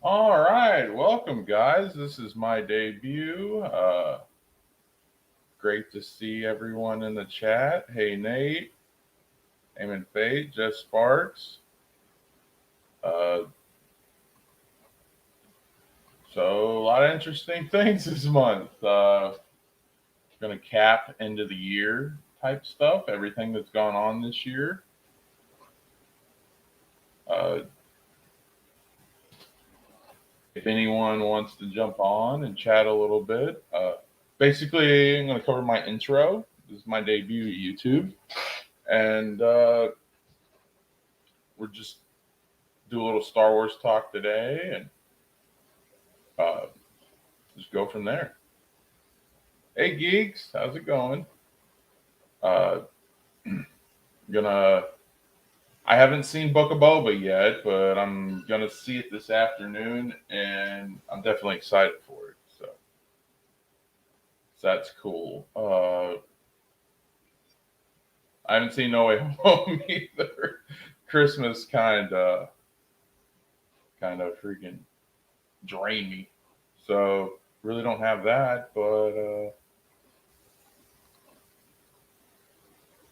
All right, welcome, guys. This is my debut. Great to see everyone in the chat. Hey, Nate, Eamon Fate, Jess Sparks. Uh, so, a lot of interesting things this month. Going to cap end of the year type stuff, everything that's gone on this year. Uh, if anyone wants to jump on and chat a little bit, basically, I'm going to cover my intro. This is my debut at YouTube. And we're just do a little Star Wars talk today and uh, just go from there. Hey, geeks, how's it going? Uh, gonna. I haven't seen Book of Boba yet, but I'm gonna see it this afternoon, and I'm definitely excited for it. So that's cool. I haven't seen No Way Home either. Christmas kind of freaking drained me. So really don't have that, but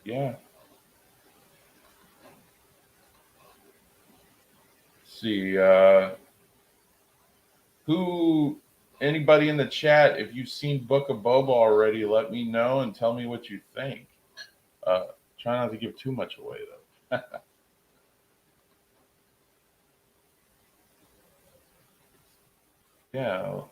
yeah. See, who anybody in the chat, if you've seen Book of Boba already, let me know and tell me what you think. Uh, Try not to give too much away though. Yeah.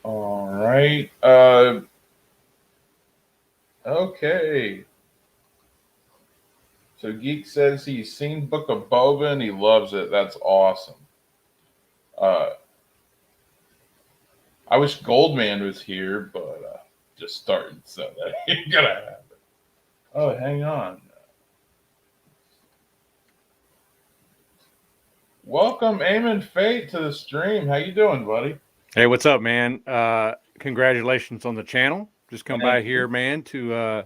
All right. Okay. So Geek says he's seen Book of Boba and he loves it. That's awesome. Uh, I wish Goldman was here, but just started, so that ain't gonna happen. Oh, hang on. Welcome, Eamon Fate, to the stream. How you doing, buddy? Hey, what's up, man? Congratulations on the channel. Just come by Thank here, you. man, to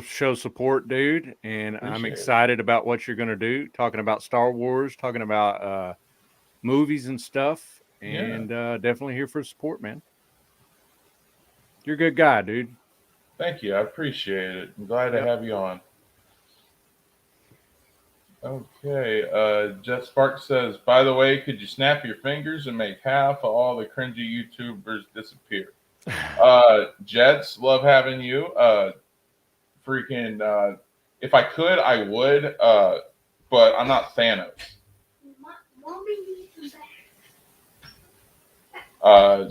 show support, dude. And I'm Appreciate it. excited about what you're going to do, talking about Star Wars, talking about movies and stuff. Yeah. And definitely here for support, man. You're a good guy, dude. Thank you. I appreciate it. I'm glad to Yep. have you on. Okay. Jet Spark says, by the way, could you snap your fingers and make half of all the cringy YouTubers disappear? Jets, love having you. Freaking, if I could, I would. But I'm not Thanos. Uh,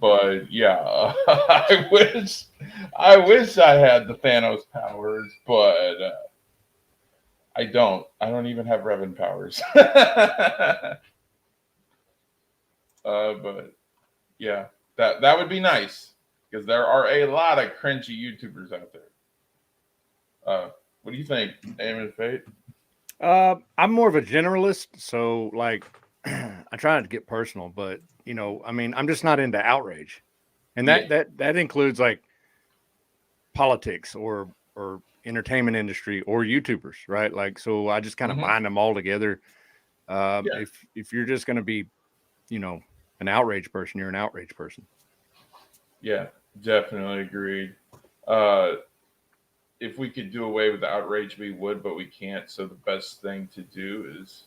but yeah, I wish I had the Thanos powers, but I don't. I don't even have Revan powers. But yeah, that would be nice because there are a lot of cringy YouTubers out there. What do you think, Aim Fate? I'm more of a generalist, so like I try not to get personal, but I mean, I'm just not into outrage, and Yeah. that includes like politics or entertainment industry or YouTubers, right? Like, so I just kind of Hmm. bind them all together. Yeah. If you're just going to be, you know, an outrage person, you're an outrage person. Yeah. Definitely agreed. Uh, if we could do away with the outrage, we would, but we can't. So the best thing to do is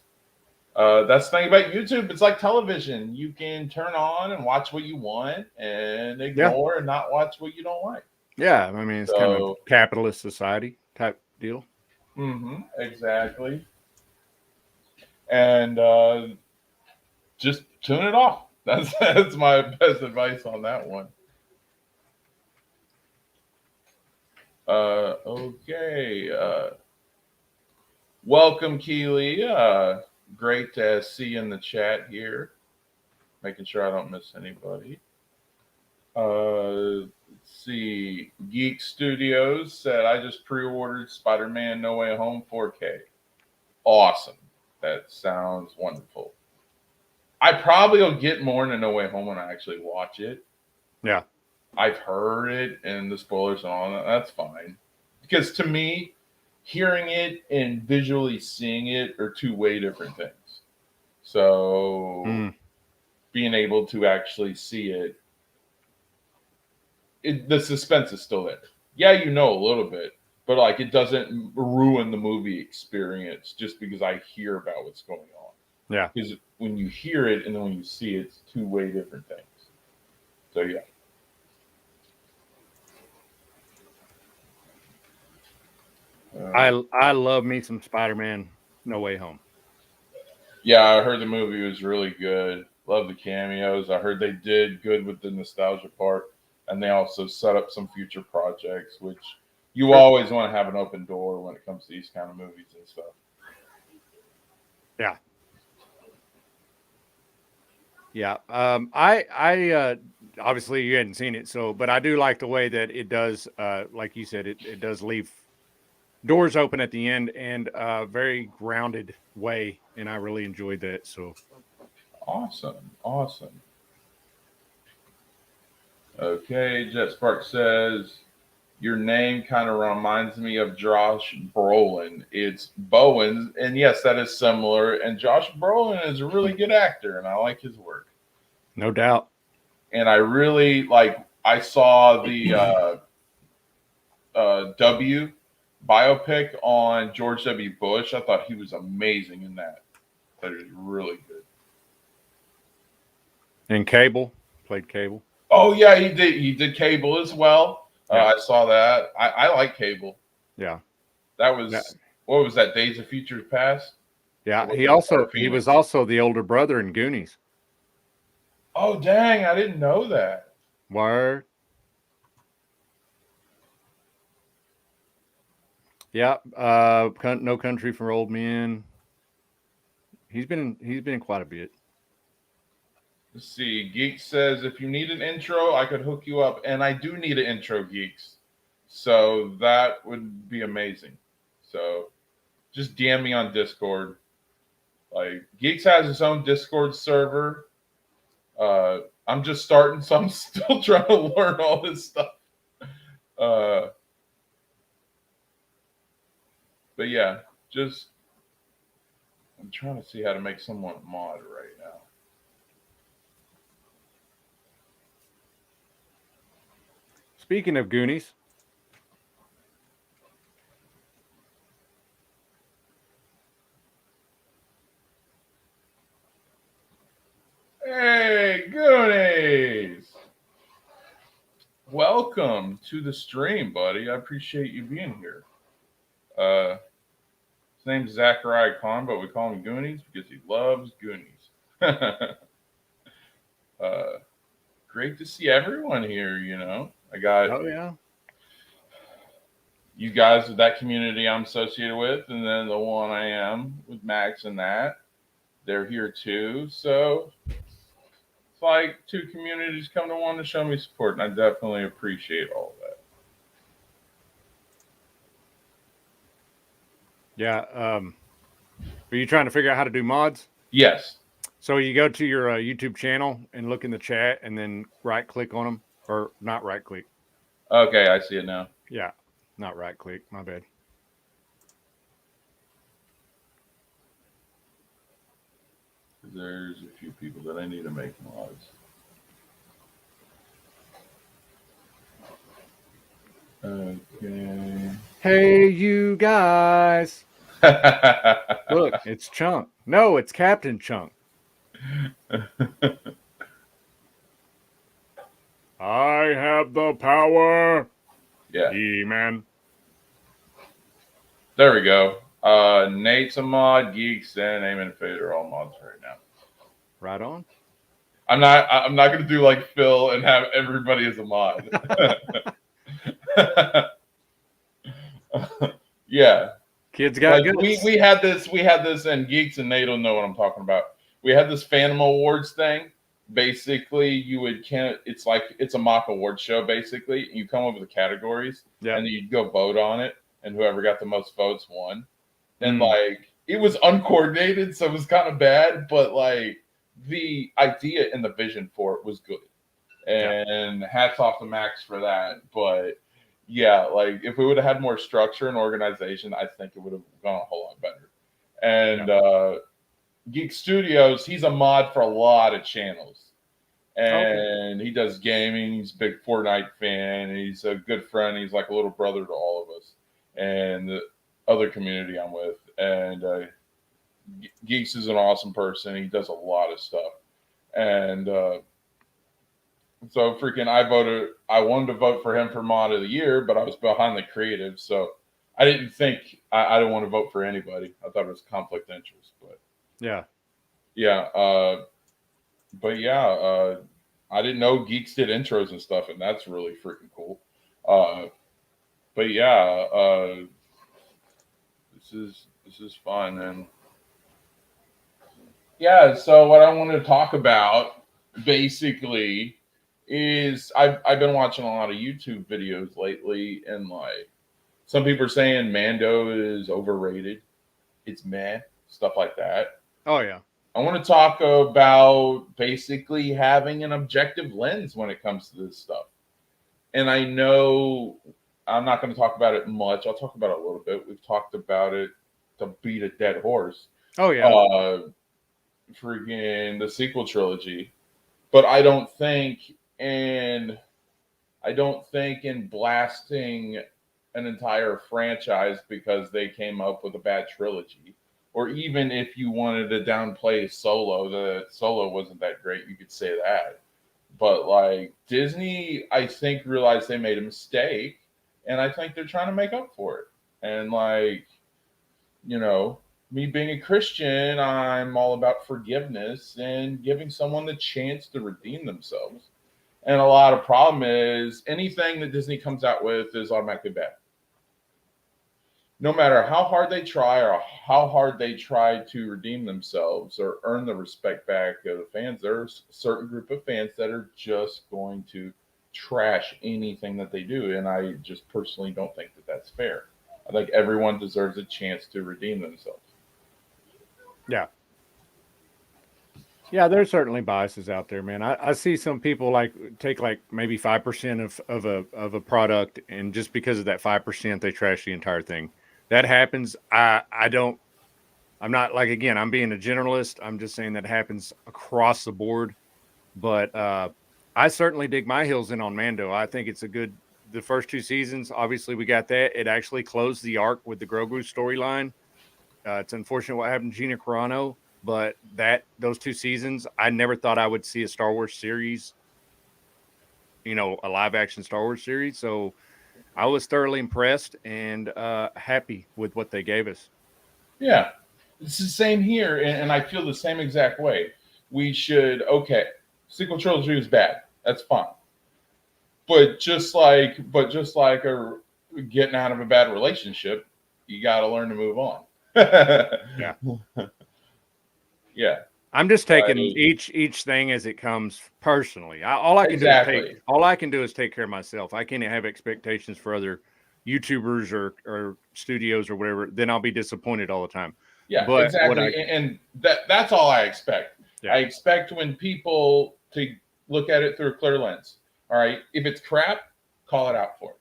that's the thing about YouTube. It's like television. You can turn on and watch what you want and Yeah, ignore and not watch what you don't like. yeah. I mean, it's kind of So, capitalist society type deal. exactly. And just tune it off. That's my best advice on that one. Okay. Welcome, Keely. Great to see you in the chat here. Making sure I don't miss anybody. Let's see. Geek Studios said I just pre-ordered Spider-Man No Way Home 4K. Awesome. That sounds wonderful. I probably will get more into No Way Home when I actually watch it. Yeah. I've heard it and the spoilers and all that. That's fine. Because to me, hearing it and visually seeing it are two way different things. So being able to actually see it, the suspense is still there. Yeah, you know a little bit, but like it doesn't ruin the movie experience just because I hear about what's going on. Yeah. Because when you hear it and then when you see it, it's two way different things. So yeah. I love me some Spider-Man No Way Home. Yeah, I heard the movie was really good. Love the cameos. I heard they did good with the nostalgia part, and they also set up some future projects, which you always want to have an open door when it comes to these kind of movies and stuff. Yeah. Yeah. I obviously you hadn't seen it, so but I do like the way that it does, like you said, it does leave doors open at the end and a very grounded way, and I really enjoyed that. So Awesome. Okay, Jet Spark says your name kind of reminds me of Josh Brolin. It's Bowen, and yes, that is similar. And Josh Brolin is a really good actor, and I like his work. no doubt. And I really like. I saw the W biopic on George W. Bush. I thought he was amazing in that. That is really good. And Cable played Cable. Oh yeah, he did. He did Cable as well. Yeah. I saw that. I like Cable. Yeah. That was what was that? Days of Future Past. Yeah. He was also the older brother in Goonies. Oh dang! I didn't know that. Word. Yeah. No Country for Old Men. He's been in quite a bit. Let's see. Geek says if you need an intro, I could hook you up, and I do need an intro, Geeks. So that would be amazing. So just DM me on Discord. Like Geeks has his own Discord server. I'm just starting, so I'm still trying to learn all this stuff. But yeah, just I'm trying to see how to make someone mod right now. Speaking of Goonies. Hey, Goonies! Welcome to the stream, buddy. I appreciate you being here. His name's Zachariah Khan, but we call him Goonies because he loves Goonies. Great to see everyone here, you know. I got you guys with that community I'm associated with, and then the one I am with Max and that. They're here too. So it's like two communities come to one to show me support, and I definitely appreciate all of that. Yeah. Are you trying to figure out how to do mods? Yes. So you go to your YouTube channel and look in the chat and then right click on them, or not right click. Okay, I see it now. Yeah, not right click. My bad. There's a few people that I need to make mods. Okay. Hey, you guys. Look, it's Chunk. No, it's Captain Chunk. I have the power. Yeah. He-Man. There we go. Nate's a mod, Geeks, and Aim and Fade are all mods right now. Right on. I'm not gonna do like Phil and have everybody as a mod. Yeah. Kids got like we had this and Geeks and Nate will know what I'm talking about. We had this Phantom Awards thing. Basically, it's a mock award show. Basically, you come up with the categories, and then you go vote on it, and whoever got the most votes won. And like it was uncoordinated, so it was kind of bad. But like the idea and the vision for it was good, and hats off to Max for that. But yeah, like if we would have had more structure and organization, I think it would have gone a whole lot better. And Geek Studios, he's a mod for a lot of channels, and he does gaming. He's a big Fortnite fan. He's a good friend. He's like a little brother to all of us and the other community I'm with. And Geeks is an awesome person. He does a lot of stuff. And so freaking I wanted to vote for him for mod of the year, but I was behind the creative. So I didn't think, I didn't want to vote for anybody. I thought it was conflict interest, but yeah. I didn't know Geeks did intros and stuff, and that's really freaking cool. But yeah, this is fun. And yeah, so what I want to talk about basically is I've been watching a lot of YouTube videos lately, and like some people are saying Mando is overrated. It's meh, stuff like that. Oh yeah. I want to talk about basically having an objective lens when it comes to this stuff. And I know I'm not going to talk about it much. I'll talk about it a little bit. We've talked about it to beat a dead horse. Oh yeah. Freaking the sequel trilogy. But I don't think in blasting an entire franchise because they came up with a bad trilogy, or even if you wanted to downplay Solo, the Solo wasn't that great, you could say that. But like Disney, I think realized they made a mistake, and I think they're trying to make up for it. And like, you know, me being a Christian, I'm all about forgiveness and giving someone the chance to redeem themselves. And a lot of problem is anything that Disney comes out with is automatically bad. No matter how hard they try or how hard they try to redeem themselves or earn the respect back of the fans, there's a certain group of fans that are just going to trash anything that they do. And I just personally don't think that that's fair. I think everyone deserves a chance to redeem themselves. Yeah. Yeah, there's certainly biases out there, man. I see some people like take like maybe 5% of a product, and just because of that 5%, they trash the entire thing. That happens. I'm not like, again, I'm being a generalist. I'm just saying that happens across the board. But I certainly dig my heels in on Mando. I think it's the first 2 seasons, obviously we got that. It actually closed the arc with the Grogu storyline. It's unfortunate what happened to Gina Carano, but those 2 seasons, I never thought I would see a Star Wars series, a live action Star Wars series. So I was thoroughly impressed and happy with what they gave us. Yeah, it's the same here, and I feel the same exact way. We should, sequel trilogy was bad. That's fine. But just like getting out of a bad relationship, you got to learn to move on. Yeah. Yeah. I'm just taking each thing as it comes personally. All I can do is take care of myself. I can't have expectations for other YouTubers or studios or whatever. Then I'll be disappointed all the time. Yeah, but exactly. And that's all I expect. Yeah. I expect when people to look at it through a clear lens. All right. If it's crap, call it out for it.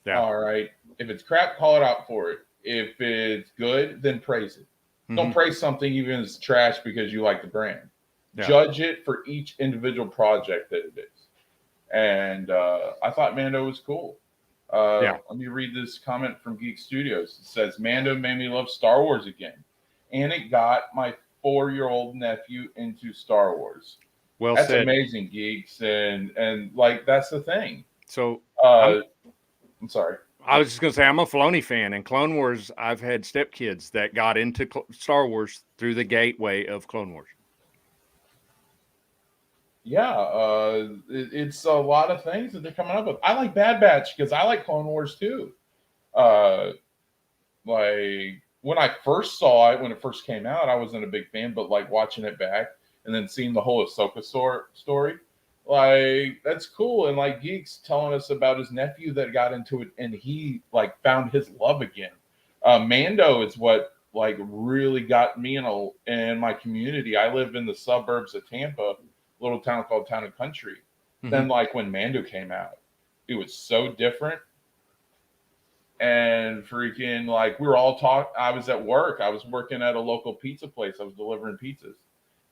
Yeah. All right. If it's crap, call it out for it. If it's good, then praise it. Mm-hmm. Don't praise something even if it's trash because you like the brand. Yeah. Judge it for each individual project that it is. And I thought Mando was cool. Let me read this comment from Geek Studios. It says, Mando made me love Star Wars again. And it got my 4-year-old nephew into Star Wars. Well, that's said. Amazing, Geeks. And like, that's the thing. So I'm sorry. I was just going to say, I'm a Filoni fan, and Clone Wars, I've had stepkids that got into Star Wars through the gateway of Clone Wars. Yeah, it's a lot of things that they're coming up with. I like Bad Batch because I like Clone Wars too. Like when I first saw it, when it first came out, I wasn't a big fan, but like watching it back and then seeing the whole Ahsoka story, like that's cool. And like Geeks telling us about his nephew that got into it and he like found his love again. Mando is what like really got me in my community. I live in the suburbs of Tampa, a little town called Town and Country. Then like when Mando came out, it was so different. And freaking like we were all talk. I was at work. I was working at a local pizza place. I was delivering pizzas.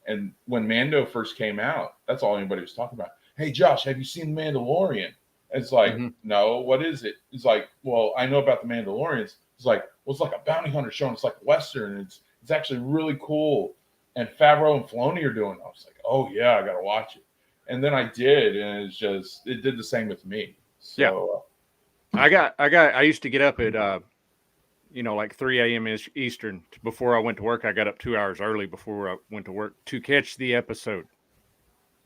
And when Mando first came out, that's all anybody was talking about. Hey Josh, have you seen The Mandalorian? It's like, no, what is it? It's like, well, I know about the Mandalorians. It's like, well, it's like a bounty hunter show. And it's like Western. It's actually really cool. And Favreau and Filoni are doing it. I was like, oh yeah, I gotta watch it. And then I did, and it did the same with me. So I used to get up at like 3 a.m. Eastern before I went to work. I got up 2 hours early before I went to work to catch the episode.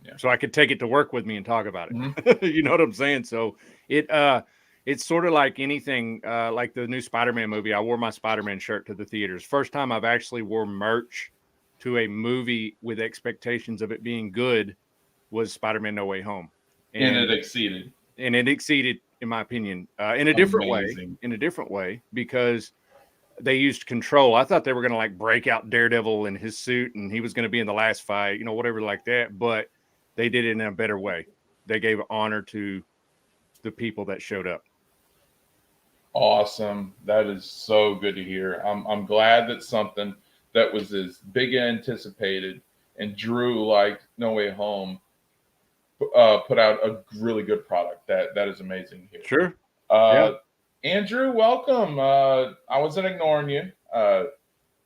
Yeah. So I could take it to work with me and talk about it. You know what I'm saying? So it's sort of like anything, like the new Spider-Man movie. I wore my Spider-Man shirt to the theaters. First time I've actually wore merch to a movie with expectations of it being good was Spider-Man No Way Home. And it exceeded. And it exceeded, in my opinion, in a different way, because they used control. I thought they were going to like break out Daredevil in his suit and he was going to be in the last fight, whatever like that. But they did it in a better way. They gave honor to the people that showed up. Awesome. That is so good to hear. I'm glad that something that was as big and anticipated and drew like No Way Home put out a really good product. That is amazing to hear. Sure. Yeah. Andrew, welcome. I wasn't ignoring you,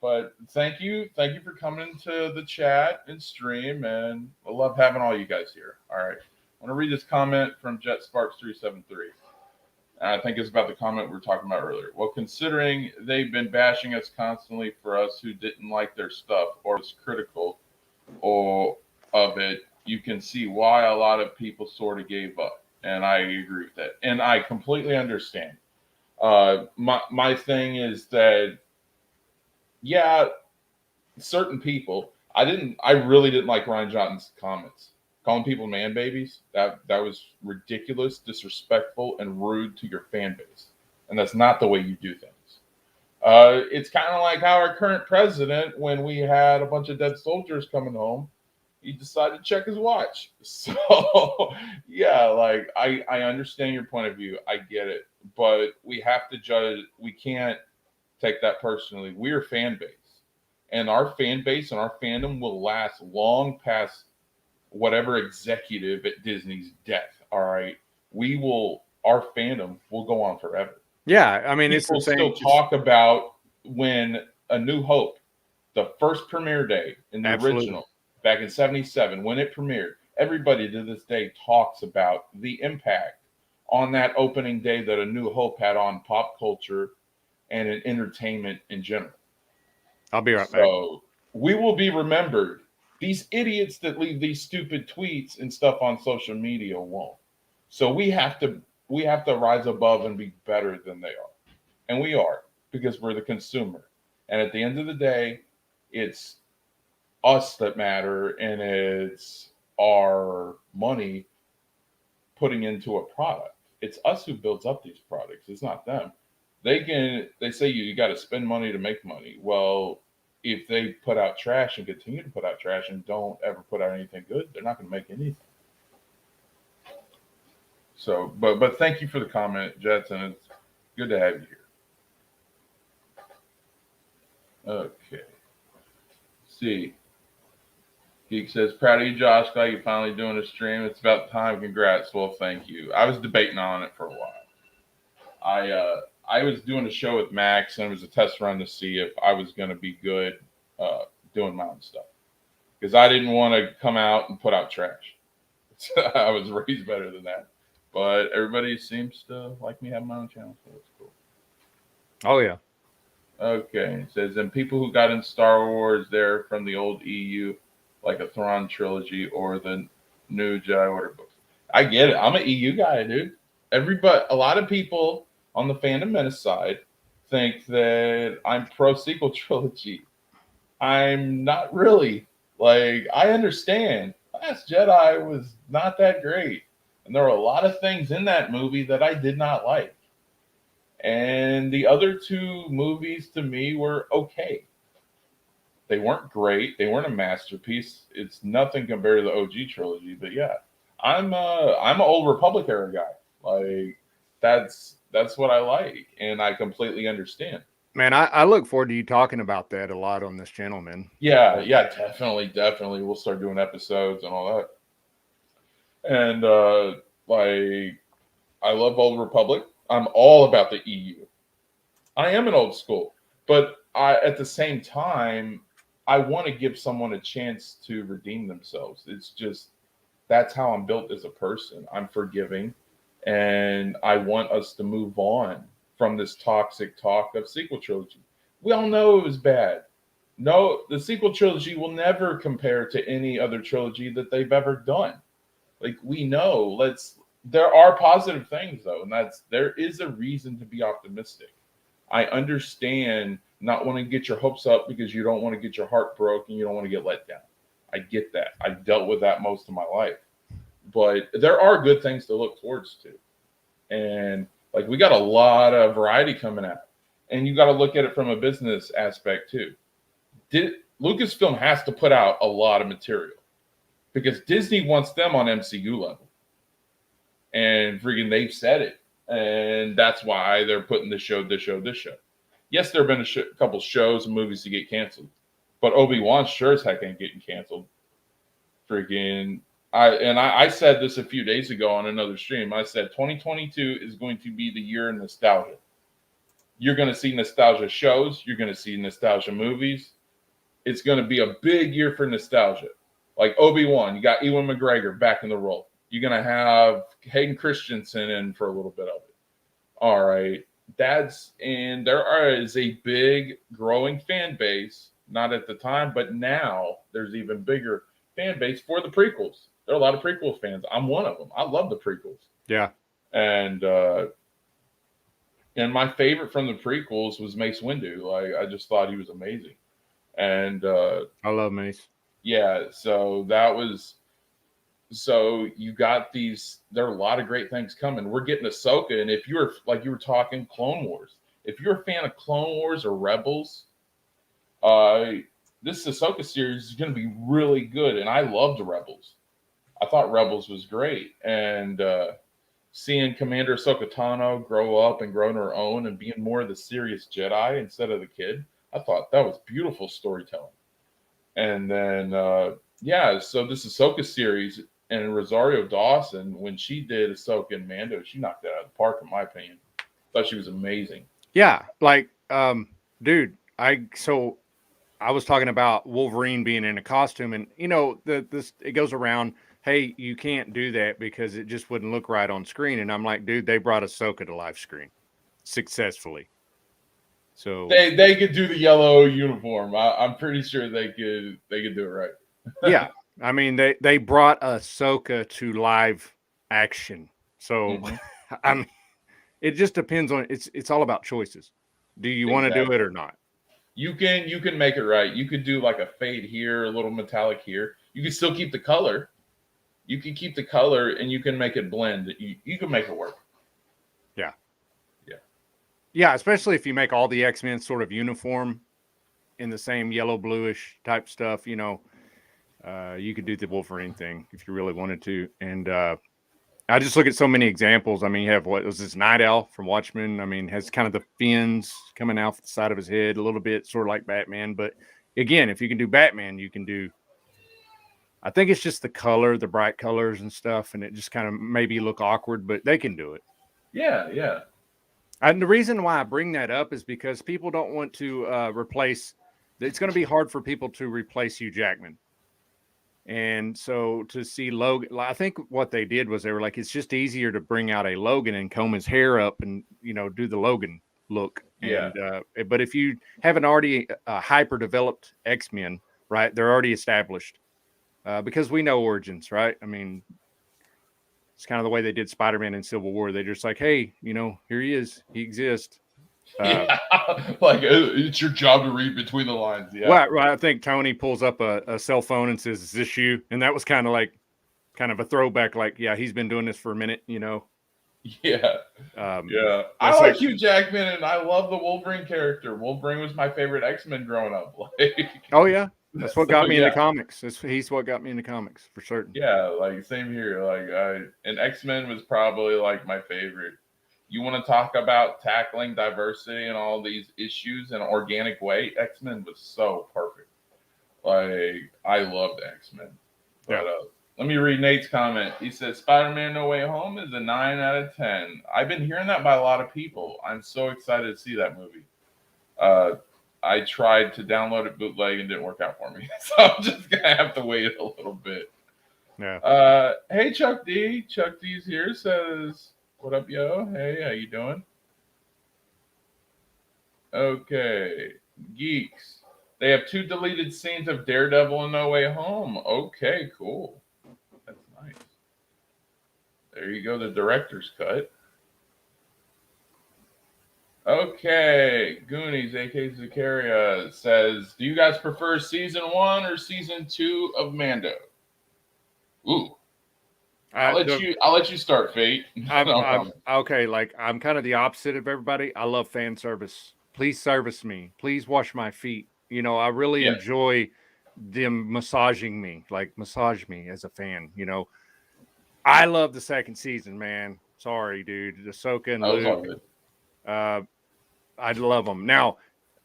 but thank you for coming to the chat and stream, and I love having all you guys here. All right, I want to read this comment from JetSparks373. I think it's about the comment we were talking about earlier. Well, considering they've been bashing us constantly for us who didn't like their stuff or was critical of it, you can see why a lot of people sort of gave up. And I agree with that. And I completely understand. My thing is that, yeah, certain people, I really didn't like Ryan Johnson's comments. Calling people man babies, that was ridiculous, disrespectful, and rude to your fan base. And that's not the way you do things. It's kind of like how our current president, when we had a bunch of dead soldiers coming home, he decided to check his watch. So, yeah, like I understand your point of view. I get it. But we have to judge. We can't take that personally. We're fan base. And our fan base and our fandom will last long past whatever executive at Disney's death. All right. Our fandom will go on forever. Yeah. I mean, people still talk about when A New Hope, the first premiere day in the original, back in 1977, when it premiered, everybody to this day talks about the impact on that opening day that A New Hope had on pop culture and in entertainment in general. I'll be right back. So we will be remembered. These idiots that leave these stupid tweets and stuff on social media won't. So we have to rise above and be better than they are. And we are, because we're the consumer. And at the end of the day, it's us that matter, and it's our money putting into a product. It's us who builds up these products. It's not them. They say you got to spend money to make money. Well, if they put out trash and continue to put out trash and don't ever put out anything good, they're not going to make anything. So, but thank you for the comment, Jetson. It's good to have you here. Okay. See. Geek says, proud of you, Josh. Glad you're finally doing a stream. It's about time. Congrats. Well, thank you. I was debating on it for a while. I was doing a show with Max, and it was a test run to see if I was going to be good doing my own stuff. Because I didn't want to come out and put out trash. I was raised better than that. But everybody seems to like me having my own channel, so that's cool. Oh, yeah. Okay. It says, and people who got in Star Wars there from the old EU, like a Thrawn trilogy or the new Jedi Order books. I get it. I'm an EU guy, dude. A lot of people on the Fandom Menace side think that I'm pro sequel trilogy. I'm not really. Like, I understand. Last Jedi was not that great. And there were a lot of things in that movie that I did not like. And the other two movies to me were okay. They weren't great. They weren't a masterpiece. It's nothing compared to the OG trilogy. But yeah, I'm an old Republic era guy. Like that's what I like, and I completely understand. Man, I look forward to you talking about that a lot on this channel, man. Yeah, yeah, definitely, definitely. We'll start doing episodes and all that. And like I love Old Republic. I'm all about the EU. I am an old school, but I at the same time I want to give someone a chance to redeem themselves. It's just that's how I'm built as a person. I'm forgiving, and I want us to move on from this toxic talk of sequel trilogy. We all know it was bad. No, the sequel trilogy will never compare to any other trilogy that they've ever done. Like we know, let's there are positive things though, and that's there is a reason to be optimistic. I understand not wanting to get your hopes up because you don't want to get your heart broken, you don't want to get let down. I get that. I've dealt with that most of my life. But there are good things to look towards to. And like we got a lot of variety coming out. And you got to look at it from a business aspect too. Lucasfilm has to put out a lot of material because Disney wants them on MCU level. And freaking they've said it. And that's why they're putting this show. Yes, there have been a couple shows and movies to get canceled, but Obi-Wan sure as heck ain't getting canceled. Freaking, I said this a few days ago on another stream. I said 2022 is going to be the year of nostalgia. You're going to see nostalgia shows. You're going to see nostalgia movies. It's going to be a big year for nostalgia. Like Obi-Wan, you got Ewan McGregor back in the role. You're going to have Hayden Christensen in for a little bit of it. All right. There is a big growing fan base, not at the time, but now there's even bigger fan base for the prequels. There are a lot of prequel fans. I'm one of them. I love the prequels. Yeah. And my favorite from the prequels was Mace Windu. Like I just thought he was amazing. And I love Mace. Yeah, so you got these. There are a lot of great things coming. We're getting Ahsoka, and if you're like you were talking Clone Wars, if you're a fan of Clone Wars or Rebels, this Ahsoka series is going to be really good. And I loved Rebels. I thought Rebels was great, and seeing Commander Ahsoka Tano grow up and grow on her own and being more of the serious Jedi instead of the kid, I thought that was beautiful storytelling. And then so this Ahsoka series. And Rosario Dawson, when she did Ahsoka and Mando, she knocked that out of the park, in my opinion. Thought she was amazing. Yeah, like, dude, I was talking about Wolverine being in a costume, and you know, it goes around. Hey, you can't do that because it just wouldn't look right on screen. And I'm like, dude, they brought Ahsoka to live screen successfully. So they could do the yellow uniform. I'm pretty sure they could do it right. Yeah. I mean, they brought Ahsoka to live action. So, I mean, it just depends on it's all about choices. Do you want to do it or not? You can make it right. You could do like a fade here, a little metallic here. You can still keep the color. You can keep the color and you can make it blend. You can make it work. Yeah. Yeah. Yeah, especially if you make all the X-Men sort of uniform in the same yellow bluish type stuff, you know. You could do the Wolverine thing if you really wanted to. And I just look at so many examples. I mean, you have what was this Night Owl from Watchmen? I mean, has kind of the fins coming out the side of his head a little bit, sort of like Batman. But again, if you can do Batman, you can do. I think it's just the color, the bright colors and stuff, and it just kind of maybe look awkward, but they can do it. Yeah, yeah. And the reason why I bring that up is because people don't want to replace. It's going to be hard for people to replace Hugh Jackman. And so to see Logan, I think what they did was they were like, it's just easier to bring out a Logan and comb his hair up and, you know, do the Logan look. Yeah. And, but if you haven't already hyper developed X-Men, right, they're already established because we know origins, right? I mean, it's kind of the way they did Spider-Man in Civil War. They're just like, hey, you know, here he is. He exists. Yeah, like it's your job to read between the lines. Yeah, right. I think Tony pulls up a cell phone and says, "Is this you?" And that was kind of a throwback. Like, yeah, he's been doing this for a minute, you know. Yeah. Um, Yeah. I like Hugh Jackman, and I love the Wolverine character. Wolverine was my favorite X-Men growing up. Like, oh yeah, that's what got me yeah. into comics. He's what got me into comics for certain. Yeah, like same here. And X-Men was probably like my favorite. You want to talk about tackling diversity and all these issues in an organic way? X-Men was so perfect. Like, I loved X-Men. But Yeah. let me read Nate's comment. He says Spider-Man No Way Home is a 9 out of 10. I've been hearing that by a lot of people. I'm so excited to see that movie. I tried to download it bootleg and didn't work out for me. So I'm just gonna have to wait a little bit. Yeah. Hey Chuck D. Chuck D's here, says, what up, yo? Hey, how you doing? Okay. Geeks. They have 2 deleted scenes of Daredevil and No Way Home. Okay, cool. That's nice. There you go, the director's cut. Okay, Goonies, A.K. Zakaria says, do you guys prefer season 1 or season 2 of Mando? Ooh. I'll let you start, Fate. I'm okay. Like, I'm kind of the opposite of everybody. I love fan service. Please service me. Please wash my feet. You know, I really enjoy them massaging me, like massage me as a fan. You know, I love the second season, man. Sorry, dude. Ahsoka and Luke. I love them. Now,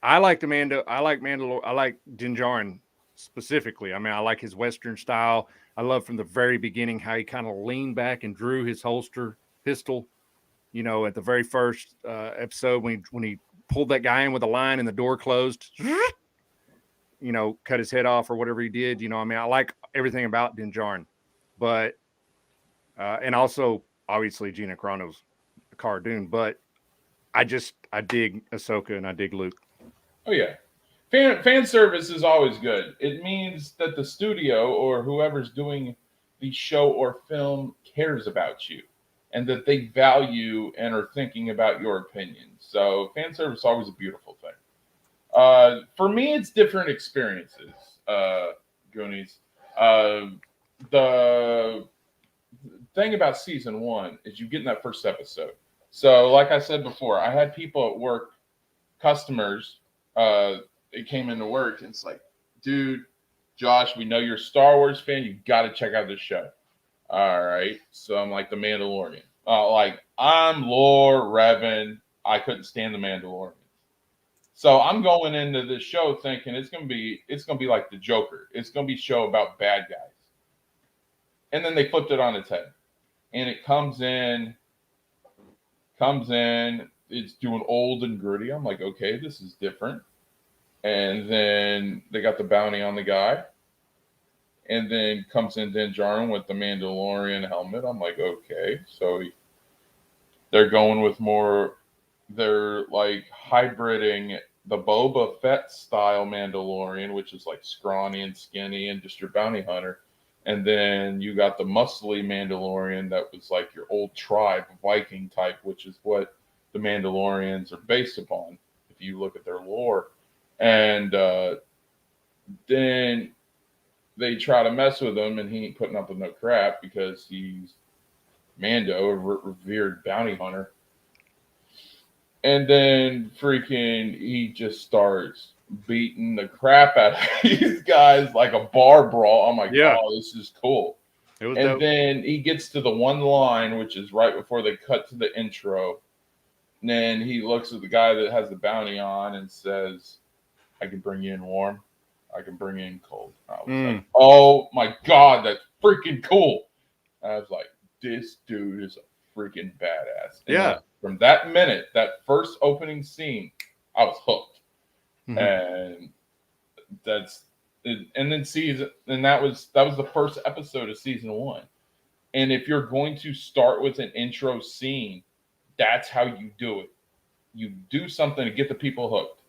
I like the Mando. I like Mandalore. I like Din Djarin specifically. I mean, I like his Western style. I love from the very beginning how he kind of leaned back and drew his holster pistol. You know, at the very first episode when he pulled that guy in with a line and the door closed. You know, cut his head off or whatever he did. You know, I mean, I like everything about Din Djarin, but and also obviously Gina Carano's Cara Dune, but I dig Ahsoka and I dig Luke. Oh yeah, fan service is always good. It means that the studio or whoever's doing the show or film cares about you, and that they value and are thinking about your opinion. So fan service is always a beautiful thing. For me, it's different experiences. Goonies. The thing about season 1 is you get in that first episode. So, like I said before, I had people at work, customers, it came into work and it's like, dude, Josh, we know you're a Star Wars fan. You got to check out this show. All right. So I'm like the Mandalorian. Like I'm Lore Revan. I couldn't stand the Mandalorian. So I'm going into this show thinking it's gonna be like the Joker. It's gonna be a show about bad guys. And then they flipped it on its head. And it comes in, it's doing old and gritty. I'm like, okay, this is different. And then they got the bounty on the guy. And then comes in Din Djarin with the Mandalorian helmet. I'm like, okay, so they're going with more. They're like hybriding the Boba Fett style Mandalorian, which is like scrawny and skinny and just your bounty hunter. And then you got the muscly Mandalorian that was like your old tribe Viking type, which is what the Mandalorians are based upon if you look at their lore. And then they try to mess with him, and he ain't putting up with no crap because he's Mando, a revered bounty hunter. And then freaking he just starts beating the crap out of these guys like a bar brawl. I'm like, oh, this is cool. And dope. Then he gets to the one line, which is right before they cut to the intro. And then he looks at the guy that has the bounty on and says, I can bring you in warm. I can bring you in cold. I was like, oh my God, that's freaking cool. And I was like, this dude is a freaking badass. And from that minute, that first opening scene, I was hooked. Mm-hmm. And that was the first episode of season 1. And if you're going to start with an intro scene, that's how you do it. You do something to get the people hooked.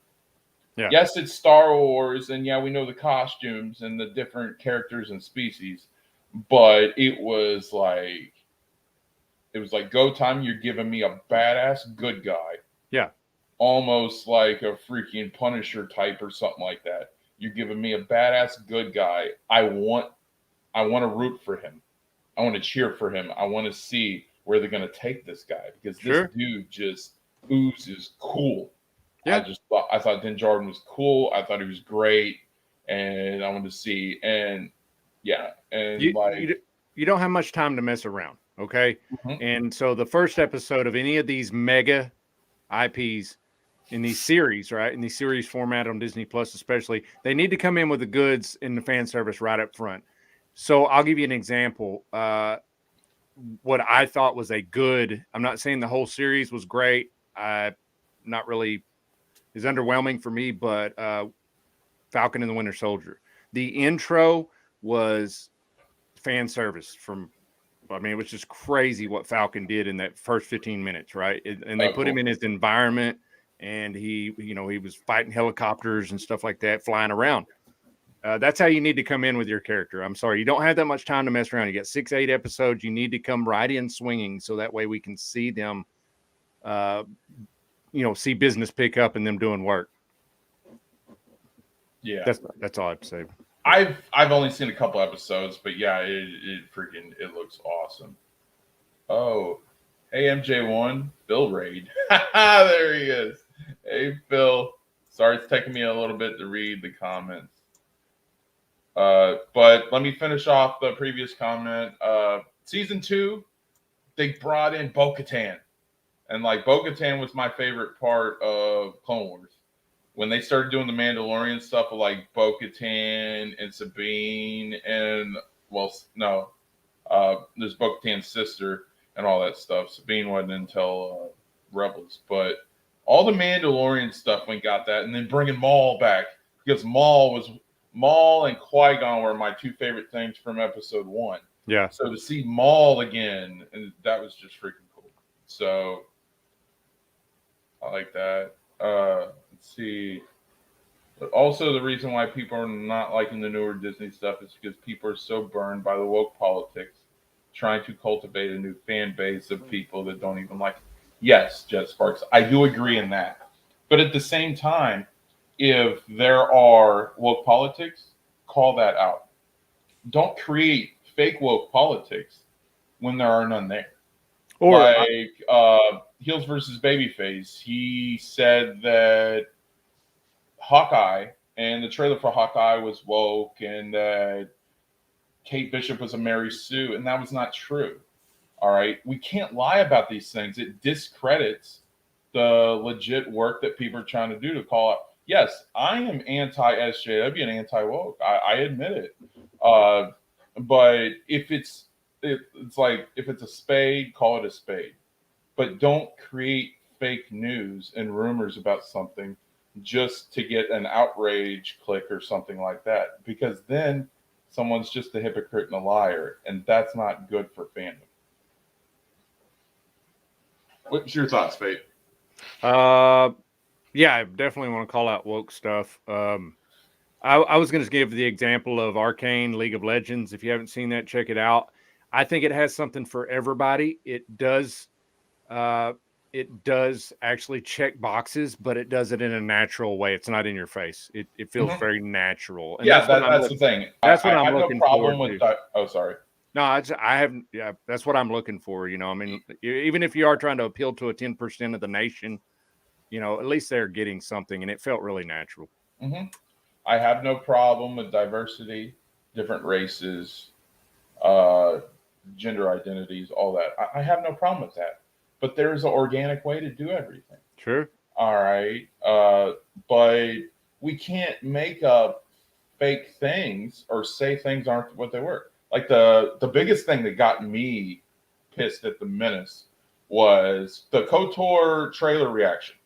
Yeah. Yes, it's Star Wars, and yeah, we know the costumes and the different characters and species, but it was like go time. You're giving me a badass good guy. Yeah. Almost like a freaking Punisher type or something like that. You're giving me a badass good guy. I want to root for him. I want to cheer for him. I want to see where they're going to take this guy, because this Sure. dude just oozes cool. Yeah. I thought Din Djarin was cool. I thought he was great, and I wanted to see. And yeah, and You, like, you you don't have much time to mess around, okay? mhm. And so the first episode of any of these mega IPs in these series, right? In these series format on Disney Plus, especially, they need to come in with the goods in the fan service right up front. So I'll give you an example. What I thought was a good, I'm not saying the whole series was great. Not really is underwhelming for me, but Falcon and the Winter Soldier. The intro was fan service from, I mean, it was just crazy what Falcon did in that first 15 minutes, right? And they Oh, put him cool. in his environment, and he was fighting helicopters and stuff like that, flying around. That's how you need to come in with your character. I'm sorry, you don't have that much time to mess around. You got 6-8 episodes. You need to come right in swinging, so that way we can see them, see business pick up and them doing work. Yeah, That's all I'd say. I've only seen a couple episodes, but yeah, it looks awesome. Oh, hey MJ1, Bill Raid. There he is. Hey Phil. Sorry it's taking me a little bit to read the comments. But let me finish off the previous comment. Season 2, they brought in Bo-Katan. And like, Bo-Katan was my favorite part of Clone Wars. When they started doing the Mandalorian stuff with like Bo-Katan and Sabine and, well, no, there's Bo-Katan's sister and all that stuff. Sabine wasn't until Rebels, but all the Mandalorian stuff when got that, and then bringing Maul back, because Maul and Qui-Gon were my two favorite things from Episode 1. Yeah. So to see Maul again, and that was just freaking cool. So I like that. Let's see. But also, the reason why people are not liking the newer Disney stuff is because people are so burned by the woke politics, trying to cultivate a new fan base of people that don't even like it. Yes, Jet Sparks, I do agree in that. But at the same time, if there are woke politics, call that out. Don't create fake woke politics when there are none there. Or Like Heels versus Babyface, he said that Hawkeye and the trailer for Hawkeye was woke, and that Kate Bishop was a Mary Sue, and that was not true. All right, we can't lie about these things. It discredits the legit work that people are trying to do to call out. Yes, I am anti SJW and anti woke. I admit it. But it's like, if it's a spade, call it a spade. But don't create fake news and rumors about something just to get an outrage click or something like that, because then someone's just a hypocrite and a liar, and that's not good for fandom. What's your thoughts, Fate? Yeah, I definitely want to call out woke stuff. I was going to give the example of Arcane League of Legends. If you haven't seen that, check it out. I think it has something for everybody. It does actually check boxes, but it does it in a natural way. It's not in your face. It feels very natural. And Yeah, that's the thing. That's what I'm have looking no problem forward with. to. Sorry. No, I haven't. Yeah, that's what I'm looking for. I mean, even if you are trying to appeal to a 10% of the nation, at least they're getting something, and it felt really natural. Mm-hmm. I have no problem with diversity, different races, gender identities, all that. I have no problem with that. But there's an organic way to do everything. Sure. All right. But we can't make up fake things or say things aren't what they were. Like the biggest thing that got me pissed at the Menace was the KOTOR trailer reaction.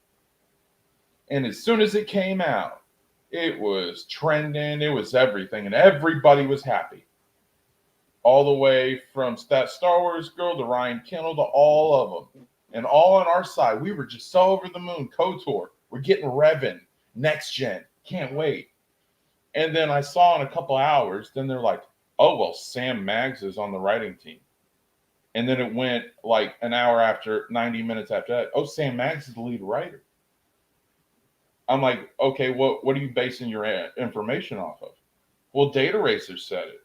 And as soon as it came out, it was trending, it was everything, and everybody was happy. All the way from that Star Wars girl to Ryan Kendall to all of them. And all on our side, we were just so over the moon. KOTOR, we're getting Revan, next gen, can't wait. And then I saw in a couple hours, then they're like, oh, well, Sam Maggs is on the writing team. And then it went like an hour after, 90 minutes after that, oh, Sam Maggs is the lead writer. I'm like, okay, what are you basing your information off of? Well, Data Racer said it.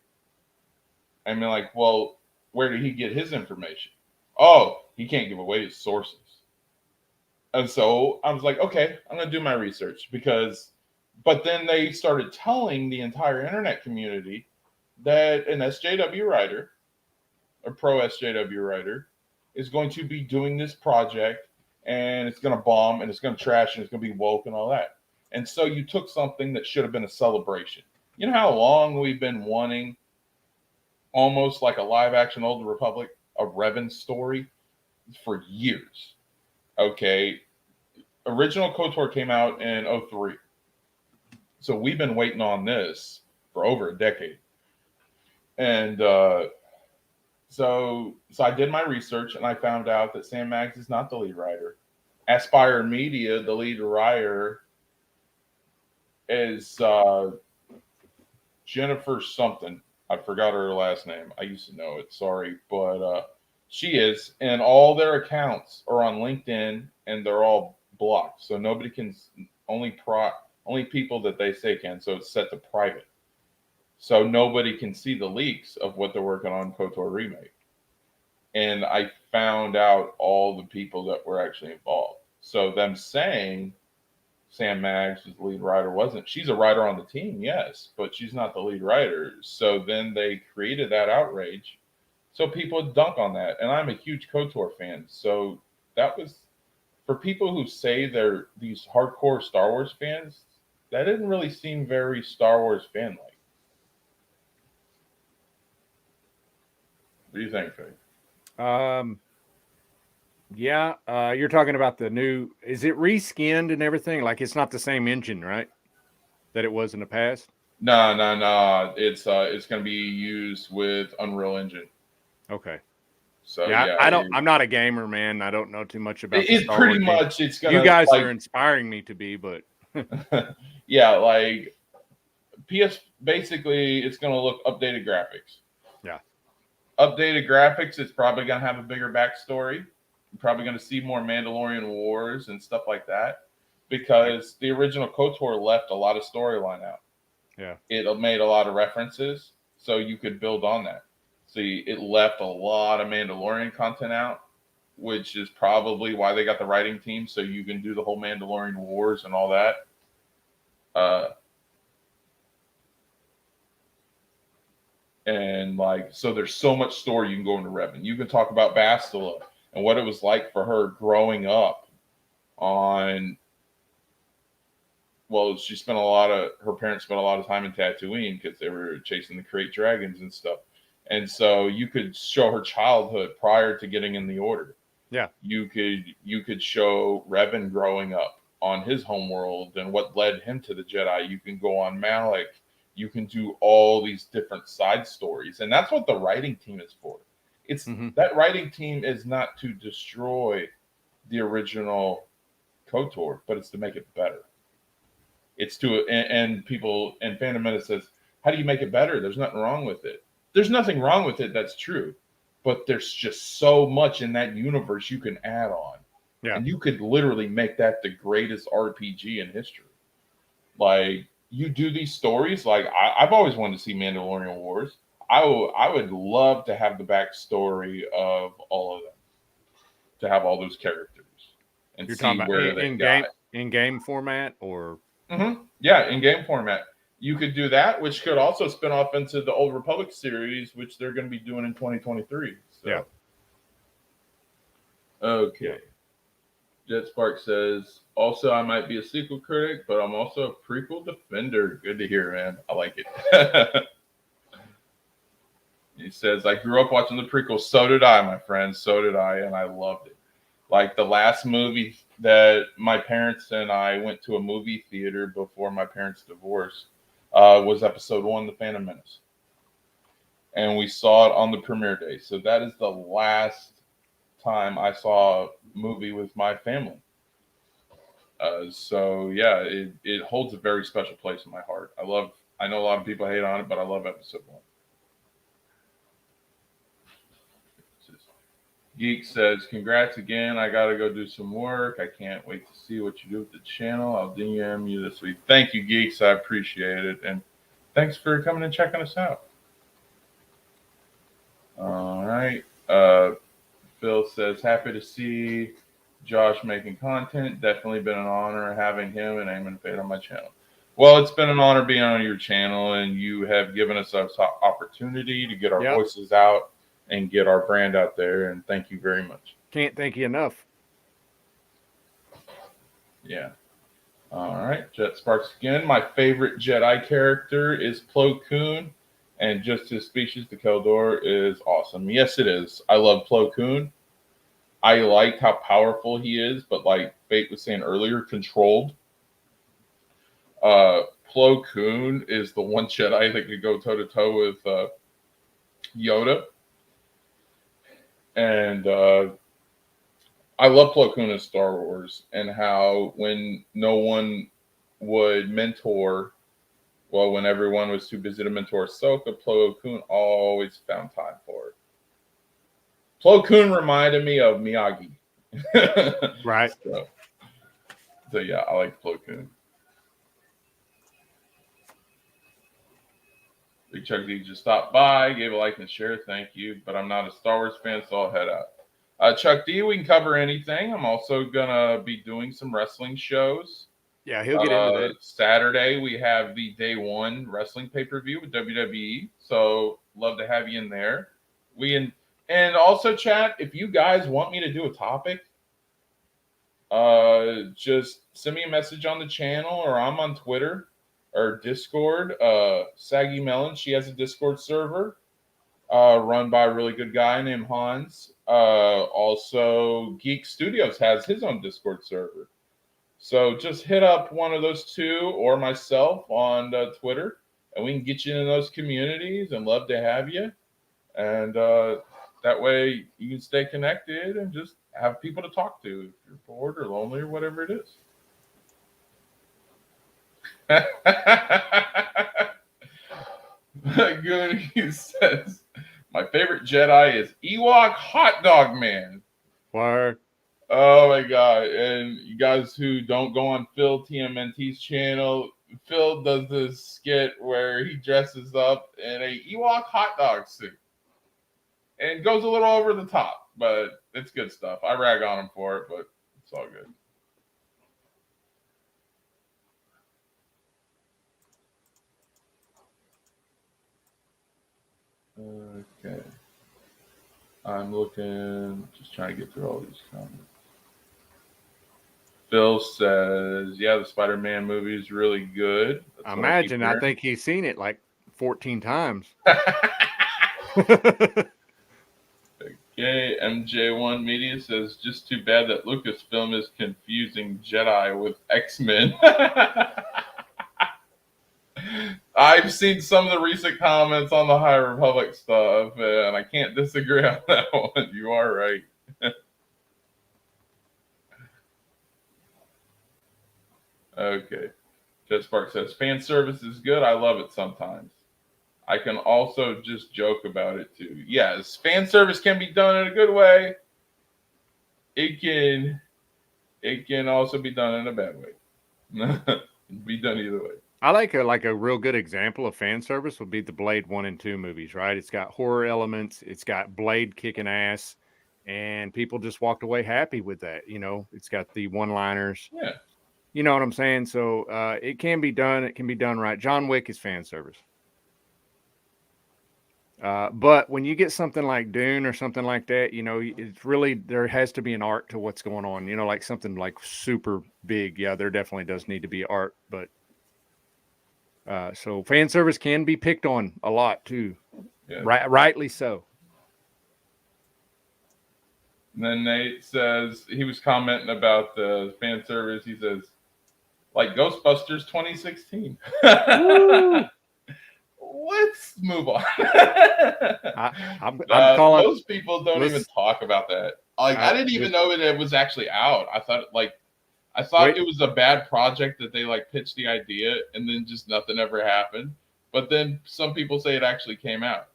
I mean, like, well, where did he get his information? Oh, he can't give away his sources. And so I was like, okay, I'm going to do my research but then they started telling the entire internet community that an SJW writer, a pro SJW writer, is going to be doing this project and it's going to bomb and it's going to trash and it's going to be woke and all that. And so you took something that should have been a celebration. You know how long we've been wanting almost like a live action Old Republic, a Revan story for years. Okay. Original KOTOR came out in 03. So we've been waiting on this for over a decade. And so I did my research and I found out that Sam Maggs is not the lead writer. Aspire Media, the lead writer, is Jennifer something. I forgot her last name. I used to know it. Sorry. But she is. And all their accounts are on LinkedIn and they're all blocked. So nobody can, only people that they say can. So it's set to private. So nobody can see the leaks of what they're working on KOTOR Remake. And I found out all the people that were actually involved. So them saying Sam Maggs was the lead writer wasn't. She's a writer on the team, yes, but she's not the lead writer. So then they created that outrage. So people dunk on that. And I'm a huge KOTOR fan. So that was, for people who say they're these hardcore Star Wars fans, that didn't really seem very Star Wars fan-like. What do you think, Faye? Yeah, you're talking about the new. Is it reskinned and everything? Like it's not the same engine, right? That it was in the past. No. It's going to be used with Unreal Engine. Okay. So yeah, I don't. I'm not a gamer, man. I don't know too much about. It's pretty much. It's gonna. You guys are inspiring me to be, but yeah, like PS. Basically, it's going to look updated graphics. Yeah. Updated graphics. It's probably going to have a bigger backstory. You're probably going to see more Mandalorian wars and stuff like that, because the original KOTOR left a lot of storyline out. Yeah. It made a lot of references, so you could build on that. See, it left a lot of Mandalorian content out, which is probably why they got the writing team, so you can do the whole Mandalorian wars and all that. And like, so there's so much story you can go into Revan. You can talk about Bastila and what it was like for her growing up on. Well, her parents spent a lot of time in Tatooine because they were chasing the Krayt dragons and stuff. And so you could show her childhood prior to getting in the Order. Yeah. You could show Revan growing up on his homeworld and what led him to the Jedi. You can go on Malak. You can do all these different side stories. And that's what the writing team is for. It's that writing team is not to destroy the original KOTOR, but it's to make it better. It's to, and people, and Phantom Menace says, how do you make it better? There's nothing wrong with it. There's nothing wrong with it. That's true. But there's just so much in that universe you can add on. Yeah. And you could literally make that the greatest RPG in history. Like, you do these stories. Like, I've always wanted to see Mandalorian Wars. I would love to have the backstory of all of them, to have all those characters and you're see talking about where they got in game format or yeah, in game format. You could do that, which could also spin off into the Old Republic series, which they're going to be doing in 2023. So. Yeah. Okay. JetSpark says, also, I might be a sequel critic, but I'm also a prequel defender. Good to hear, man. I like it. He says, I grew up watching the prequels. So did I, my friend. So did I, and I loved it. Like the last movie that my parents and I went to a movie theater before my parents' divorce was episode 1, The Phantom Menace. And we saw it on the premiere day. So that is the last time I saw a movie with my family. So yeah, it holds a very special place in my heart. I know a lot of people hate on it, but I love episode 1. Geek says, congrats again. I got to go do some work. I can't wait to see what you do with the channel. I'll DM you this week. Thank you, Geeks. I appreciate it. And thanks for coming and checking us out. All right. Phil says, happy to see Josh making content. Definitely been an honor having him and Eamon Fade on my channel. Well, it's been an honor being on your channel, and you have given us an opportunity to get our voices out and get our brand out there. And thank you very much. Can't thank you enough. Yeah. All right. Jet Sparks again. My favorite Jedi character is Plo Koon, and just his species, the Keldor, is awesome. Yes, it is. I love Plo Koon. I like how powerful he is, but like Fate was saying earlier, controlled. Plo Koon is the one Jedi that could go toe to toe with Yoda, and I love Plo Koon in Star Wars, and how when no one would mentor, well, when everyone was too busy to mentor Ahsoka, Plo Koon always found time for it. Plo Koon reminded me of Miyagi. Right. So yeah, I like Plo Koon. Big Chuck D just stopped by, gave a like and share. Thank you. But I'm not a Star Wars fan, so I'll head out. Chuck D, we can cover anything. I'm also going to be doing some wrestling shows. Yeah, he'll get into that. Saturday, we have the Day One wrestling pay-per-view with WWE. So love to have you in there. And also, chat, if you guys want me to do a topic, just send me a message on the channel, or I'm on Twitter or Discord. Saggy Melon, she has a Discord server run by a really good guy named Hans. Also, Geek Studios has his own Discord server. So just hit up one of those two or myself on Twitter, and we can get you in those communities, and love to have you. And that way you can stay connected and just have people to talk to if you're bored or lonely or whatever it is. Goody says, my favorite Jedi is Ewok Hot Dog Man. Word. Oh my God. And you guys who don't go on Phil TMNT's channel, Phil does this skit where he dresses up in a Ewok hot dog suit. And goes a little over the top, but it's good stuff. I rag on him for it, but it's all good. Okay. I'm looking, just trying to get through all these comments. Phil says, yeah, the Spider-Man movie is really good. I imagine. I think he's seen it like 14 times. Okay, MJ1 Media says, just too bad that Lucasfilm is confusing Jedi with X-Men. I've seen some of the recent comments on the High Republic stuff, and I can't disagree on that one. You are right. Okay. Jet Spark says, fan service is good. I love it sometimes. I can also just joke about it too. Yes, fan service can be done in a good way. It can also be done in a bad way. Be done either way. I like a real good example of fan service would be the Blade 1 and 2 movies, right? It's got horror elements, it's got Blade kicking ass, and people just walked away happy with that. You know, it's got the one-liners. Yeah. You know what I'm saying? So it can be done. It can be done right. John Wick is fan service. But when you get something like Dune or something like that, you know, it's really, there has to be an art to what's going on, you know, like something like super big. Yeah, there definitely does need to be art, but so fan service can be picked on a lot too. Yeah. Rightly so. And then Nate says, he was commenting about the fan service. He says, like Ghostbusters 2016. Let's move on. I'm calling. Most people don't even talk about that. Like, I didn't even know it was actually out. I thought it was a bad project that they like pitched the idea and then just nothing ever happened. But then some people say it actually came out.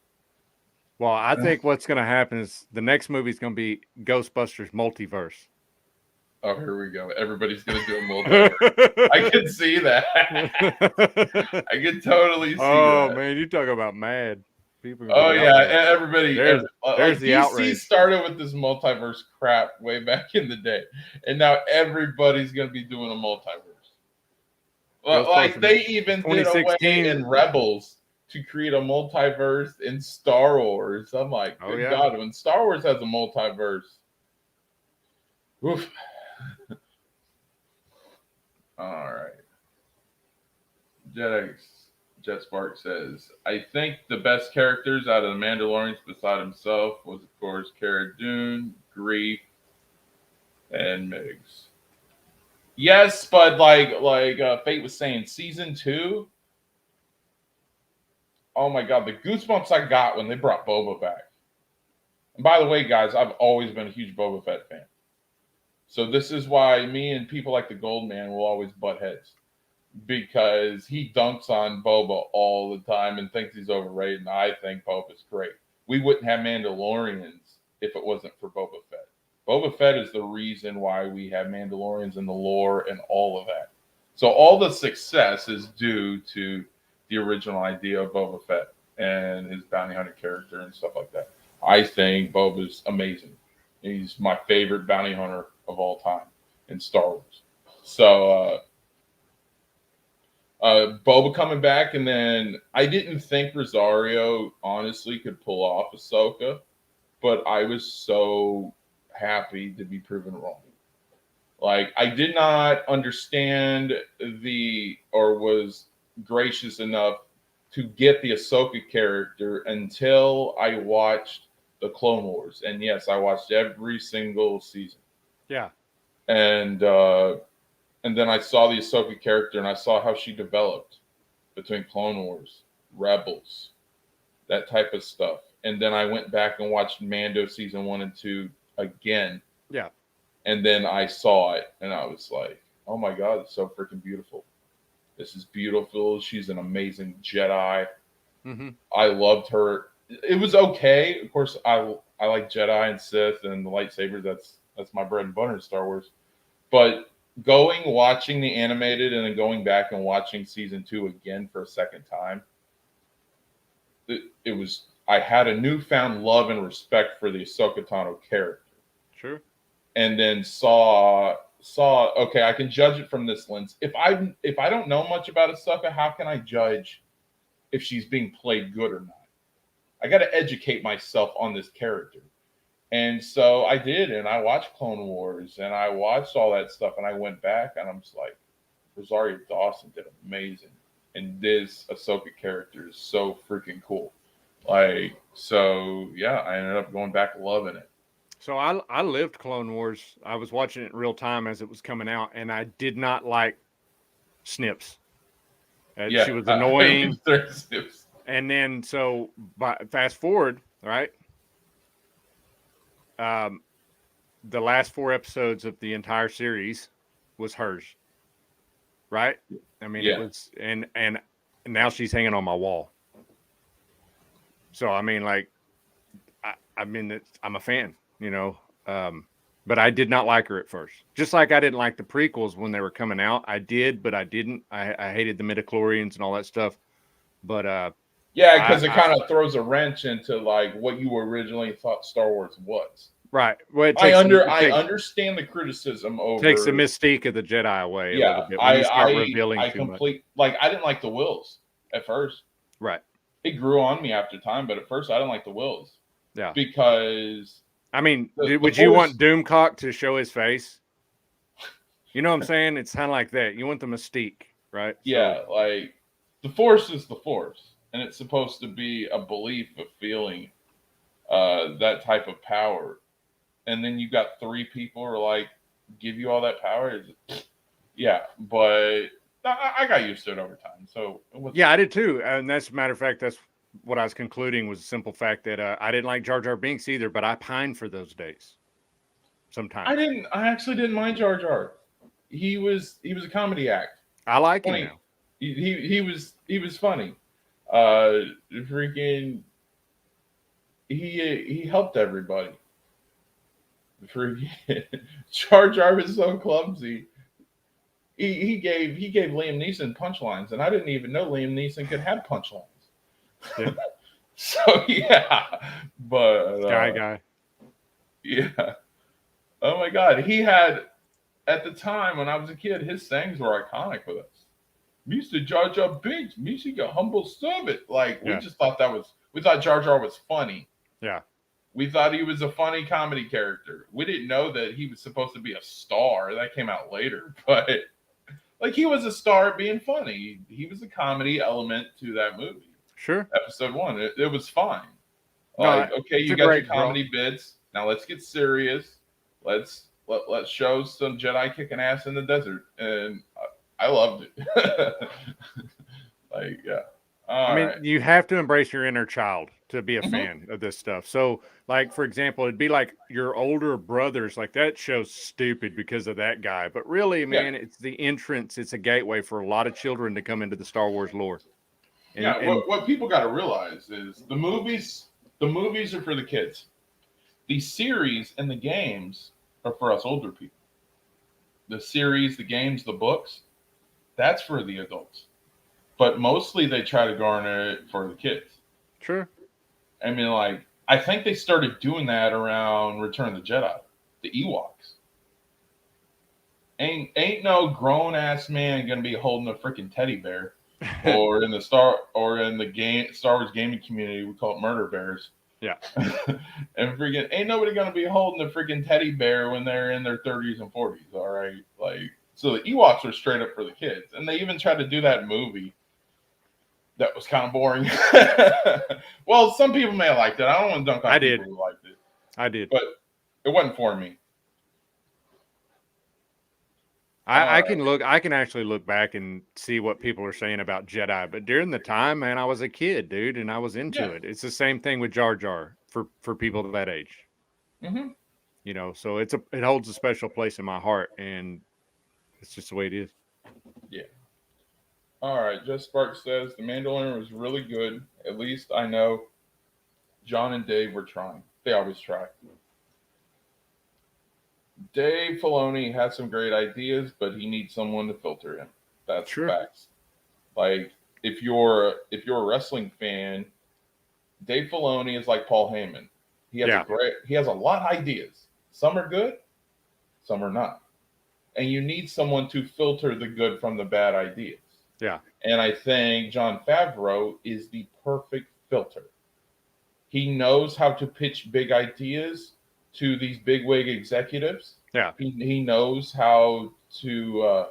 Well, I think what's going to happen is the next movie is going to be Ghostbusters Multiverse. Oh, here we go. Everybody's going to do a multiverse. I can see that. I can totally see that. Oh, man, you talk about mad. People are gonna Oh be yeah, outraged. everybody. There's Like the DC outrage. started with this multiverse crap way back in the day, and now everybody's gonna be doing a multiverse. Like they even did away 2016. in Rebels to create a multiverse in Star Wars. I'm like, Oh, good yeah. God, when Star Wars has a multiverse. Oof. All right. Jet Spark says, I think the best characters out of the Mandalorians beside himself was, of course, Cara Dune, Greef, and Migs. Yes, but Fate was saying, season 2. Oh my God, the goosebumps I got when they brought Boba back. And by the way, guys, I've always been a huge Boba Fett fan. So this is why me and people like the Gold Man will always butt heads. Because he dunks on Boba all the time and thinks he's overrated, and I think Boba's great. We wouldn't have Mandalorians if it wasn't for Boba Fett. Boba Fett is the reason why we have Mandalorians and the lore and all of that. So all the success is due to the original idea of Boba Fett and his bounty hunter character and stuff like that. I think Boba's amazing. He's my favorite bounty hunter of all time in Star Wars. So Boba coming back, and then I didn't think Rosario honestly could pull off Ahsoka, but I was so happy to be proven wrong. Like I did not understand or was gracious enough to get the Ahsoka character until I watched the Clone Wars, and yes, I watched every single season. Yeah, And then I saw the Ahsoka character, and I saw how she developed between Clone Wars, Rebels, that type of stuff. And then I went back and watched Mando season 1 and 2 again. yeah. And then I saw it, and I was like, oh my God, it's so freaking beautiful. This is beautiful. She's an amazing Jedi. Mm-hmm. I loved her. It was okay. Of course, I like Jedi and Sith and the lightsabers. That's my bread and butter in Star Wars. But watching the animated and then going back and watching season 2 again for a second time, it was, I had a newfound love and respect for the Ahsoka Tano character. Sure. And then saw okay, I can judge it from this lens. If I don't know much about Ahsoka, how can I judge if she's being played good or not? I got to educate myself on this character. And so I did, and I watched Clone Wars, and I watched all that stuff, and I went back, and I'm just like, Rosario Dawson did amazing. And this Ahsoka character is so freaking cool. Like, so, yeah, I ended up going back loving it. So I lived Clone Wars. I was watching it in real time as it was coming out, and I did not like Snips. Yeah, she was annoying. Snips. And then fast forward, right? The last 4 episodes of the entire series was hers, right? I mean, Yeah. it was, and now she's hanging on my wall. So I mean, like, I'm a fan, you know. But I did not like her at first. Just like I didn't like the prequels when they were coming out. I did, but I didn't. I hated the midichlorians and all that stuff. But yeah, because it kind of throws a wrench into like what you originally thought Star Wars was. Right. Well, I understand the criticism over takes the mystique of the Jedi away. Yeah, a little bit when you start revealing too much. Like I didn't like the Wills at first. Right. It grew on me after time, but at first I didn't like the Wills. Yeah. Because I mean, would you want Doomcock to show his face? You know what I'm saying? It's kind of like that. You want the mystique, right? Yeah, like the Force is the Force, and it's supposed to be a belief, a feeling, that type of power. And then you got 3 people who are like, give you all that power. Yeah, but I got used to it over time. So yeah, I did too. And that's a matter of fact, that's what I was concluding was the simple fact that I didn't like Jar Jar Binks either, but I pined for those days. Sometimes I actually didn't mind Jar Jar. He was a comedy act. I like him now. He was funny. Freaking he helped everybody. Jar Jar was so clumsy. He gave Liam Neeson punchlines, and I didn't even know Liam Neeson could have punchlines. Yeah. So yeah, but Sky guy. yeah. Oh my God, he had at the time when I was a kid, his sayings were iconic with us. Mr. Jar Jar Binks, Mr. Humble Servant. Like we Yeah. just thought we thought Jar Jar was funny. Yeah. We thought he was a funny comedy character. We didn't know that he was supposed to be a star. That came out later, but like he was a star at being funny. He was a comedy element to that movie. Sure. Episode one, it was fine. No, Like, okay, it's you a got your great draw. comedy bits. Now let's get serious. Let's show some Jedi kicking ass in the desert, and I loved it. Like, yeah. I All mean, right. you have to embrace your inner child to be a Mhm. fan of this stuff. So, like for example, it'd be like your older brothers, like that show's stupid because of that guy. But really, Yeah. man, it's the entrance. It's a gateway for a lot of children to come into the Star Wars lore. And Yeah. What people got to realize is the movies. The movies are for the kids. The series and the games are for us older people. The series, the games, the books, that's for the adults. But mostly they try to garner it for the kids. sure. I mean, like, I think they started doing that around Return of the Jedi, the Ewoks. Ain't no grown ass man gonna be holding a freaking teddy bear, or in the game Star Wars gaming community we call it murder bears. Yeah. And freaking ain't nobody gonna be holding a freaking teddy bear when they're in their 30s and 40s. All right, like so the Ewoks are straight up for the kids, and they even tried to do that movie. That was kind of boring. Well, some people may have liked it. I don't want to dunk on I people did. who liked it, I did. but it wasn't for me. I can actually look back and see what people are saying about Jedi. But during the time, man, I was a kid, dude, and I was into Yeah. it. It's the same thing with Jar Jar for people that age. Mm-hmm. You know, so it holds a special place in my heart, and it's just the way it is. Yeah. All right. Just Spark says the Mandalorian was really good. At least I know John and Dave were trying. They always try. Dave Filoni has some great ideas, but he needs someone to filter him. That's Sure. facts. Like if you're a wrestling fan, Dave Filoni is like Paul Heyman. He has a lot of ideas. Some are good, some are not. And you need someone to filter the good from the bad ideas. Yeah. And I think Jon Favreau is the perfect filter. He knows how to pitch big ideas to these bigwig executives. Yeah. He knows how to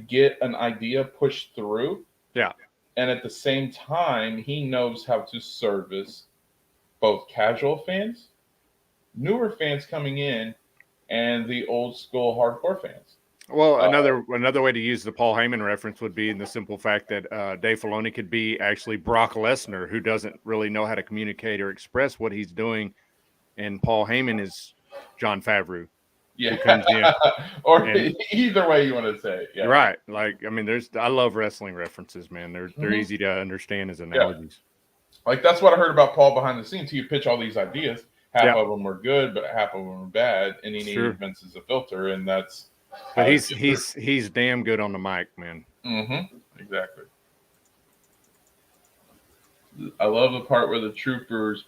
get an idea pushed through. Yeah. And at the same time, he knows how to service both casual fans, newer fans coming in, and the old school hardcore fans. Well, another way to use the Paul Heyman reference would be in the simple fact that Dave Filoni could be actually Brock Lesnar, who doesn't really know how to communicate or express what he's doing, and Paul Heyman is Jon Favreau. Yeah, comes in or and, either way you want to say it. Yeah. Right. Like, I mean, I love wrestling references, man. They're easy to understand as analogies. Yeah. Like that's what I heard about Paul behind the scenes. He would pitch all these ideas. Half Yeah. of them were good, but half of them were bad, and he needed Vince as a filter, and that's. But he's damn good on the mic, man. Mm-hmm. Exactly. I love the part where the troopers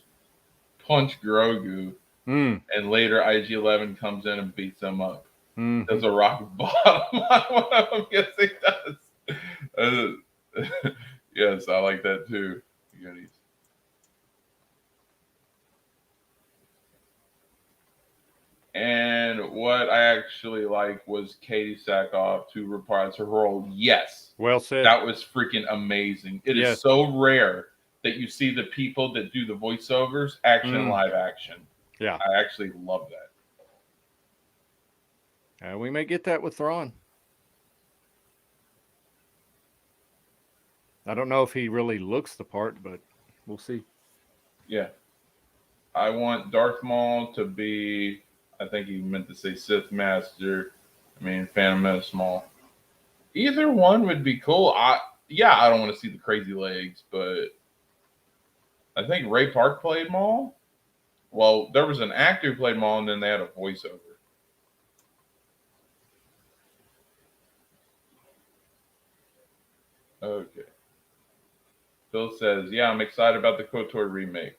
punch Grogu, and later IG-11 comes in and beats them up. Does a rock bottom on one of them? Yes, he does. Yes, I like that too. Goodies. And what I actually like was Katie Sackhoff to reprise her role. Yes. Well said. That was freaking amazing. It is so rare that you see the people that do the voiceovers action live action. Yeah. I actually love that. We may get that with Thrawn. I don't know if he really looks the part, but we'll see. Yeah. I want Darth Maul to be, I think he meant to say Sith Master. I mean, Phantom Menace Maul. Either one would be cool. I don't want to see the crazy legs, but I think Ray Park played Maul. Well, there was an actor who played Maul, and then they had a voiceover. Okay. Phil says, "Yeah, I'm excited about the KOTOR remake.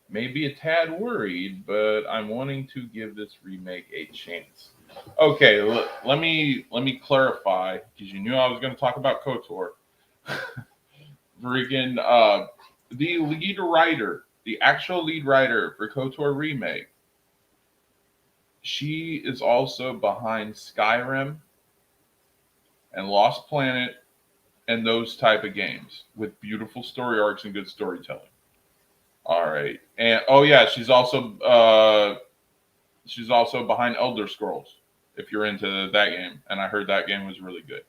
Maybe a tad worried, but I'm wanting to give this remake a chance." Okay, let me clarify because you knew I was going to talk about KOTOR. Freaking the lead writer, the actual lead writer for KOTOR remake, she is also behind Skyrim and Lost Planet and those type of games with beautiful story arcs and good storytelling. All right, and oh yeah, she's also behind Elder Scrolls. If you're into that game, and I heard that game was really good.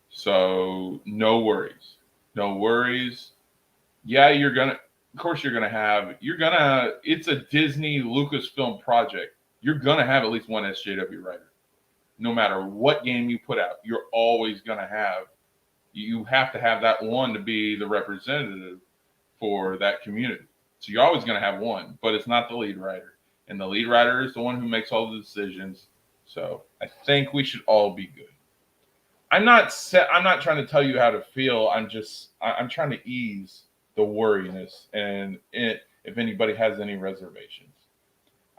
So no worries, no worries. Yeah, of course, it's a Disney Lucasfilm project. You're gonna have at least one SJW writer, no matter what game you put out. You're always gonna have. You have to have that one to be the representative for that community. So you're always gonna have one, but it's not the lead writer, and the lead writer is the one who makes all the decisions. So I think we should all be good. I'm not trying to tell you how to feel. I'm trying to ease the worriness and if anybody has any reservations.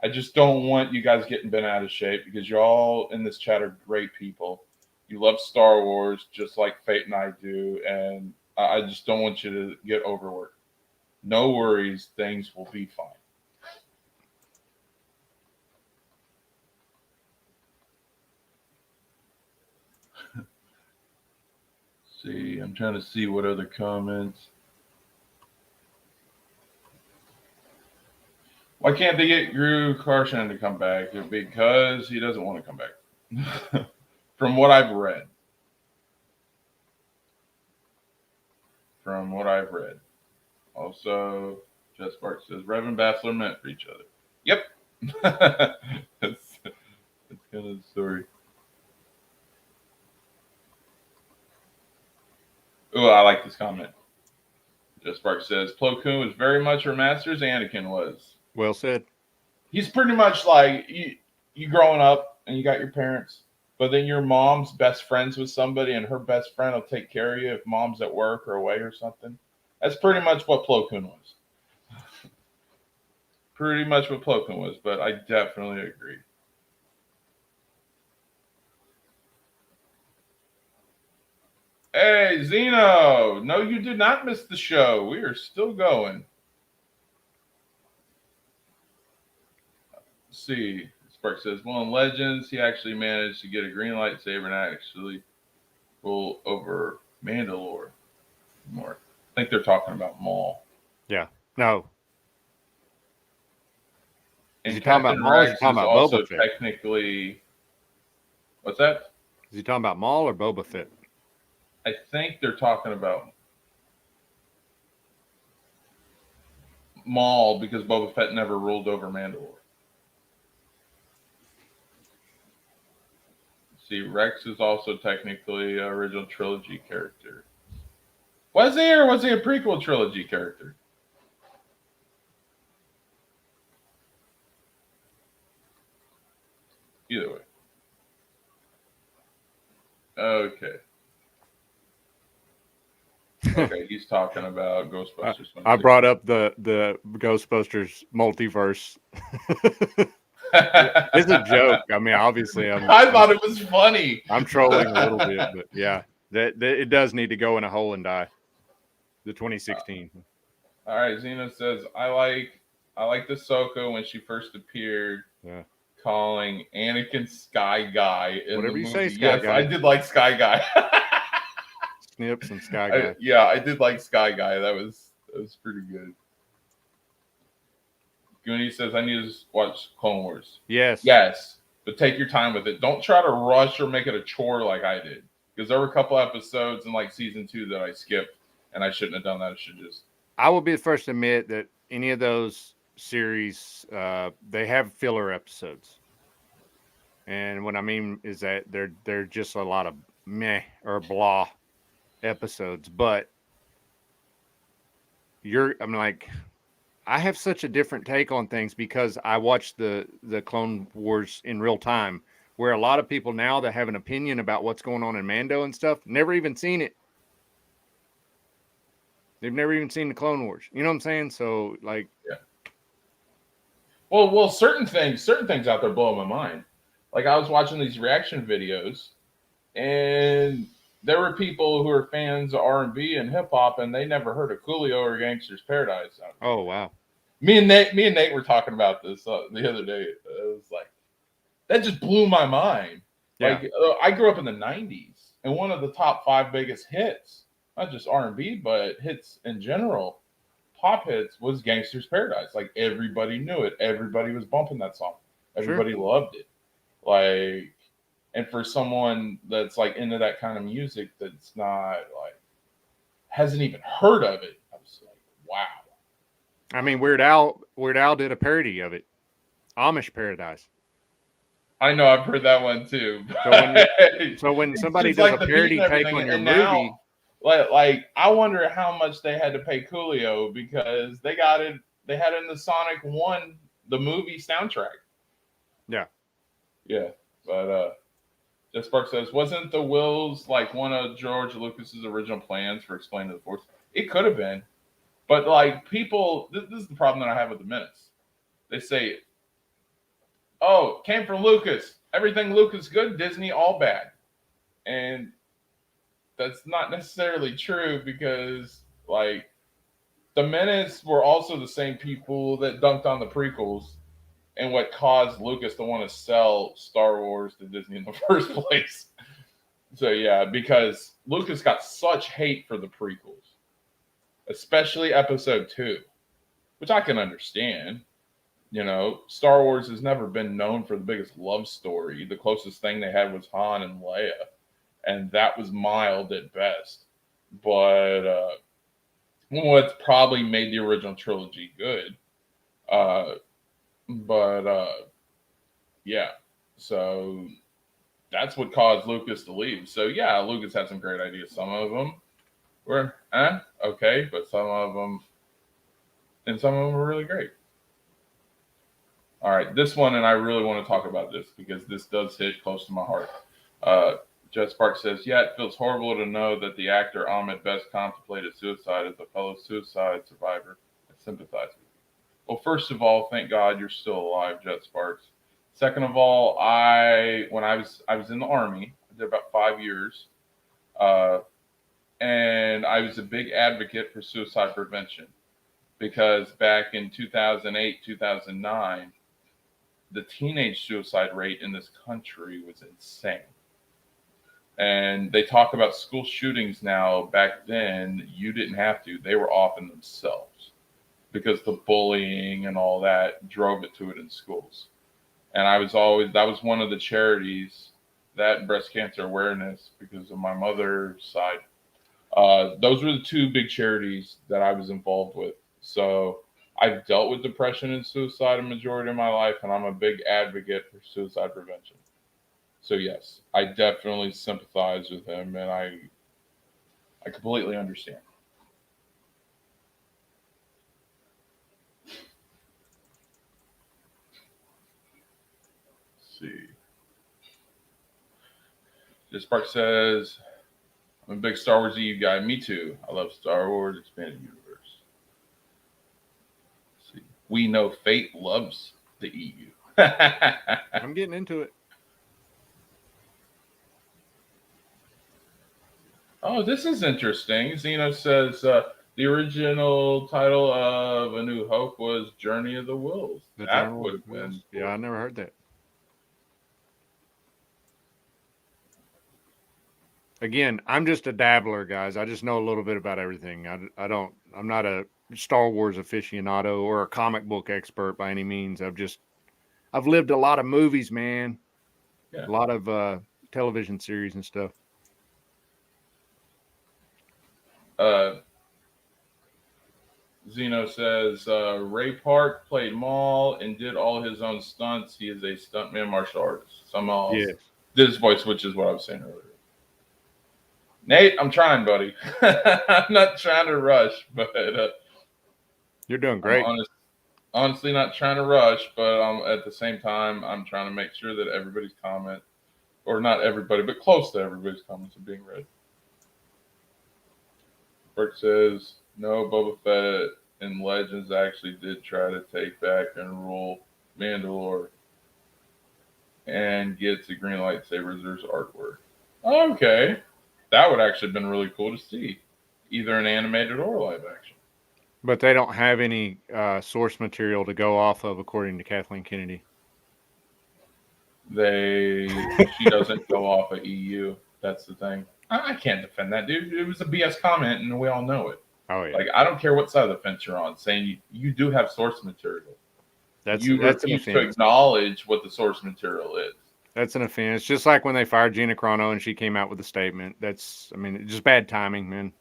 I just don't want you guys getting bent out of shape because you're all in this chat are great people. You love Star Wars just like Fate and I do, and I just don't want you to get overworked. No worries, things will be fine. See, I'm trying to see what other comments. Why can't they get Drew Carson to come back? Because he doesn't want to come back. From what I've read. Also, Jess Spark says Reverend Bassler meant for each other. Yep. that's kind of the story. Oh, I like this comment. Jess Spark says Plo Koon was very much her master as Anakin was. Well said. He's pretty much like you growing up and you got your parents, but then your mom's best friends with somebody and her best friend will take care of you if mom's at work or away or something. That's pretty much what Plo Koon was. Pretty much what Plo Koon was, but I definitely agree. Hey, Zeno! No, you did not miss the show. We are still going. Let's see. Spark says, well, in Legends, he actually managed to get a green lightsaber and actually rule over Mandalore more. I think they're talking about Maul. Yeah. No. And is he talking about Maul or is he talking about also Boba Fett? Technically, what's that? Is he talking about Maul or Boba Fett? I think they're talking about Maul because Boba Fett never ruled over Mandalore. See, Rex is also technically an original trilogy character. Was he or was he a prequel trilogy character? Either way. Okay. Okay, he's talking about Ghostbusters. I brought up the Ghostbusters multiverse. It's a joke. I mean, obviously, I thought it was funny. I'm trolling a little bit, but yeah, that it does need to go in a hole and die. The 2016. All right, Zeno says I like the Ahsoka when she first appeared. Yeah. Calling Anakin Sky Guy in Whatever the you movie. say, Sky Guy. I did like Sky Guy. Snips and Sky Guy. I did like Sky Guy. That was pretty good. Goonie says I need to watch Clone Wars. Yes, but take your time with it. Don't try to rush or make it a chore like I did. Because there were a couple episodes in like season 2 that I skipped, and I shouldn't have done that. I should just. I will be the first to admit that any of those series, they have filler episodes, and what I mean is that they're just a lot of meh or blah episodes. But I'm like, I have such a different take on things because I watched the Clone Wars in real time, where a lot of people now that have an opinion about what's going on in Mando and stuff never even seen it. They've never even seen the Clone Wars. You know what I'm saying? So like, Yeah. Well, certain things out there blow my mind. Like I was watching these reaction videos, and there were people who are fans of R&B and hip hop, and they never heard of Coolio or Gangster's Paradise. oh wow, Me and Nate were talking about this the other day. It was like that just blew my mind. yeah, Like I grew up in the '90s, and one of the top 5 biggest hits, not just R&B, but hits in general, pop hits, was Gangster's Paradise. Like everybody knew it. Everybody was bumping that song. sure. Everybody loved it. Like, and for someone that's like into that kind of music, that's not like hasn't even heard of it, I was like, wow. I mean, Weird Al did a parody of it, Amish Paradise. I know I've heard that one too. So when It's somebody just does like a the beat parody and take everything, on your and movie, now, like I wonder how much they had to pay Coolio because they got it. They had it in the Sonic 1, the movie soundtrack. yeah, Yeah, but Jeff Spark says, wasn't the Wills like one of George Lucas's original plans for explaining the Force? It could have been, but like people, this is the problem that I have with the minutes. They say, "Oh, came from Lucas. Everything Lucas good, Disney all bad," and that's not necessarily true because like the Minutes were also the same people that dunked on the prequels and what caused Lucas to want to sell Star Wars to Disney in the first place. So yeah, because Lucas got such hate for the prequels, especially Episode 2, which I can understand. You know, Star Wars has never been known for the biggest love story. The closest thing they had was Han and Leia, and that was mild at best. But what's probably made the original trilogy good. Uh, but yeah, so that's what caused Lucas to leave. So yeah, Lucas had some great ideas. Some of them were okay, but some of them were really great. All right, this one, and I really want to talk about this because this does hit close to my heart. Jet Spark says, yeah, it feels horrible to know that the actor Ahmed Best contemplated suicide as a fellow suicide survivor. I sympathize with you. Well, first of all, thank God you're still alive, Jet Sparks. Second of all, when I was in the Army, I did about 5 years, and I was a big advocate for suicide prevention because back in 2008, 2009, the teenage suicide rate in this country was insane. And they talk about school shootings now. Back then, you didn't have to. They were often themselves because the bullying and all that drove it to it in schools. And that was one of the charities, that breast cancer awareness, because of my mother's side. Those were the 2 big charities that I was involved with. So I've dealt with depression and suicide a majority of my life, and I'm a big advocate for suicide prevention. So yes, I definitely sympathize with him, and I completely understand. Let's see. This Park says, I'm a big Star Wars EU guy. Me too. I love Star Wars Expanded Universe. Let's see. We know Fate loves the EU. I'm getting into it. Oh, this is interesting. Zeno says the original title of A New Hope was Journey of the Wills. That would have been cool. Yeah, I never heard that. Again, I'm just a dabbler, guys. I just know a little bit about everything. I'm not a Star Wars aficionado or a comic book expert by any means. I've lived a lot of movies, man. Yeah. A lot of television series and stuff. Zeno says Ray Park played Maul and did all his own stunts. He is a stuntman martial artist. Somehow Yes. did his voice, which is what I was saying earlier. Nate, I'm trying, buddy. I'm not trying to rush, but you're doing great. I'm honestly not trying to rush, but at the same time, I'm trying to make sure that everybody's comment, or not everybody, but close to everybody's comments are being read. Burke says, No, Boba Fett in Legends actually did try to take back and rule Mandalore and get the green lightsabers. There's artwork. Okay, that would actually have been really cool to see, either an animated or live action. But they don't have any source material to go off of, according to Kathleen Kennedy. She doesn't go off of EU. That's the thing. I can't defend that, dude. It was a BS comment, and we all know it. Oh yeah, Like, I don't care what side of the fence you're on, saying you do have source material. that's You an refuse to offense. acknowledge what the source material is. That's an offense. Just like when they fired Gina Carano and she came out with a statement. I mean, just bad timing, man.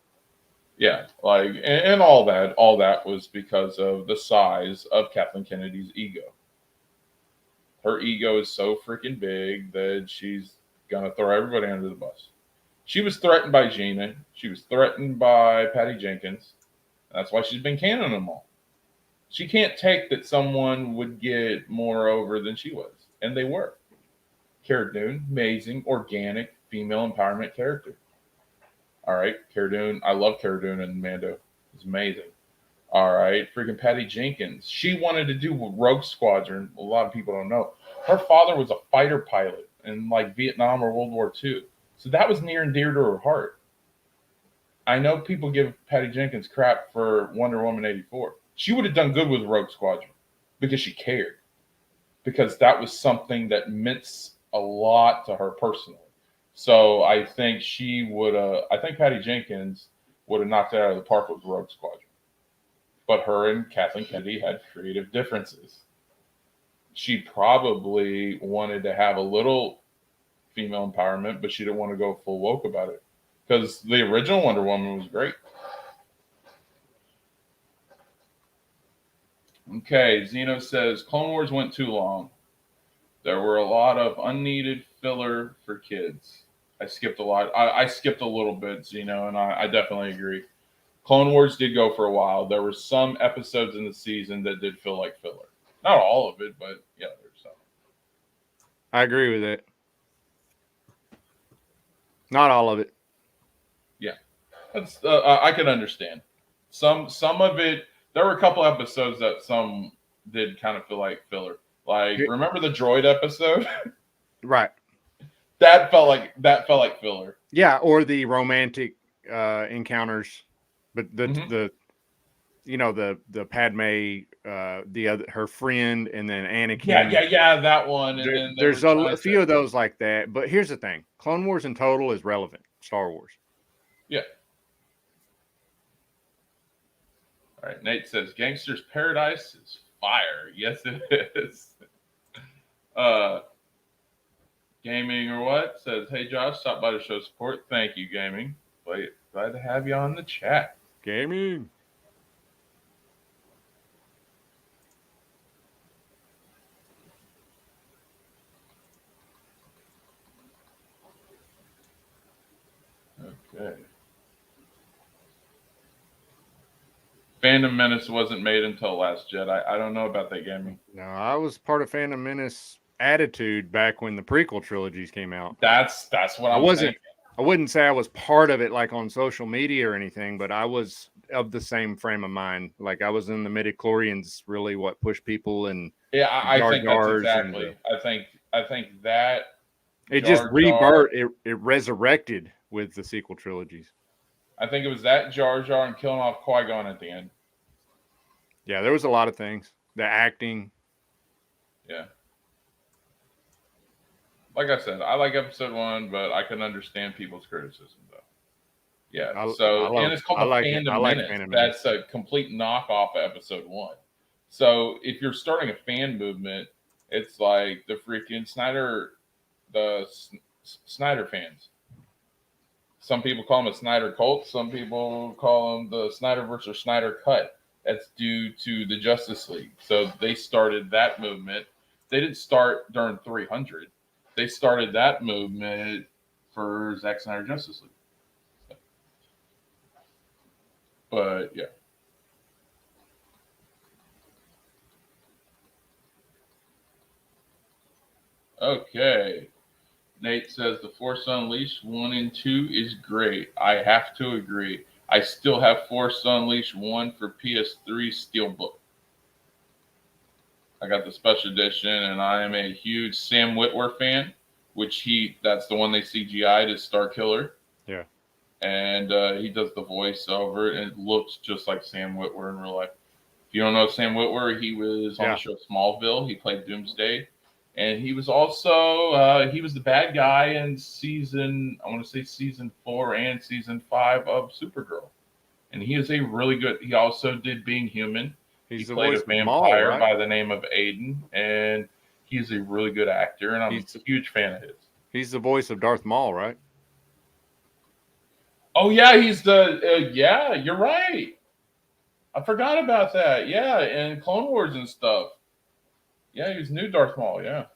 Yeah, like, and all that was because of the size of Kathleen Kennedy's ego. Her ego is so freaking big that she's gonna throw everybody under the bus. She was threatened by Gina. She was threatened by Patty Jenkins. That's why she's been canning them all. She can't take that someone would get more over than she was, and they were. Cara Dune, amazing, organic, female empowerment character. All right, Cara Dune, I love Cara Dune and Mando. It's amazing. All right, freaking Patty Jenkins. She wanted to do Rogue Squadron. A lot of people don't know. Her father was a fighter pilot in like Vietnam or World War II. So that was near and dear to her heart. I know people give Patty Jenkins crap for Wonder Woman 84. She would have done good with Rogue Squadron because she cared. Because that was something that meant a lot to her personally. So I think I think Patty Jenkins would have knocked it out of the park with Rogue Squadron. But her and Kathleen Kennedy had creative differences. She probably wanted to have a little female empowerment, but she didn't want to go full woke about it. Because the original Wonder Woman was great. Okay, Zeno says Clone Wars went too long. There were a lot of unneeded filler for kids. I skipped a lot. I skipped a little bit, Zeno, and I definitely agree. Clone Wars did go for a while. There were some episodes in the season that did feel like filler. Not all of it, but yeah, there's some. I agree with it. Not all of it. Yeah, that's I can understand. Some of it. There were a couple episodes that some did kind of feel like filler. Like, remember the droid episode? Right. that felt like filler. Yeah, or the romantic encounters, but the the Padme, the other her friend, and then Anakin. Yeah, that one. And then there's a few of those like that. But here's the thing: Clone Wars in total is relevant. Star Wars. Yeah. All right. Nate says Gangster's Paradise is fire. Yes, it is. Gaming or what says, hey Josh, stop by to show support. Thank you, Gaming. Glad to have you on the chat. Gaming. Okay. Phantom Menace wasn't made until Last Jedi. I don't know about that, Gaming. No, I was part of Phantom Menace attitude back when the prequel trilogies came out. That's what I wasn't. I wouldn't say I was part of it like on social media or anything, but I was of the same frame of mind. Like I was in the midichlorians, really what pushed people and yeah, I think that's exactly. I think that it just rebirthed. It resurrected with the sequel trilogies. I think it was that Jar Jar and killing off Qui-Gon at the end. Yeah, there was a lot of things. The acting. Yeah. Like I said, I like episode 1, but I can understand people's criticism, though. Yeah. And it's called Phantom Menace. That's a complete knockoff of episode 1. So if you're starting a fan movement, it's like the freaking Snyder fans. Some people call them a Snyder cult. Some people call them the Snyder versus Snyder cut. That's due to the Justice League. So they started that movement. They didn't start during 300. They started that movement for Zack Snyder Justice League. So. But yeah. Okay. Nate says The Force Unleashed 1 and 2 is great. I have to agree. I still have Force Unleashed 1 for PS3 Steelbook. I got the special edition, and I am a huge Sam Witwer fan, that's the one they CGI'd as Starkiller. Yeah. And he does the voiceover, and it looks just like Sam Witwer in real life. If you don't know Sam Witwer, he was on the show Smallville. He played Doomsday. And he was also he was the bad guy in season 4 and season 5 of Supergirl. And he is a really good. He also did Being Human. He played a vampire by the name of Aiden, and he's a really good actor, and I'm a huge fan of his. He's the voice of Darth Maul, right? Oh yeah, he's the yeah. You're right. I forgot about that. Yeah, and Clone Wars and stuff. Yeah, he was new Darth Maul. Yeah.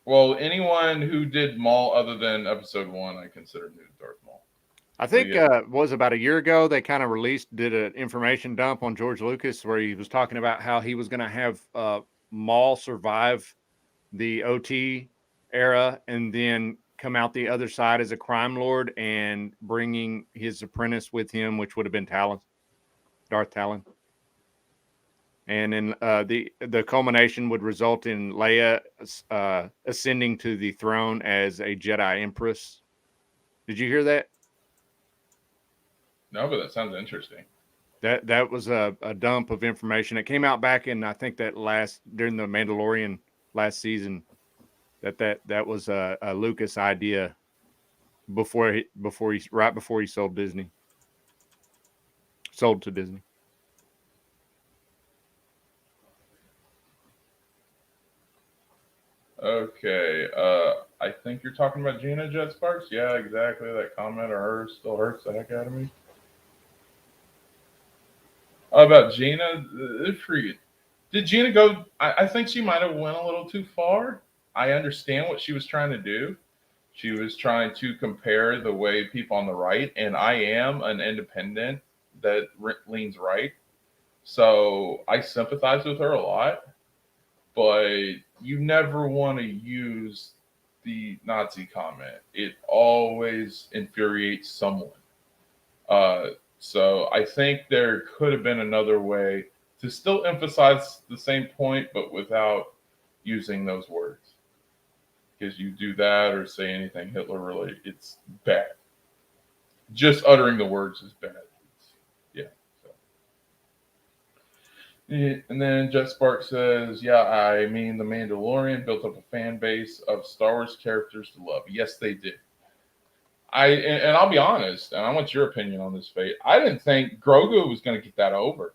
Well, anyone who did Maul other than Episode 1, I consider new Darth Maul. I think was about a year ago they kind of did an information dump on George Lucas where he was talking about how he was going to have Maul survive the OT era and then come out the other side as a crime lord and bringing his apprentice with him, which would have been Darth Talon. And then the culmination would result in Leia ascending to the throne as a Jedi Empress. Did you hear that? No, but that sounds interesting. That was a dump of information. It came out back in, I think, during the Mandalorian last season. That was a Lucas idea before he sold to Disney. Okay, I think you're talking about Gina Jet Sparks. Yeah, exactly. That comment of hers still hurts the heck out of me. About Gina, did Gina go? I think she might have went a little too far. I understand what she was trying to do. She was trying to compare the way people on the right, and I am an independent that leans right, so I sympathize with her a lot. But you never want to use the Nazi comment. It always infuriates someone. So I think there could have been another way to still emphasize the same point, but without using those words. Because you do that or say anything Hitler related, it's bad. Just uttering the words is bad. And then Jet Spark says, yeah, I mean, The Mandalorian built up a fan base of Star Wars characters to love. Yes, they did. And I'll be honest, and I want your opinion on this, Fate. I didn't think Grogu was going to get that over.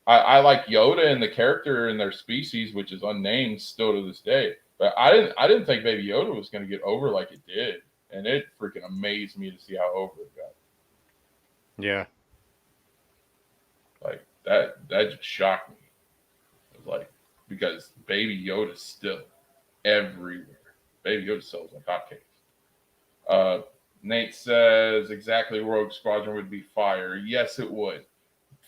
I like Yoda and the character and their species, which is unnamed still to this day. But I didn't think Baby Yoda was going to get over like it did. And it freaking amazed me to see how over it got. Yeah. Like, that just shocked me. It was like, because Baby Yoda's still everywhere. Baby Yoda sells like hotcakes. Nate says exactly Rogue Squadron would be fire. Yes, it would.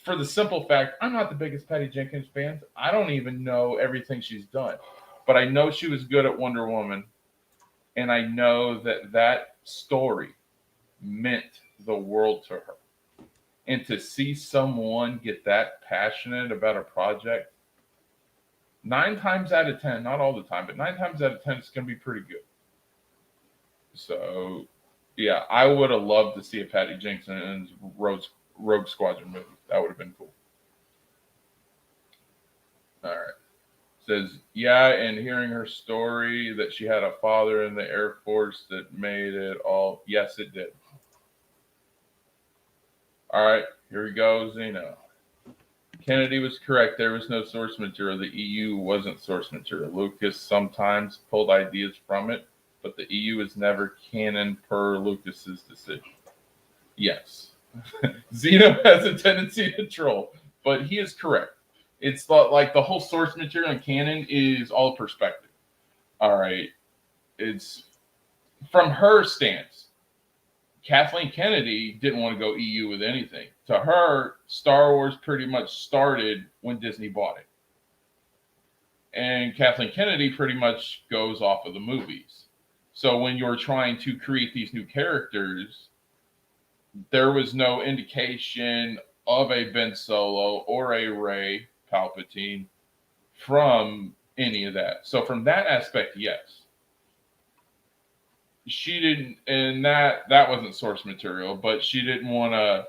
For the simple fact, I'm not the biggest Patty Jenkins fan. I don't even know everything she's done. But I know she was good at Wonder Woman. And I know that story meant the world to her. And to see someone get that passionate about a project, 9 times out of 10, not all the time, but 9 times out of 10, it's going to be pretty good. So, yeah, I would have loved to see a Patty Jenkins Rogue Squadron movie. That would have been cool. All right. Says, yeah, and hearing her story that she had a father in the Air Force that made it all. Yes, it did. All right, here we go, Zeno. Kennedy was correct. There was no source material. The EU wasn't source material. Lucas sometimes pulled ideas from it, but the EU is never canon per Lucas's decision. Yes. Zeno has a tendency to troll, but he is correct. It's like the whole source material and canon is all perspective. All right. It's from her stance. Kathleen Kennedy didn't want to go EU with anything. To her, Star Wars pretty much started when Disney bought it. And Kathleen Kennedy pretty much goes off of the movies. So when you're trying to create these new characters, there was no indication of a Ben Solo or a Rey Palpatine from any of that. So from that aspect, yes. She didn't, and that wasn't source material, but she didn't want to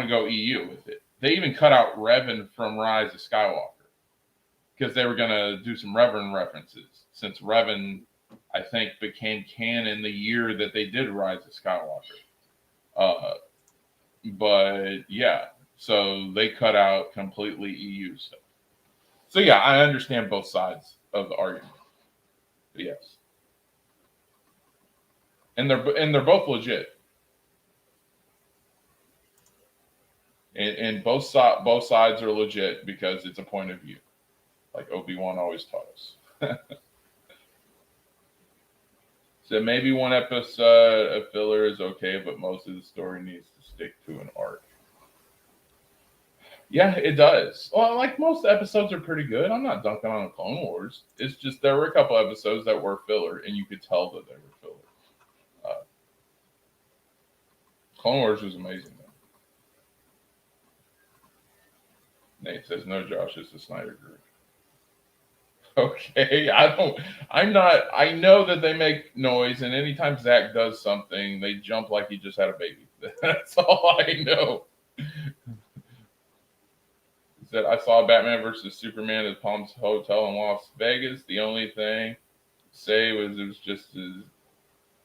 go EU with it. They even cut out Revan from Rise of Skywalker because they were going to do some Revan references, since Revan, I think, became canon the year that they did Rise of Skywalker. But yeah, so they cut out completely EU stuff. So yeah, I understand both sides of the argument. But yes, and they're both legit, and both sides are legit because it's a point of view, like Obi-Wan always taught us. So maybe one episode of filler is okay, but most of the story needs to stick to an arc. Yeah, it does. Well, like most episodes are pretty good. I'm not dunking on the Clone Wars. It's just there were a couple episodes that were filler, and you could tell that they were filler. Clone Wars was amazing, though. Nate says, no, Josh, it's the Snyder Group. Okay, I know that they make noise, and anytime Zach does something, they jump like he just had a baby. That's all I know. He said, I saw Batman versus Superman at Palms Hotel in Las Vegas. The only thing to say was it was just as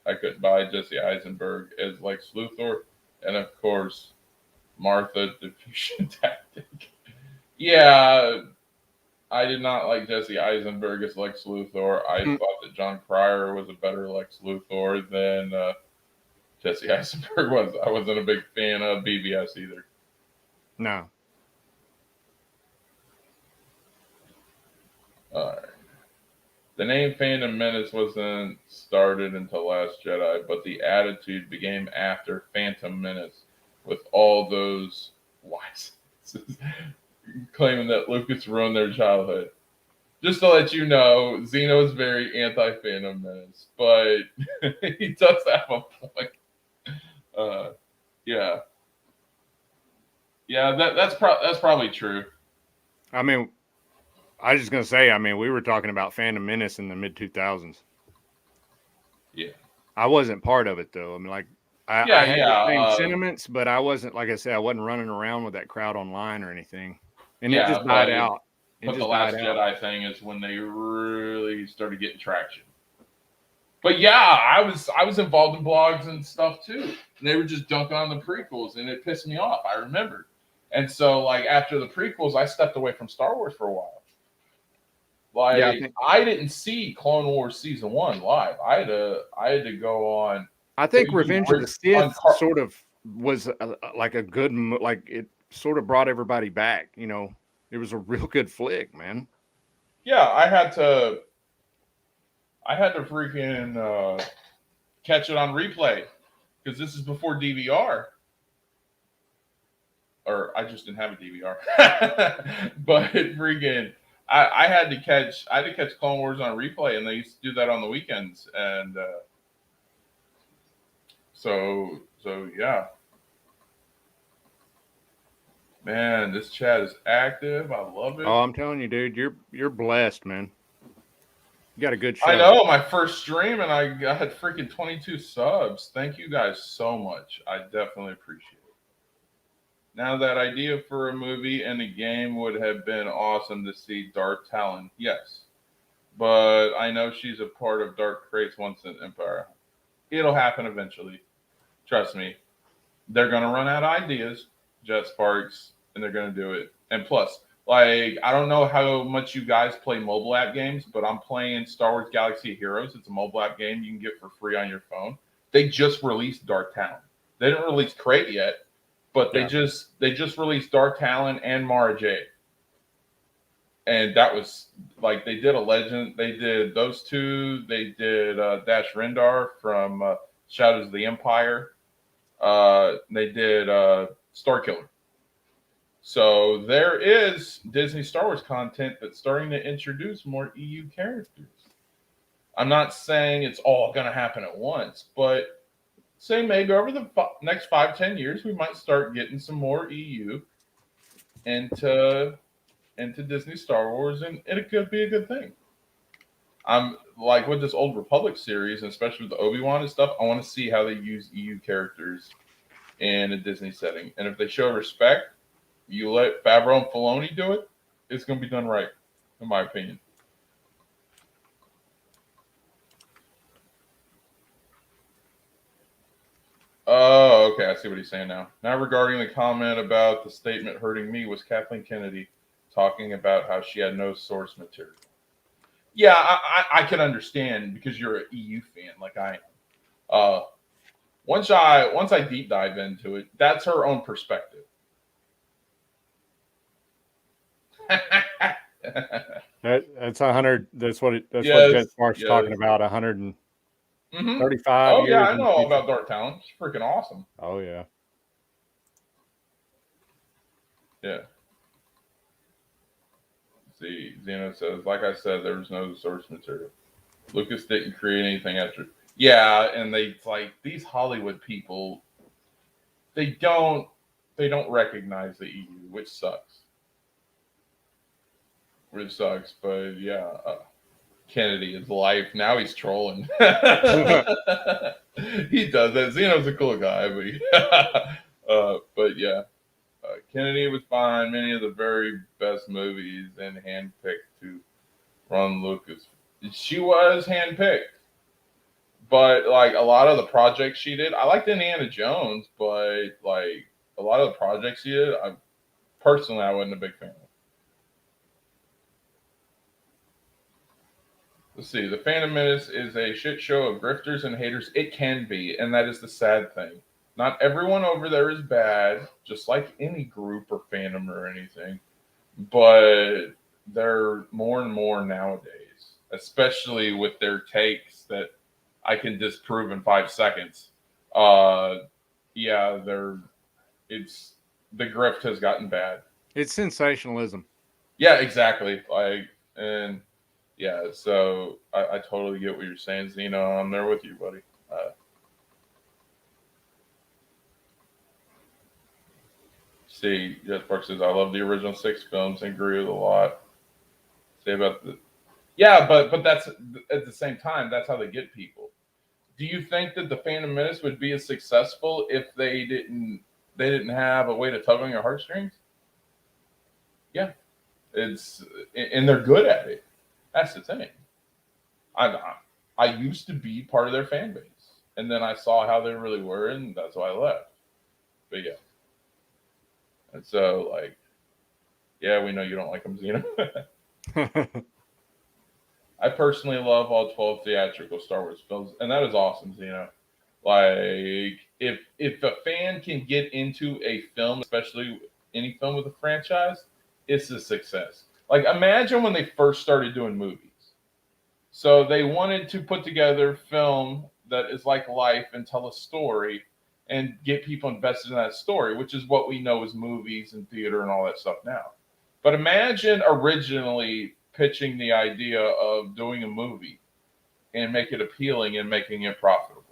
I couldn't buy Jesse Eisenberg as Lex Luthor, and of course, Martha diffusion tactic. Yeah, I did not like Jesse Eisenberg as Lex Luthor. I thought that John Cryer was a better Lex Luthor than Jesse Eisenberg was. I wasn't a big fan of BVS either. No. All right. The name Phantom Menace wasn't started until Last Jedi, but the attitude began after Phantom Menace with all those licenses claiming that Lucas ruined their childhood. Just to let you know, Zeno is very anti-Phantom Menace, but he does have a point. Yeah, that's probably true. I mean, I was just gonna say, we were talking about Phantom Menace in the mid 2000s. Yeah, I wasn't part of it though. I had the same sentiments, but I wasn't, like I said, I wasn't running around with that crowd online or anything, and it just died out. But the Last Jedi thing is when they really started getting traction. But yeah, I was involved in blogs and stuff too, and they were just dunking on the prequels, and it pissed me off. I remember, and so like after the prequels, I stepped away from Star Wars for a while. Like I didn't see Clone Wars season 1 live. I had to go on. I think Revenge of the Sith sort of was like a good, like it sort of brought everybody back. You know, it was a real good flick, man. Yeah, I had to freaking catch it on replay because this is before DVR. Or I just didn't have a DVR, but freaking. I had to catch Clone Wars on replay, and they used to do that on the weekends, and so yeah, man, this chat is active. I love it. Oh, I'm telling you, dude, you're blessed, man. You got a good show. I know, my first stream, and I had freaking 22 subs. Thank you guys so much. I definitely appreciate it. Now, that idea for a movie and a game would have been awesome to see Darth Talon. Yes. But I know she's a part of Dark Crates once in Empire. It'll happen eventually. Trust me. They're going to run out of ideas, Jet Sparks, and they're going to do it. And plus, like, I don't know how much you guys play mobile app games, but I'm playing Star Wars Galaxy of Heroes. It's a mobile app game you can get for free on your phone. They just released Darth Talon. They didn't release Crate yet. But they just released Darth Talon and Mara Jade. And that was like they did a legend. They did those two. They did Dash Rendar from Shadows of the Empire. They did Starkiller. So there is Disney Star Wars content that's starting to introduce more EU characters. I'm not saying it's all going to happen at once, but say maybe over the next 5-10 years, we might start getting some more EU into Disney Star Wars, and it could be a good thing. I'm like with this Old Republic series, and especially with the Obi-Wan and stuff. I want to see how they use EU characters in a Disney setting, and if they show respect, you let Favreau and Filoni do it, it's going to be done right, in my opinion. Oh, okay. I see what he's saying now. Now, regarding the comment about the statement hurting me, was Kathleen Kennedy talking about how she had no source material? Yeah, I can understand because you're an EU fan like I am. Once I deep dive into it, that's her own perspective. That's 100. That's what Yes, Jet Spark's yes. talking about. 135 Oh yeah, years. I know all about Dark Talon. It's freaking awesome. Oh yeah. Yeah. See, Zeno says, like I said, there was no source material. Lucas didn't create anything extra. Yeah, and they like these Hollywood people. They don't recognize the EU, which sucks. Which sucks, but yeah, Kennedy is life. Now he's trolling. He does that. Zeno's a cool guy, but yeah, Kennedy was behind many of the very best movies and handpicked to run Lucas. She was handpicked, but like a lot of the projects she did, I liked Indiana Jones, but like a lot of the projects she did, I wasn't a big fan of. Let's see. The Phantom Menace is a shit show of grifters and haters. It can be, and that is the sad thing. Not everyone over there is bad, just like any group or fandom or anything. But they're more and more nowadays, especially with their takes that I can disprove in 5 seconds. Yeah, it's the grift has gotten bad. It's sensationalism. Yeah, exactly. And yeah, so I totally get what you're saying, Zeno. I'm there with you, buddy. See, Jeff Park says, I love the original 6 films and agree with a lot. Say about the yeah, but that's at the same time, that's how they get people. Do you think that the Phantom Menace would be as successful if they didn't have a way to tug on your heartstrings? Yeah, and they're good at it. That's the thing. I used to be part of their fan base, and then I saw how they really were, and that's why I left. But yeah, and so like, yeah, we know you don't like them, Zeno. I personally love all 12 theatrical Star Wars films, and that is awesome, Zeno. Like, if a fan can get into a film, especially any film with a franchise, it's a success. Like, imagine when they first started doing movies. So they wanted to put together film that is like life and tell a story and get people invested in that story, which is what we know as movies and theater and all that stuff now. But imagine originally pitching the idea of doing a movie and make it appealing and making it profitable.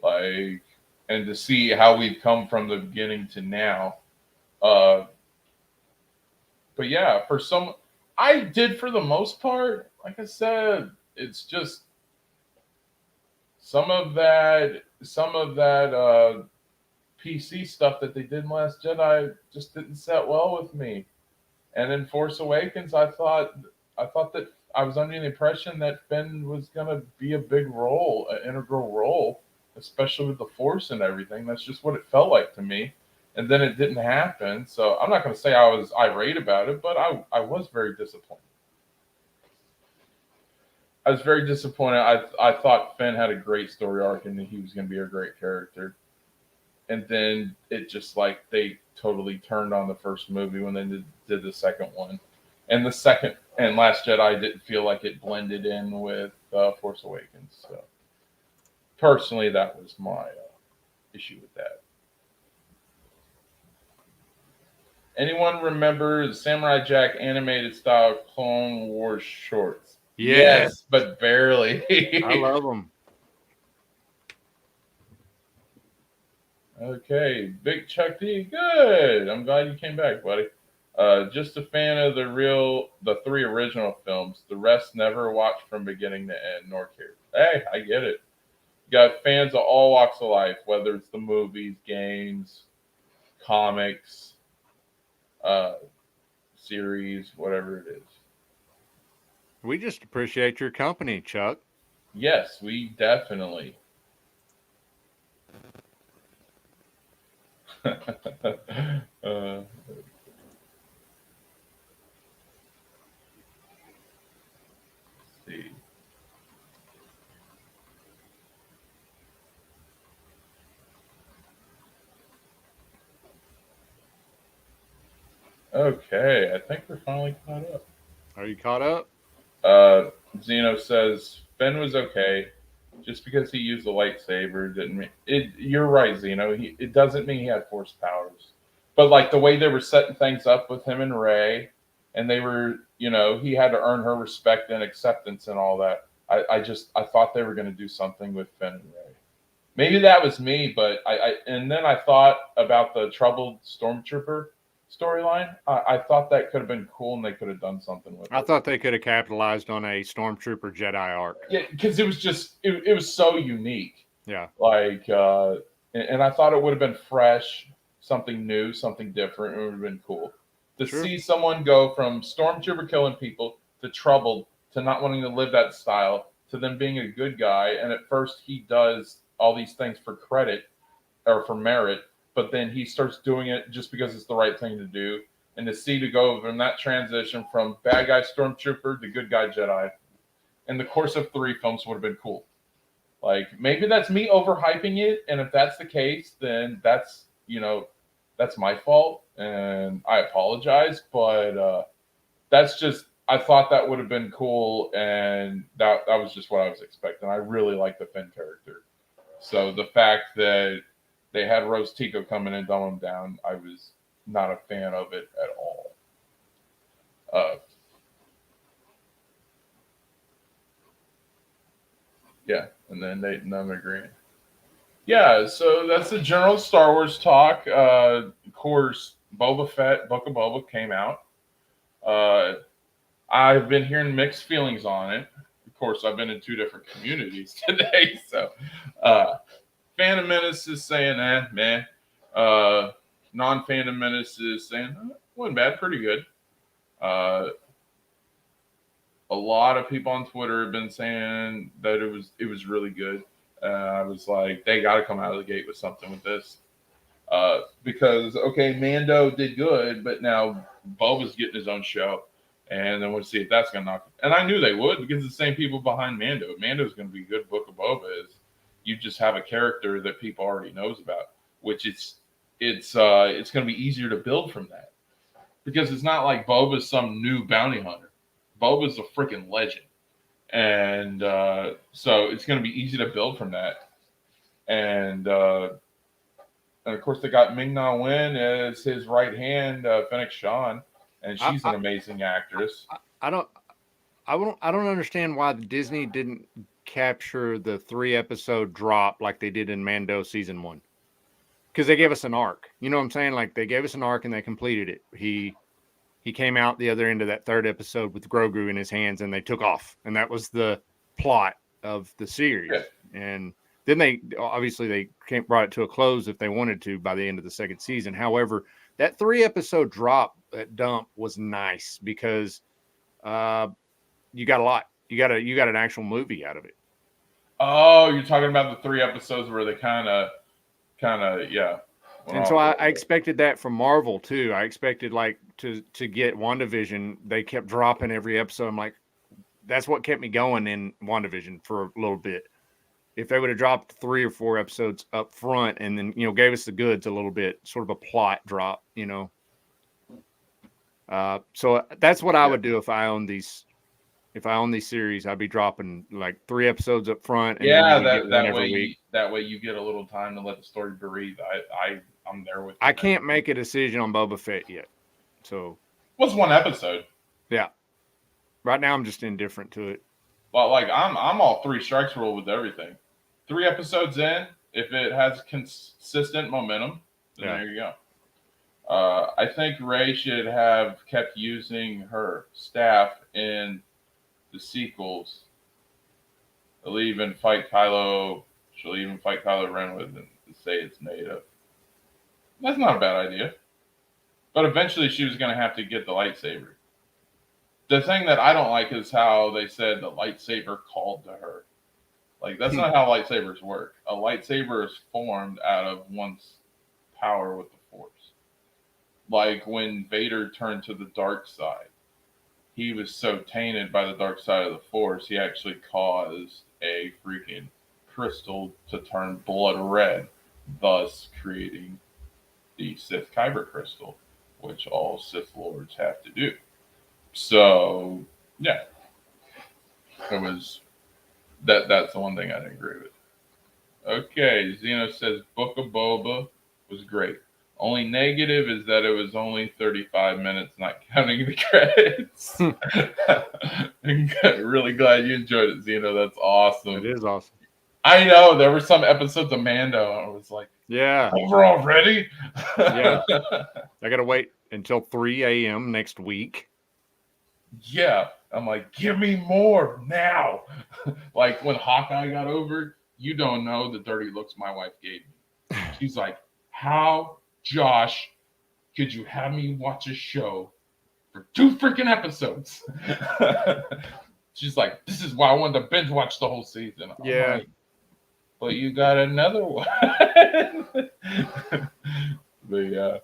Like, and to see how we've come from the beginning to now. But yeah, I did for the most part, like I said, it's just some of that PC stuff that they did in Last Jedi just didn't set well with me. And in Force Awakens, I thought that I was under the impression that Finn was gonna be a big role, an integral role, especially with the Force and everything. That's just what it felt like to me. And then it didn't happen. So I'm not gonna say I was irate about it, but I was very disappointed. I was very disappointed. I thought Finn had a great story arc and he was going to be a great character. And then it just like they totally turned on the first movie when they did the second one. And the second and Last Jedi didn't feel like it blended in with Force Awakens. So personally, that was my issue with that. Anyone remember the Samurai Jack animated style Clone Wars shorts? Yes, but barely. I love them. Okay, Big Chuck D, good. I'm glad you came back, buddy. Just a fan of the three original films. The rest never watched from beginning to end, nor cared. Hey, I get it. You got fans of all walks of life, whether it's the movies, games, comics, uh, series, whatever it is. We just appreciate your company, Chuck. Yes, we definitely. uh, see. Okay, I think we're finally caught up. Are you caught up? Uh, Zeno says Finn was okay. Just because he used a lightsaber didn't mean it. You're right, Zeno. It doesn't mean he had force powers, but like the way they were setting things up with him and Ray, and they were, he had to earn her respect and acceptance and all that. I thought they were going to do something with Finn and Ray. Maybe that was me, but and then I thought about the troubled stormtrooper storyline. I thought that could have been cool, and they could have done something with it. I thought they could have capitalized on a Stormtrooper Jedi arc. Yeah, because it was just it was so unique. Yeah, Like, and I thought it would have been fresh, something new, something different. It would have been cool to Sure. see someone go from stormtrooper killing people to troubled to not wanting to live that style to them being a good guy. And at first, he does all these things for credit or for merit, but then he starts doing it just because it's the right thing to do. And to see to go from that transition from bad guy stormtrooper to good guy Jedi in the course of 3 films would have been cool. Like maybe that's me overhyping it, and if that's the case, then that's my fault, and I apologize. But that's just I thought that would have been cool, and that was just what I was expecting. I really like the Finn character, so the fact that they had Rose Tico come in and dumb him down, I was not a fan of it at all. Yeah, and then none agreeing. Yeah, so that's the general Star Wars talk. Of course, Boba Fett, Book of Boba came out. Uh, I've been hearing mixed feelings on it. Of course, I've been in 2 different communities today. So, Phantom Menace is saying, man. Non-Phantom Menace is saying, wasn't bad, pretty good. A lot of people on Twitter have been saying that it was really good. I was like, they got to come out of the gate with something with this, because okay, Mando did good, but now Boba's getting his own show, and then we'll see if that's gonna knock. And I knew they would because the same people behind Mando. Mando's gonna be good. Book of Boba is you just have a character that people already knows about, which it's gonna be easier to build from that because it's not like Boba's some new bounty hunter. Boba's a freaking legend. And so it's going to be easy to build from that. And of course, they got Ming Na Wen as his right hand, Fennec Shan, and she's an amazing actress. I don't understand why Disney didn't capture the 3-episode drop like they did in Mando season 1. Because they gave us an arc. You know what I'm saying? Like they gave us an arc and they completed it. He came out the other end of that 3rd episode with Grogu in his hands, and they took off, and that was the plot of the series. Yeah. And then they brought it to a close if they wanted to by the end of the 2nd season. However, that 3-episode drop, that dump, was nice because you got a lot. You got an actual movie out of it. Oh, you're talking about the 3 episodes where they kind of yeah. And so I expected that from Marvel too. I expected like to get WandaVision. They kept dropping every episode. I'm like, that's what kept me going in WandaVision for a little bit. If they would have dropped 3 or 4 episodes up front and then gave us the goods a little bit, sort of a plot drop, So that's what I would do if I owned these. If I own these series, I'd be dropping like 3 episodes up front. And yeah, then that way you get a little time to let the story breathe. I'm there with you. I can't make a decision on Boba Fett yet. So what's 1 episode? Yeah. Right now I'm just indifferent to it. Well, like I'm all three strikes rule with everything. 3 episodes in, if it has consistent momentum, then Yeah. there you go. I think Ray should have kept using her staff in the sequels. She'll even fight Kylo. She'll even fight Kylo Ren with and say it's made of. That's not a bad idea. But eventually, she was going to have to get the lightsaber. The thing that I don't like is how they said the lightsaber called to her. Like, that's not how lightsabers work. A lightsaber is formed out of one's power with the Force. Like when Vader turned to the dark side, he was so tainted by the dark side of the Force, he actually caused a freaking crystal to turn blood red, thus creating the Sith Kyber crystal, which all Sith Lords have to do. So, yeah, it was that's the one thing I didn't agree with. Okay, Zeno says Book of Boba was great. Only negative is that it was only 35 minutes, not counting the credits. I'm really glad you enjoyed it, Zeno. That's awesome. It is awesome. I know there were some episodes of Mando, and I was like, Yeah. over already? Yeah. I got to wait until 3 a.m. next week. Yeah. I'm like, give me more now. Like when Hawkeye got over, you don't know the dirty looks my wife gave me. She's like, how, Josh, could you have me watch a show for 2 freaking episodes? She's like, this is why I wanted to binge watch the whole season. Yeah. Like, but you got another one. But yeah.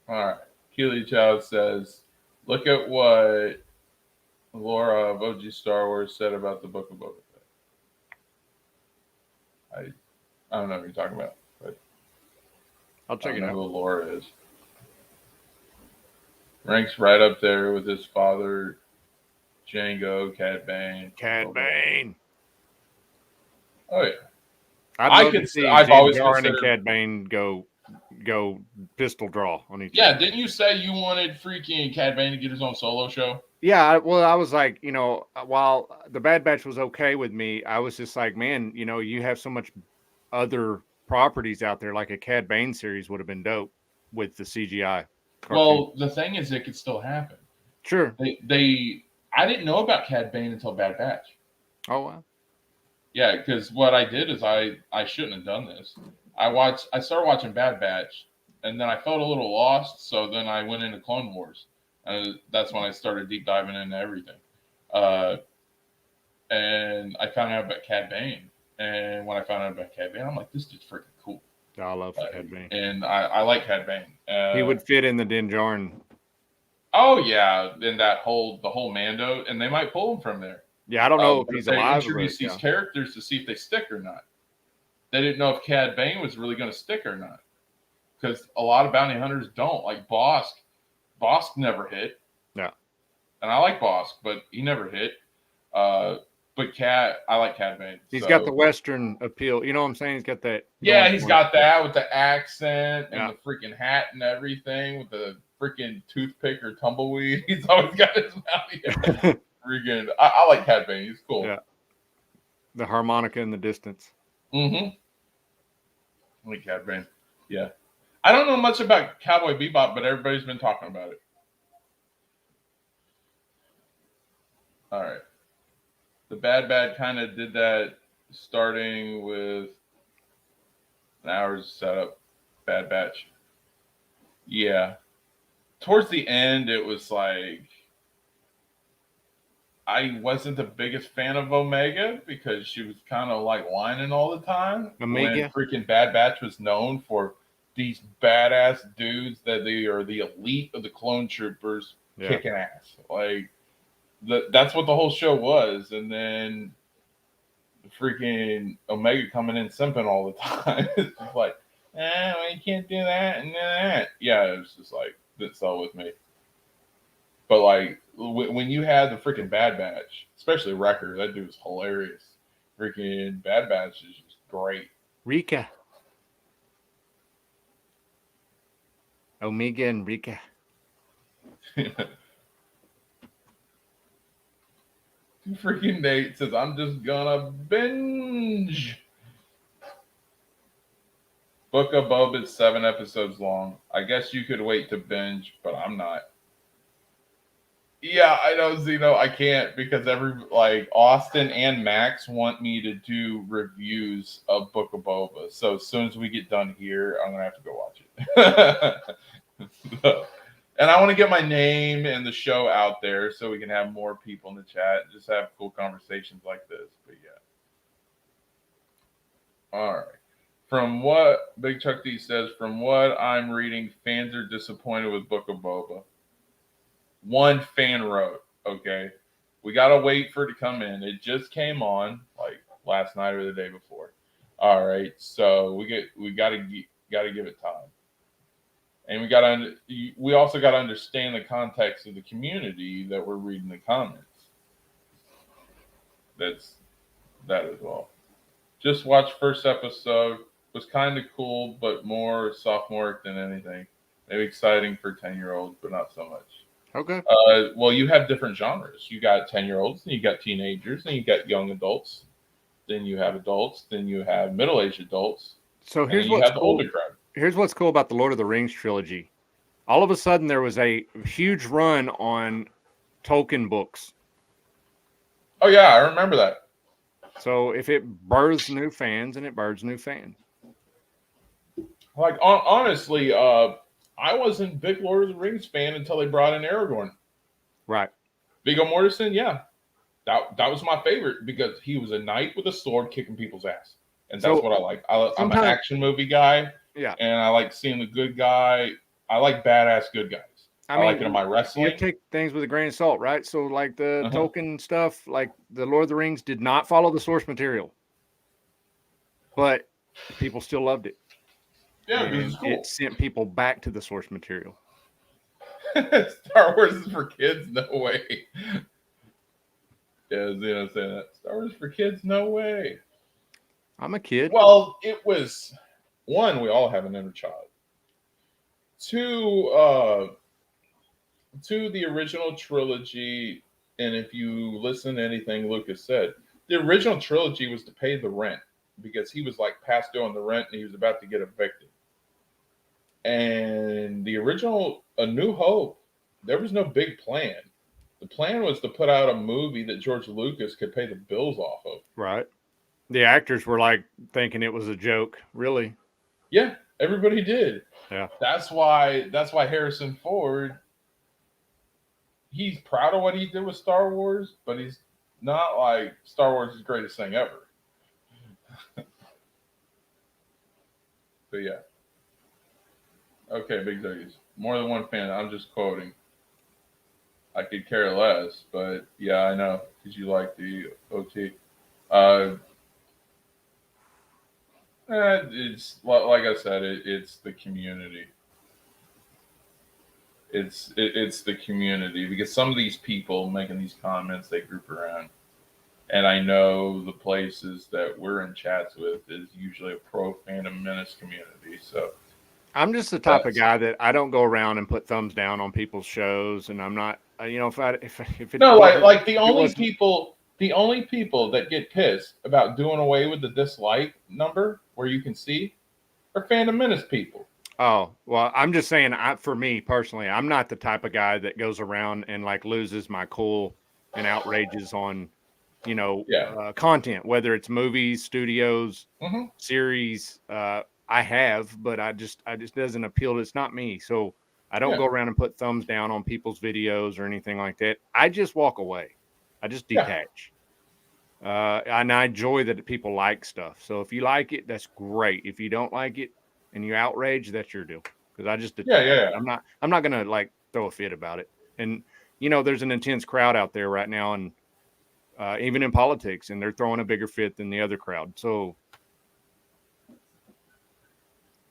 All right. Keely Chow says, look at what Laura of OG Star Wars said about the Book of Boba Fett. I don't know what you're talking about, but I'll check I it don't know out. who Laura is. Ranks right up there with his father, Django, Cad Bane. Cad Bane. Oh yeah. I'd love to see I've Din always Djarin and considered. Cad Bane go pistol draw on each Yeah, other. didn't you say you wanted freaking Cad Bane to get his own solo show? Yeah, I was like, while the Bad Batch was okay with me, I was just like, man, you have so much other properties out there, like a Cad Bane series would have been dope with the CGI cartoon. Well, the thing is, it could still happen. Sure. I didn't know about Cad Bane until Bad Batch. Oh wow. Yeah, because what I did is I shouldn't have done this. I started watching Bad Batch, and then I felt a little lost. So then I went into Clone Wars, and that's when I started deep diving into everything. And I found out about Cad Bane, and when I found out about Cad Bane, I'm like, this dude's freaking cool. I love Cad Bane, and I like Cad Bane. he would fit in the Din Djarin. Oh yeah, in the whole Mando, and they might pull him from there. Yeah, I don't know if But he's they alive. introduce these characters to see if they stick or not. They didn't know if Cad Bane was really going to stick or not, because a lot of bounty hunters don't. Like Bosk never hit. Yeah, and I like Bosk, but he never hit. But I like Cad Bane. He's got the Western appeal. You know what I'm saying? He's got that. Yeah, he's got that with the accent and Yeah. the freaking hat and everything with the freaking toothpick or tumbleweed. He's always got his mouth. Freaking, I like Cad Bane. He's cool. Yeah. The harmonica in the distance. Mm-hmm. I like Cad Bane. Yeah. I don't know much about Cowboy Bebop, but everybody's been talking about it. All right. The Bad Bad kind of did that starting with an hour's setup. Bad Batch. Yeah. Towards the end, it was like I wasn't the biggest fan of Omega because she was kind of like whining all the time. Omega? When freaking Bad Batch was known for these badass dudes that they are the elite of the clone troopers kicking ass. Like that's what the whole show was. And then freaking Omega coming in simping all the time. It's just like, well, you can't do that and that. Yeah, it was just like didn't sell with me. But like when you had the freaking Bad Batch, especially Wrecker, that dude was hilarious. Freaking Bad Batch is just great. Rika. Omega and Rika. Freaking Nate says, I'm just gonna binge. Book of Boba is 7 episodes long. I guess you could wait to binge, but I'm not. Yeah, I know, Zeno. I can't because Austin and Max want me to do reviews of Book of Boba. So as soon as we get done here, I'm gonna have to go watch it. And I want to get my name and the show out there so we can have more people in the chat, just have cool conversations like this. But yeah. All right. From what Big Chuck D says, from what I'm reading, fans are disappointed with Book of Boba. One fan wrote, okay, we got to wait for it to come in. It just came on like last night or the day before. All right. So we got to give it time. And we also got to understand the context of the community that we're reading the comments. That's that as well. Just watch first episode. Was kind of cool, but more sophomoric than anything. Maybe exciting for 10-year-olds, but not so much. Okay. Well, you have different genres. You got 10-year-olds, and you got teenagers, and you got young adults. Then you have adults. Then you have middle-aged adults. So here's what's cool. The older crowd. Here's what's cool about the Lord of the Rings trilogy. All of a sudden, there was a huge run on Tolkien books. Oh yeah, I remember that. So if it births new fans, and it births new fans. Like honestly, I wasn't a big Lord of the Rings fan until they brought in Aragorn. Right. Viggo Mortensen, yeah. That was my favorite because he was a knight with a sword kicking people's ass. And that's what I like. I'm an action movie guy. Yeah. And I like seeing the good guy. I like badass good guys. I mean, like it in my wrestling. You take things with a grain of salt, right? So like the Tolkien stuff, like the Lord of the Rings did not follow the source material. But people still loved it. Yeah, it's cool. It sent people back to the source material. Star Wars is for kids? No way. Yeah, Zeno saying that. Star Wars is for kids? No way. I'm a kid. Well, it was, one, we all have an inner child. Two, the original trilogy, and if you listen to anything Lucas said, the original trilogy was to pay the rent because he was like past due on the rent and he was about to get evicted. And the original A New Hope, there was no big plan. The plan was to put out a movie that George Lucas could pay the bills off of. Right. The actors were like thinking it was a joke, really. Yeah, everybody did. Yeah. That's why Harrison Ford, he's proud of what he did with Star Wars, but he's not like Star Wars is the greatest thing ever. But yeah. Okay, Big Ziggies. More than one fan. I'm just quoting. I could care less, but yeah, I know because you like the OT. It's like I said, it's the community. It's the community because some of these people making these comments, they group around, and I know the places that we're in chats with is usually a pro Phantom Menace community. So I'm just the type of guy that I don't go around and put thumbs down on people's shows, and I'm not, if it no, like the only people that get pissed about doing away with the dislike number where you can see are Phantom Menace people. Oh, well, I'm just saying, for me personally, I'm not the type of guy that goes around and like loses my cool and outrages on, content, whether it's movies, studios, series. I have, but I just doesn't appeal. It's not me. So I don't go around and put thumbs down on people's videos or anything like that. I just walk away. I just detach. And I enjoy that people like stuff. So if you like it, that's great. If you don't like it and you outrage, that's your deal. Because I just detach. I'm not gonna like throw a fit about it. And there's an intense crowd out there right now, and even in politics, and they're throwing a bigger fit than the other crowd. So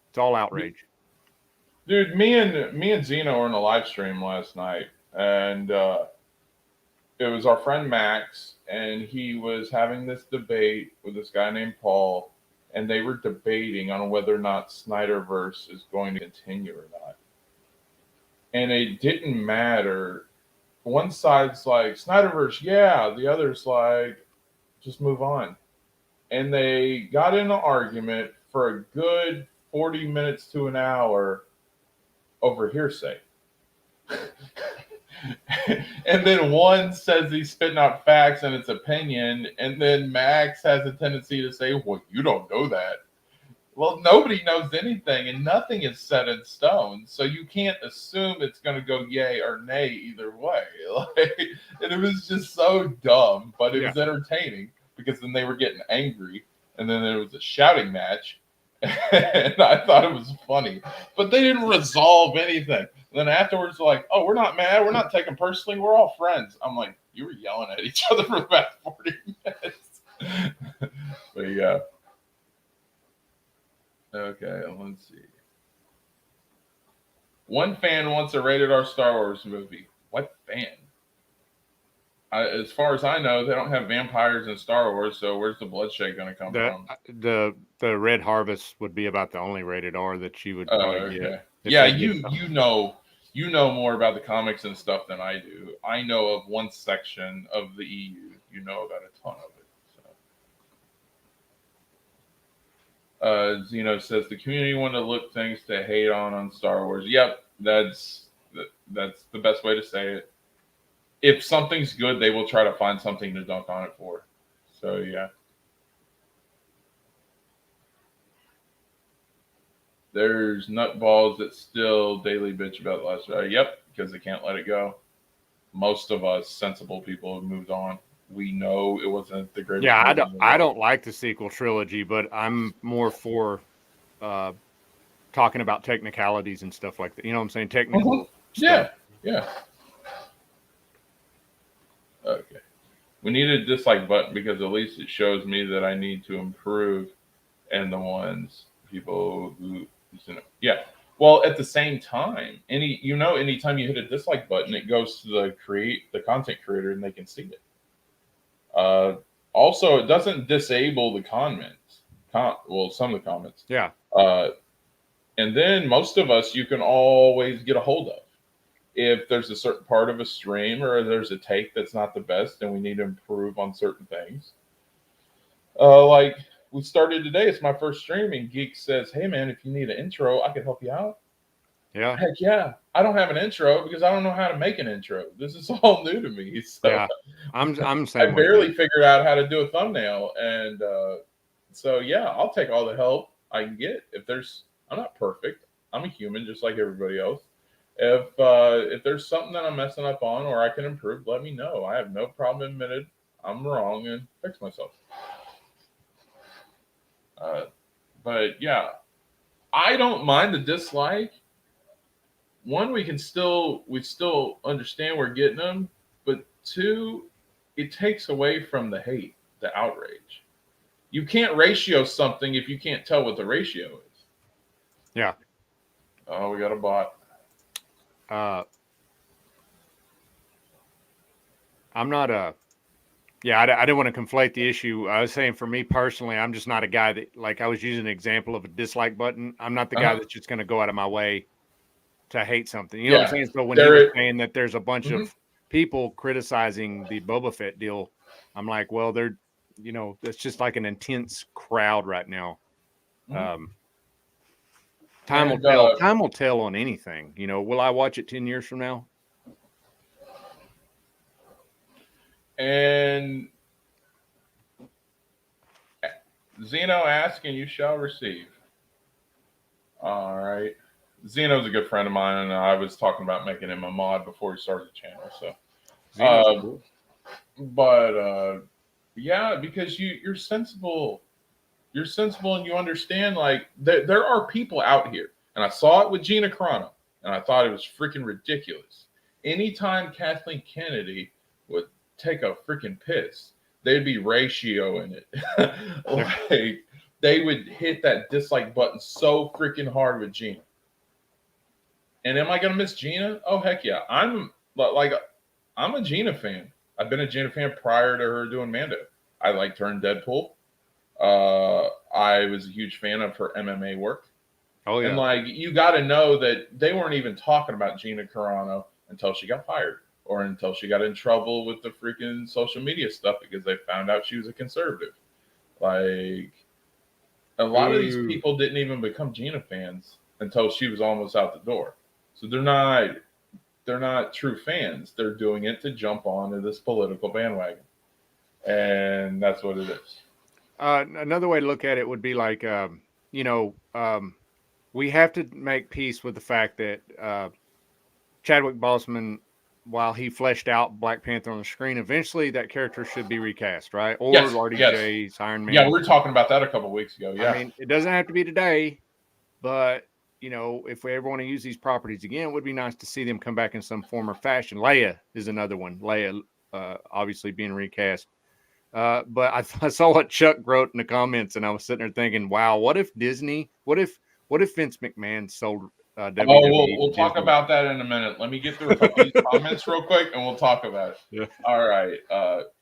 it's all outrage. Dude, me and Zeno were in a live stream last night, and it was our friend Max, and he was having this debate with this guy named Paul, and they were debating on whether or not Snyderverse is going to continue or not. And it didn't matter. one side's like Snyderverse, yeah. The other's like, just move on. And they got in an argument for a good 40 minutes to an hour over hearsay. And then one says he's spitting out facts and it's opinion, and then Max has a tendency to say, well, you don't know that. Well, nobody knows anything, and nothing is set in stone, so you can't assume it's going to go yay or nay either way. And it was just so dumb, but it was entertaining because then they were getting angry, and then there was a shouting match, and I thought it was funny, but they didn't resolve anything. And then afterwards, they're like, "Oh, we're not mad. We're not taking personally. We're all friends." I'm like, "You were yelling at each other for about 40 minutes." But yeah. Okay, let's see. One fan wants a rated R Star Wars movie. What fan? As far as I know, they don't have vampires in Star Wars, so where's the bloodshed going to come from? The Red Harvest would be about the only rated R that you would probably get. Yeah, you know more about the comics and stuff than I do. I know of one section of the EU. You know about a ton of it. So. Zeno says the community wanted to look things to hate on Star Wars. Yep, that's the best way to say it. If something's good, they will try to find something to dunk on it for. So yeah. There's nutballs that still daily bitch about Last Jedi. Yep, because they can't let it go. Most of us sensible people have moved on. We know it wasn't the greatest. Yeah, I don't like the sequel trilogy, but I'm more for talking about technicalities and stuff like that. You know what I'm saying? Technical. Yeah. Okay. We need a dislike button because at least it shows me that I need to improve, and the ones people who, yeah. Well, at the same time, anytime you hit a dislike button, it goes to the content creator, and they can see it. Also, it doesn't disable the comments. Some of the comments. Yeah. And then most of us, you can always get a hold of. If there's a certain part of a stream or there's a take that's not the best and we need to improve on certain things. Like we started today, it's my first stream, and Geek says, "Hey man, if you need an intro, I can help you out." Yeah. Heck yeah. I don't have an intro because I don't know how to make an intro. This is all new to me. So yeah. I'm saying I barely figured out how to do a thumbnail. And so yeah, I'll take all the help I can get. I'm not perfect. I'm a human just like everybody else. If there's something that I'm messing up on or I can improve, let me know. I have no problem admitting I'm wrong and fix myself. But yeah, I don't mind the dislike. One, we still understand we're getting them, but two, it takes away from the hate, the outrage. You can't ratio something if you can't tell what the ratio is. Yeah. Oh, we got a bot. I'm not I didn't want to conflate the issue. I was saying for me personally, I'm just not a guy that, like, I was using an example of a dislike button. I'm not the guy that's just going to go out of my way to hate something. You know what I'm saying? So when you were saying that there's a bunch of people criticizing the Boba Fett deal, I'm like, well, it's just like an intense crowd right now. Time will tell. Time will tell on anything. Will I watch it 10 years from now? And Zeno asks, and you shall receive. All right. Zeno's a good friend of mine, and I was talking about making him a mod before he started the channel. So, cool. But yeah, because you're sensible. You're sensible, and you understand. Like there are people out here, and I saw it with Gina Carano, and I thought it was freaking ridiculous. Anytime Kathleen Kennedy would take a freaking piss, they'd be ratioing it. Like they would hit that dislike button so freaking hard with Gina. And am I gonna miss Gina? Oh heck yeah! I'm a Gina fan. I've been a Gina fan prior to her doing Mando. I liked her in Deadpool. I was a huge fan of her MMA work. Oh yeah. And you got to know that they weren't even talking about Gina Carano until she got fired, or until she got in trouble with the freaking social media stuff because they found out she was a conservative. Like, a lot of these Ooh. people didn't even become Gina fans until she was almost out the door. So they're not true fans. They're doing it to jump onto this political bandwagon. And that's what it is. Another way to look at it would be like, you know, we have to make peace with the fact that Chadwick Boseman, while he fleshed out Black Panther on the screen, eventually that character should be recast, right? Or Yes, yes. RDJ's Iron Man. Yeah, we were talking about that a couple weeks ago. Yeah. I mean, it doesn't have to be today, but you know, if we ever want to use these properties again, it would be nice to see them come back in some form or fashion. Leia is another one. Leia, obviously being recast. But I saw what Chuck wrote in the comments, and I was sitting there thinking, "Wow, what if Disney? What if Vince McMahon sold WWE We'll to talk Disney?" about that in a minute. Let me get through a couple of these comments real quick, and we'll talk about it. Yeah. All right.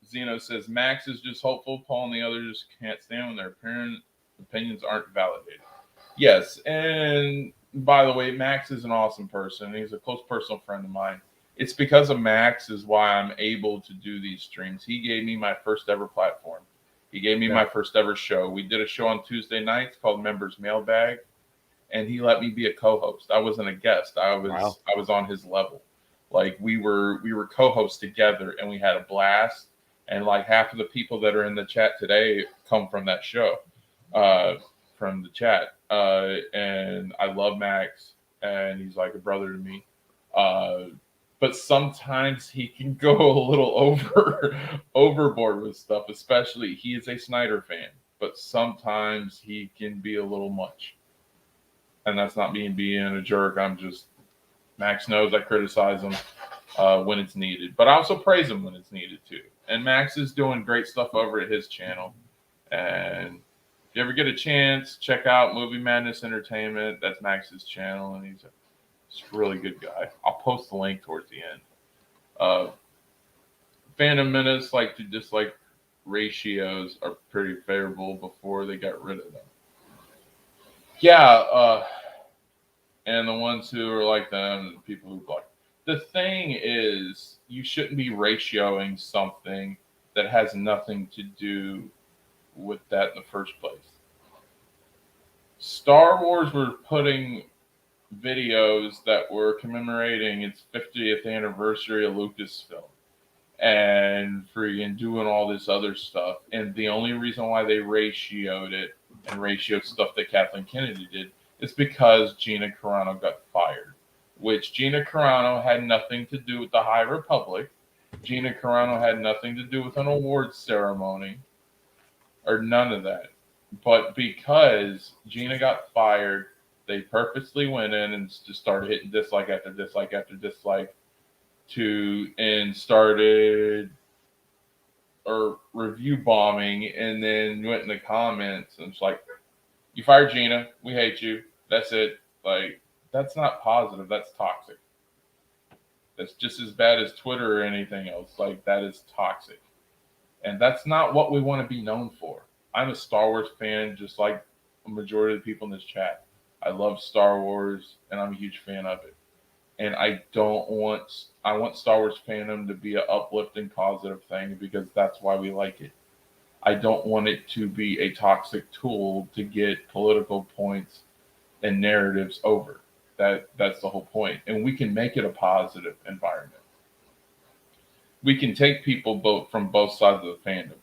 Zeno says Max is just hopeful. Paul and the others can't stand when their opinions aren't validated. Yes, and by the way, Max is an awesome person. He's a close personal friend of mine. It's because of Max is why I'm able to do these streams. He gave me my first ever platform. He gave me my first ever show. We did a show on Tuesday nights called Members Mailbag, and he let me be a co-host. I wasn't a guest. I was on his level. Like we were co-hosts together, and we had a blast. And like half of the people that are in the chat today come from that show, from the chat. And I love Max, and he's like a brother to me. But sometimes he can go a little overboard with stuff, especially he is a Snyder fan, but sometimes he can be a little much. And that's not me being a jerk. Max knows I criticize him when it's needed, but I also praise him when it's needed too. And Max is doing great stuff over at his channel. And if you ever get a chance, check out Movie Madness Entertainment. That's Max's channel, and he's a really good guy. I'll post the link towards the end. Phantom Menace, ratios are pretty favorable before they got rid of them. Yeah, and the ones who are like them, the people who block. The thing is, you shouldn't be ratioing something that has nothing to do with that in the first place. Star Wars were putting videos that were commemorating its 50th anniversary of Lucasfilm and freaking doing all this other stuff. And the only reason why they ratioed it and ratioed stuff that Kathleen Kennedy did is because Gina Carano got fired, which Gina Carano had nothing to do with the High Republic. Gina Carano had nothing to do with an awards ceremony or none of that. But because Gina got fired, they purposely went in and just started hitting dislike after dislike after dislike and started review bombing, and then went in the comments and it's like, you fired Gina, we hate you, that's it. Like, that's not positive, that's toxic. That's just as bad as Twitter or anything else. Like, that is toxic. And that's not what we want to be known for. I'm a Star Wars fan, just like a majority of the people in this chat. I love Star Wars, and I'm a huge fan of it. And I want Star Wars fandom to be an uplifting, positive thing because that's why we like it. I don't want it to be a toxic tool to get political points and narratives over. That's the whole point. And we can make it a positive environment. We can take people from both sides of the fandom,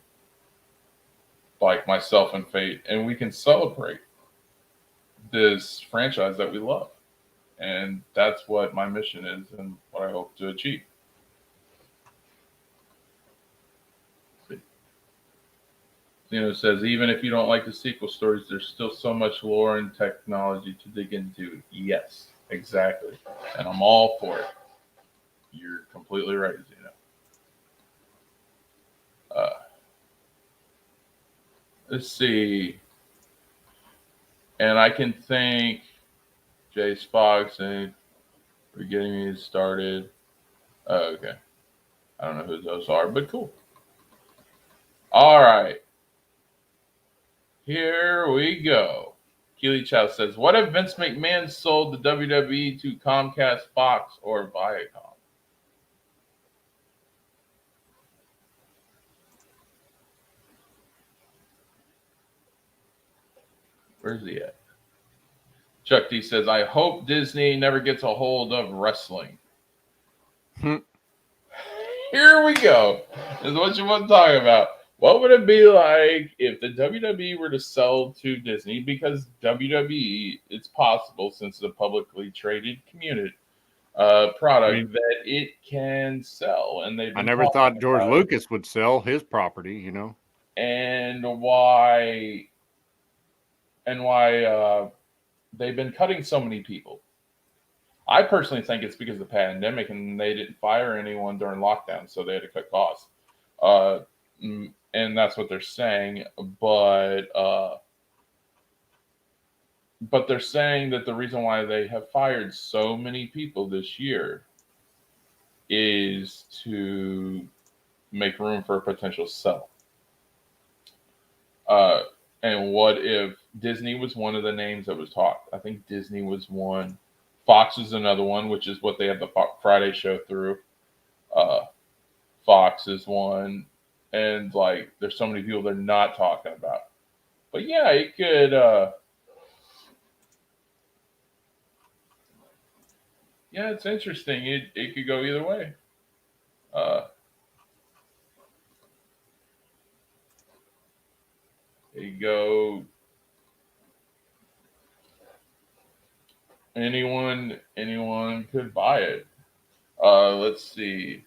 like myself and Fate, and we can celebrate this franchise that we love. And that's what my mission is and what I hope to achieve. Says, even if you don't like the sequel stories, there's still so much lore and technology to dig into. Yes, exactly. And I'm all for it. You're completely right, Zeno. Let's see. And I can thank Jay Spox for getting me started. Okay. I don't know who those are, but cool. All right. Here we go. Keely Chow says, what if Vince McMahon sold the WWE to Comcast, Fox, or Viacom? Where's he at? Chuck D says, I hope Disney never gets a hold of wrestling. Here we go. This is what you want to talk about. What would it be like if the WWE were to sell to Disney? Because WWE, it's possible since it's a publicly traded community product that it can sell, and I never thought George Lucas would sell his property, you know. And why they've been cutting so many people. I personally think it's because of the pandemic and they didn't fire anyone during lockdown, so they had to cut costs. And that's what they're saying. But they're saying that the reason why they have fired so many people this year is to make room for a potential sell. And what if Disney was one of the names that was talked? I think Disney was one. Fox is another one, which is what they have the Friday show through. Fox is one. And, like, there's so many people they're not talking about. But, yeah, it could... yeah, it's interesting. It could go either way. There you go. Anyone could buy it. Let's see.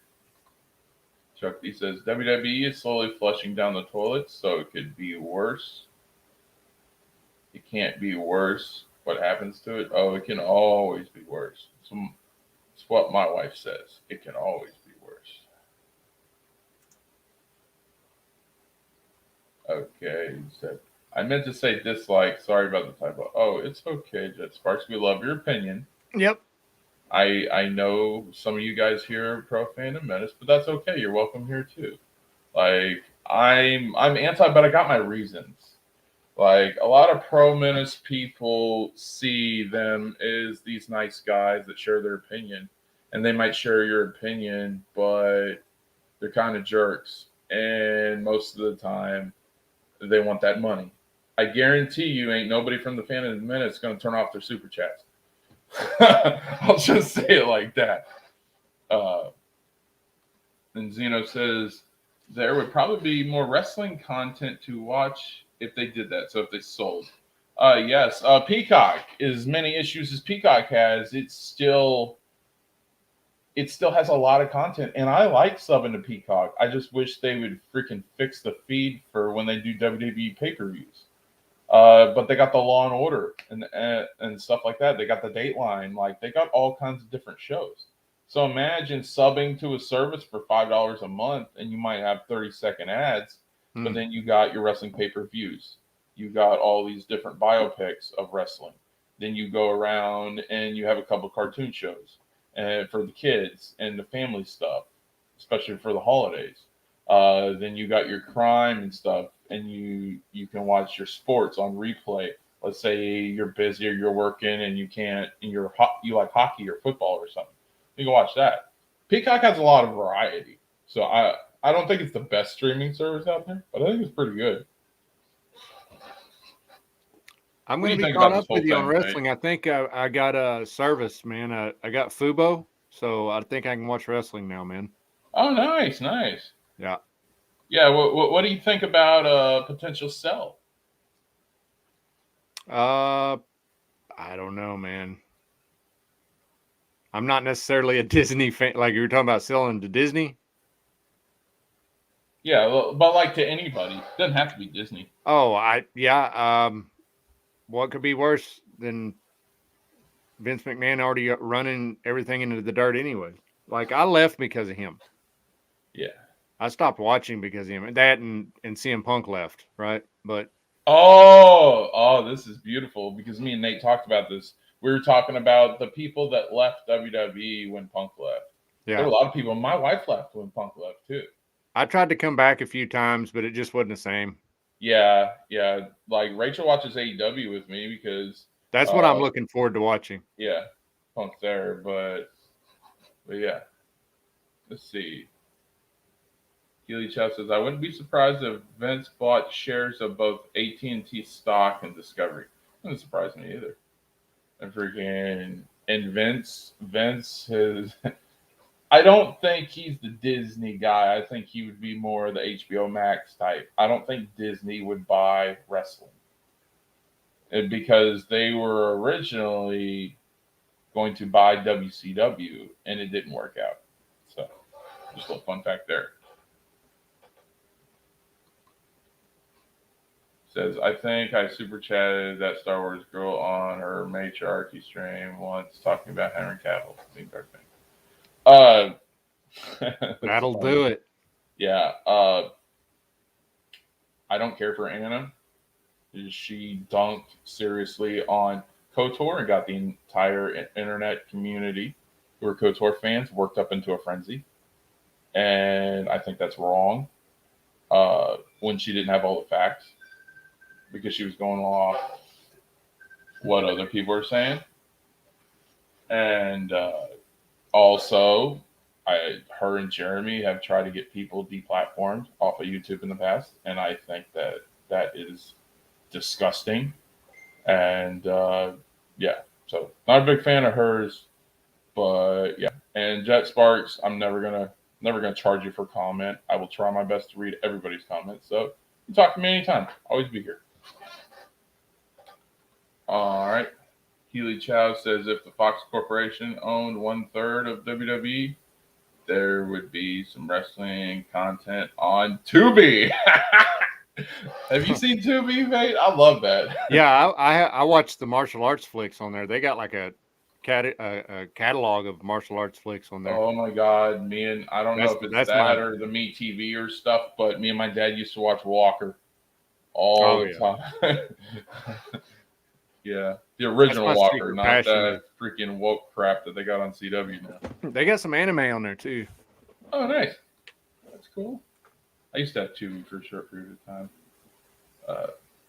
Chuck D says WWE is slowly flushing down the toilets, so it could be worse. It can't be worse. What happens to it? Oh, it can always be worse. It's what my wife says. It can always be worse. Okay, he said, I meant to say dislike. Sorry about the typo. Oh, it's okay, Jet Sparks. We love your opinion. Yep. I know some of you guys here are pro Phantom Menace, but that's okay. You're welcome here too. Like I'm anti, but I got my reasons. Like a lot of pro Menace people see them as these nice guys that share their opinion, and they might share your opinion, but they're kind of jerks, and most of the time they want that money. I guarantee you, ain't nobody from the Phantom Menace going to turn off their super chats. I'll just say it like that. And Zeno says there would probably be more wrestling content to watch if they did that. So if they sold, yes, Peacock, as many issues as Peacock has, it still has a lot of content, and I like subbing to Peacock. I just wish they would freaking fix the feed for when they do WWE pay-per-views. But they got the Law and Order and stuff like that. They got the Dateline. Like they got all kinds of different shows. So imagine subbing to a service for $5 a month, and you might have 30-second ads, but then you got your wrestling pay-per-views. You got all these different biopics of wrestling. Then you go around and you have a couple cartoon shows and for the kids and the family stuff, especially for the holidays. Then you got your crime and stuff, and you can watch your sports on replay. Let's say you're busy or you're working and you can't, and you like hockey or football or something. You can watch that. Peacock has a lot of variety, so I don't think it's the best streaming service out there, but I think it's pretty good. I'm going to be caught up with you on wrestling. Mate? I think I got a service, man. I got Fubo, so I think I can watch wrestling now, man. Oh, nice. Yeah. Yeah. What do you think about a potential sell? I don't know, man. I'm not necessarily a Disney fan. Like you were talking about selling to Disney. Yeah, but like to anybody, it doesn't have to be Disney. Oh, what could be worse than Vince McMahon already running everything into the dirt anyway? Like I left because of him. Yeah. I stopped watching because of him. That and CM Punk left, right? But this is beautiful because me and Nate talked about this. We were talking about the people that left WWE when Punk left. Yeah. There were a lot of people. My wife left when Punk left too. I tried to come back a few times, but it just wasn't the same. Yeah. Like Rachel watches AEW with me because that's what I'm looking forward to watching. Yeah, Punk's there, but yeah. Let's see. Keely Chow says, I wouldn't be surprised if Vince bought shares of both AT&T stock and Discovery. Doesn't surprise me either. And Vince has. I don't think he's the Disney guy. I think he would be more the HBO Max type. I don't think Disney would buy wrestling, because they were originally going to buy WCW and it didn't work out. So, just a little fun fact there. Says, I think I super chatted that Star Wars girl on her matriarchy stream once talking about Henry Cavill being Darth Vader. That'll do it. Yeah. I don't care for Anna. She dunked seriously on KOTOR and got the entire internet community who are KOTOR fans worked up into a frenzy. And I think that's wrong when she didn't have all the facts, because she was going off what other people are saying. And also, her and Jeremy have tried to get people deplatformed off of YouTube in the past, and I think that is disgusting. And yeah, so not a big fan of hers, but yeah. And Jet Sparks, I'm never gonna charge you for comment. I will try my best to read everybody's comments. So you talk to me anytime. Always be here. All right. Healy Chow says, if the Fox Corporation owned 1/3 of WWE, there would be some wrestling content on Tubi. Have you seen Tubi, mate? I love that. Yeah, I watched the martial arts flicks on there. They got like a catalog of martial arts flicks on there. Oh my God, I don't know if it's that or the Me TV or stuff, but me and my dad used to watch Walker all the time. Yeah, the original Walker, not that freaking woke crap that they got on CW now. They got some anime on there too. Oh, nice. That's cool. I used to have Tubi for a short period of time.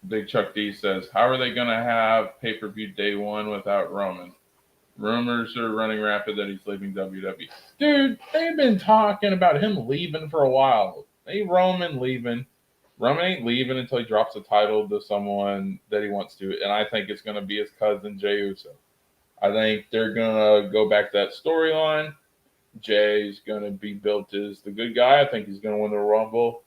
Big Chuck D says, how are they going to have pay-per-view day one without Roman? Rumors are running rapid that he's leaving WWE. Dude, they've been talking about him leaving for a while. Hey, Roman leaving. Roman ain't leaving until he drops the title to someone that he wants to, and I think it's going to be his cousin Jey Uso. I think they're going to go back to that storyline. Jay's going to be built as the good guy. I think he's going to win the Rumble,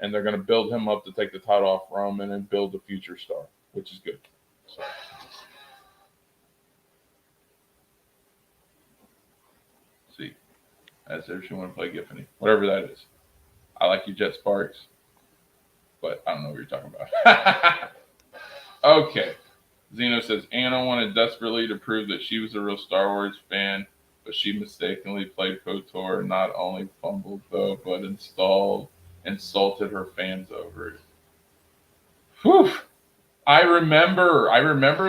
and they're going to build him up to take the title off Roman and build a future star, which is good. So. See, as if she want to play Giffany, whatever that is. I like you, Jet Sparks, but I don't know what you're talking about. Okay. Zeno says, Anna wanted desperately to prove that she was a real Star Wars fan, but she mistakenly played KOTOR and not only fumbled, though, but insulted her fans over it. Whew. I remember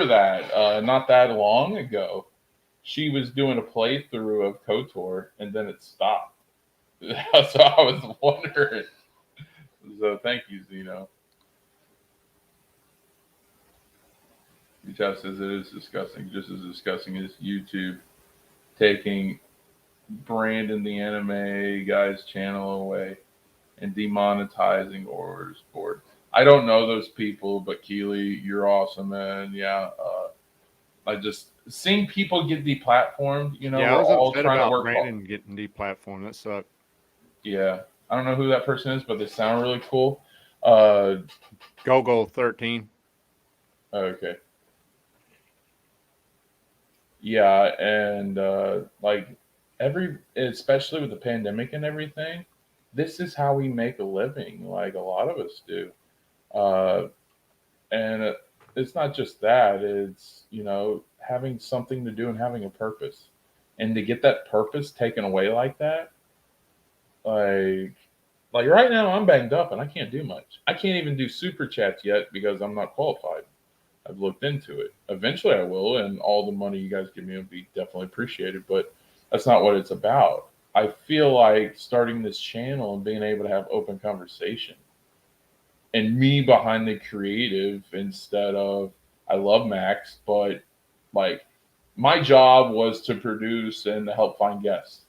that not that long ago. She was doing a playthrough of KOTOR, and then it stopped. So I was wondering. So thank you, Zeno. Jeff says it is disgusting, just as disgusting as YouTube taking Brandon the anime guy's channel away and demonetizing Orders Board. I don't know those people, but Keely, you're awesome, man. Yeah, I just seeing people get deplatformed. You know, yeah, we're all trying to work. Brandon getting deplatformed. That sucked. Yeah, I don't know who that person is, but they sound really cool. Gogo 13. Okay. Yeah, and especially with the pandemic and everything, this is how we make a living. Like a lot of us do, and it's not just that. It's having something to do and having a purpose, and to get that purpose taken away like that, like right now I'm banged up and I can't do much. I can't even do super chats yet because I'm not qualified. I've looked into it. Eventually I will, and all the money you guys give me will be definitely appreciated, but that's not what it's about. I feel like starting this channel and being able to have open conversation and me behind the creative instead of, I love Max, but like my job was to produce and to help find guests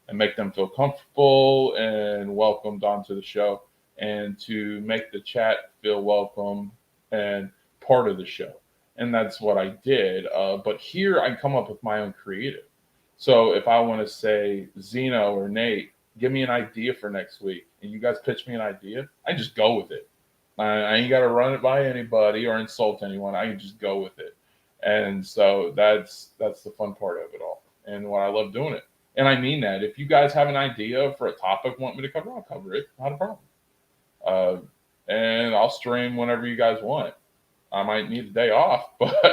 and make them feel comfortable and welcomed onto the show, and to make the chat feel welcome and part of the show. and that's what I did. But here I come up with my own creative. So if I want to say Zeno or Nate, give me an idea for next week, and you guys pitch me an idea, I just go with it. I ain't got to run it by anybody or insult anyone. I can just go with it, and so that's the fun part of it all, and what I love doing it. And I mean that. If you guys have an idea for a topic, want me to cover, I'll cover it. Not a problem. Uh, and I'll stream whenever you guys want. I might need a day off, but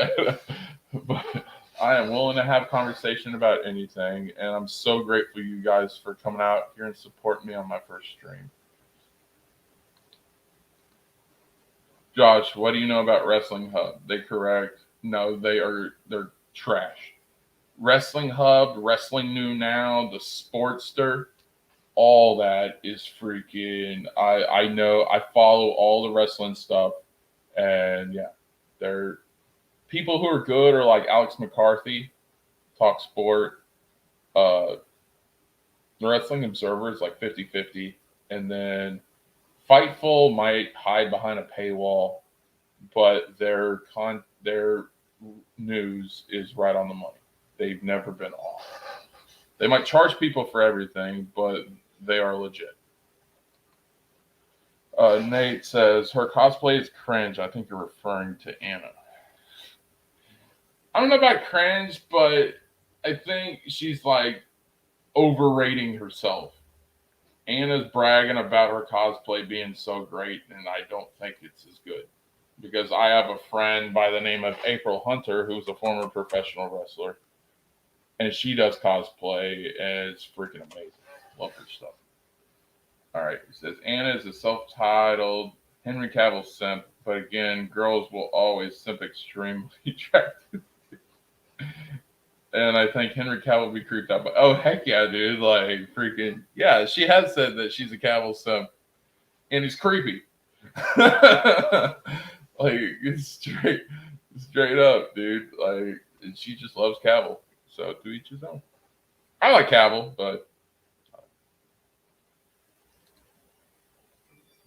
I am willing to have conversation about anything. And I'm so grateful you guys for coming out here and supporting me on my first stream. Josh, what do you know about Wrestling Hub? They correct? No, they're trash. Wrestling Hub, Wrestling New Now, the Sportster, all that is freaking. I know. I follow all the wrestling stuff, and yeah, they're people who are good are like Alex McCarthy, Talk Sport. The Wrestling Observer is like 50-50, and then Fightful might hide behind a paywall, but their news is right on the money. They've never been off. They might charge people for everything, but they are legit. Nate says her cosplay is cringe. I think you're referring to Anna. I don't know about cringe, but I think she's like overrating herself. Anna's bragging about her cosplay being so great, and I don't think it's as good. Because I have a friend by the name of April Hunter, who's a former professional wrestler, and she does cosplay, and it's freaking amazing. Love her stuff. All right, it says Anna is a self-titled Henry Cavill simp, but again, girls will always simp extremely attractive. And I think Henry Cavill will be creeped out. But oh heck yeah, dude! Like freaking yeah, she has said that she's a Cavill simp, and he's creepy. Like it's straight up, dude. Like she just loves Cavill. So to each his own. I like Cavill, but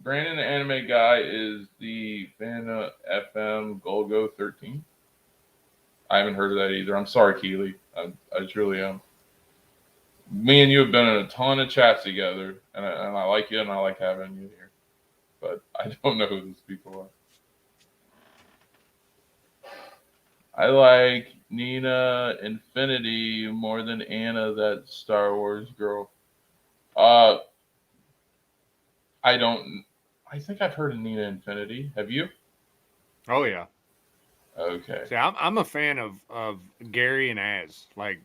Brandon, the anime guy, is the fan of FM Golgo 13. I haven't heard of that either. I'm sorry, Keely. I truly am. Me and you have been in a ton of chats together, and I like you, and I like having you here. But I don't know who these people are. I like Nina Infinity more than Anna, that Star Wars girl. Uh, I don't. I think I've heard of Nina Infinity. Have you? Oh yeah. Okay. See, I'm a fan of Gary and Az. Like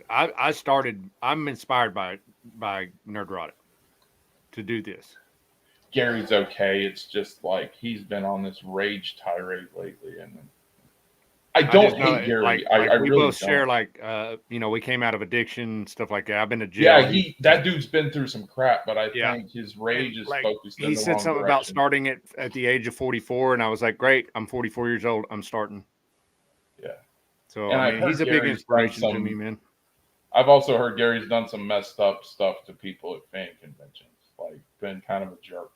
I'm inspired by Nerdrotic to do this. Gary's okay. It's just like he's been on this rage tirade lately, and I don't hate Gary. Like I we really both don't. share like we came out of addiction, stuff like that. I've been to Yeah, jail. that dude's been through some crap, but I Yeah. think his rage And, is like focused in he the said wrong something about direction. starting it at the age of 44, and I was like, great, I'm 44 years old, I'm starting. Yeah. So And I I've mean, heard he's a big Gary's done inspiration to me, some. man. I've also heard Gary's done some messed up stuff to people at fan conventions, like been kind of a jerk.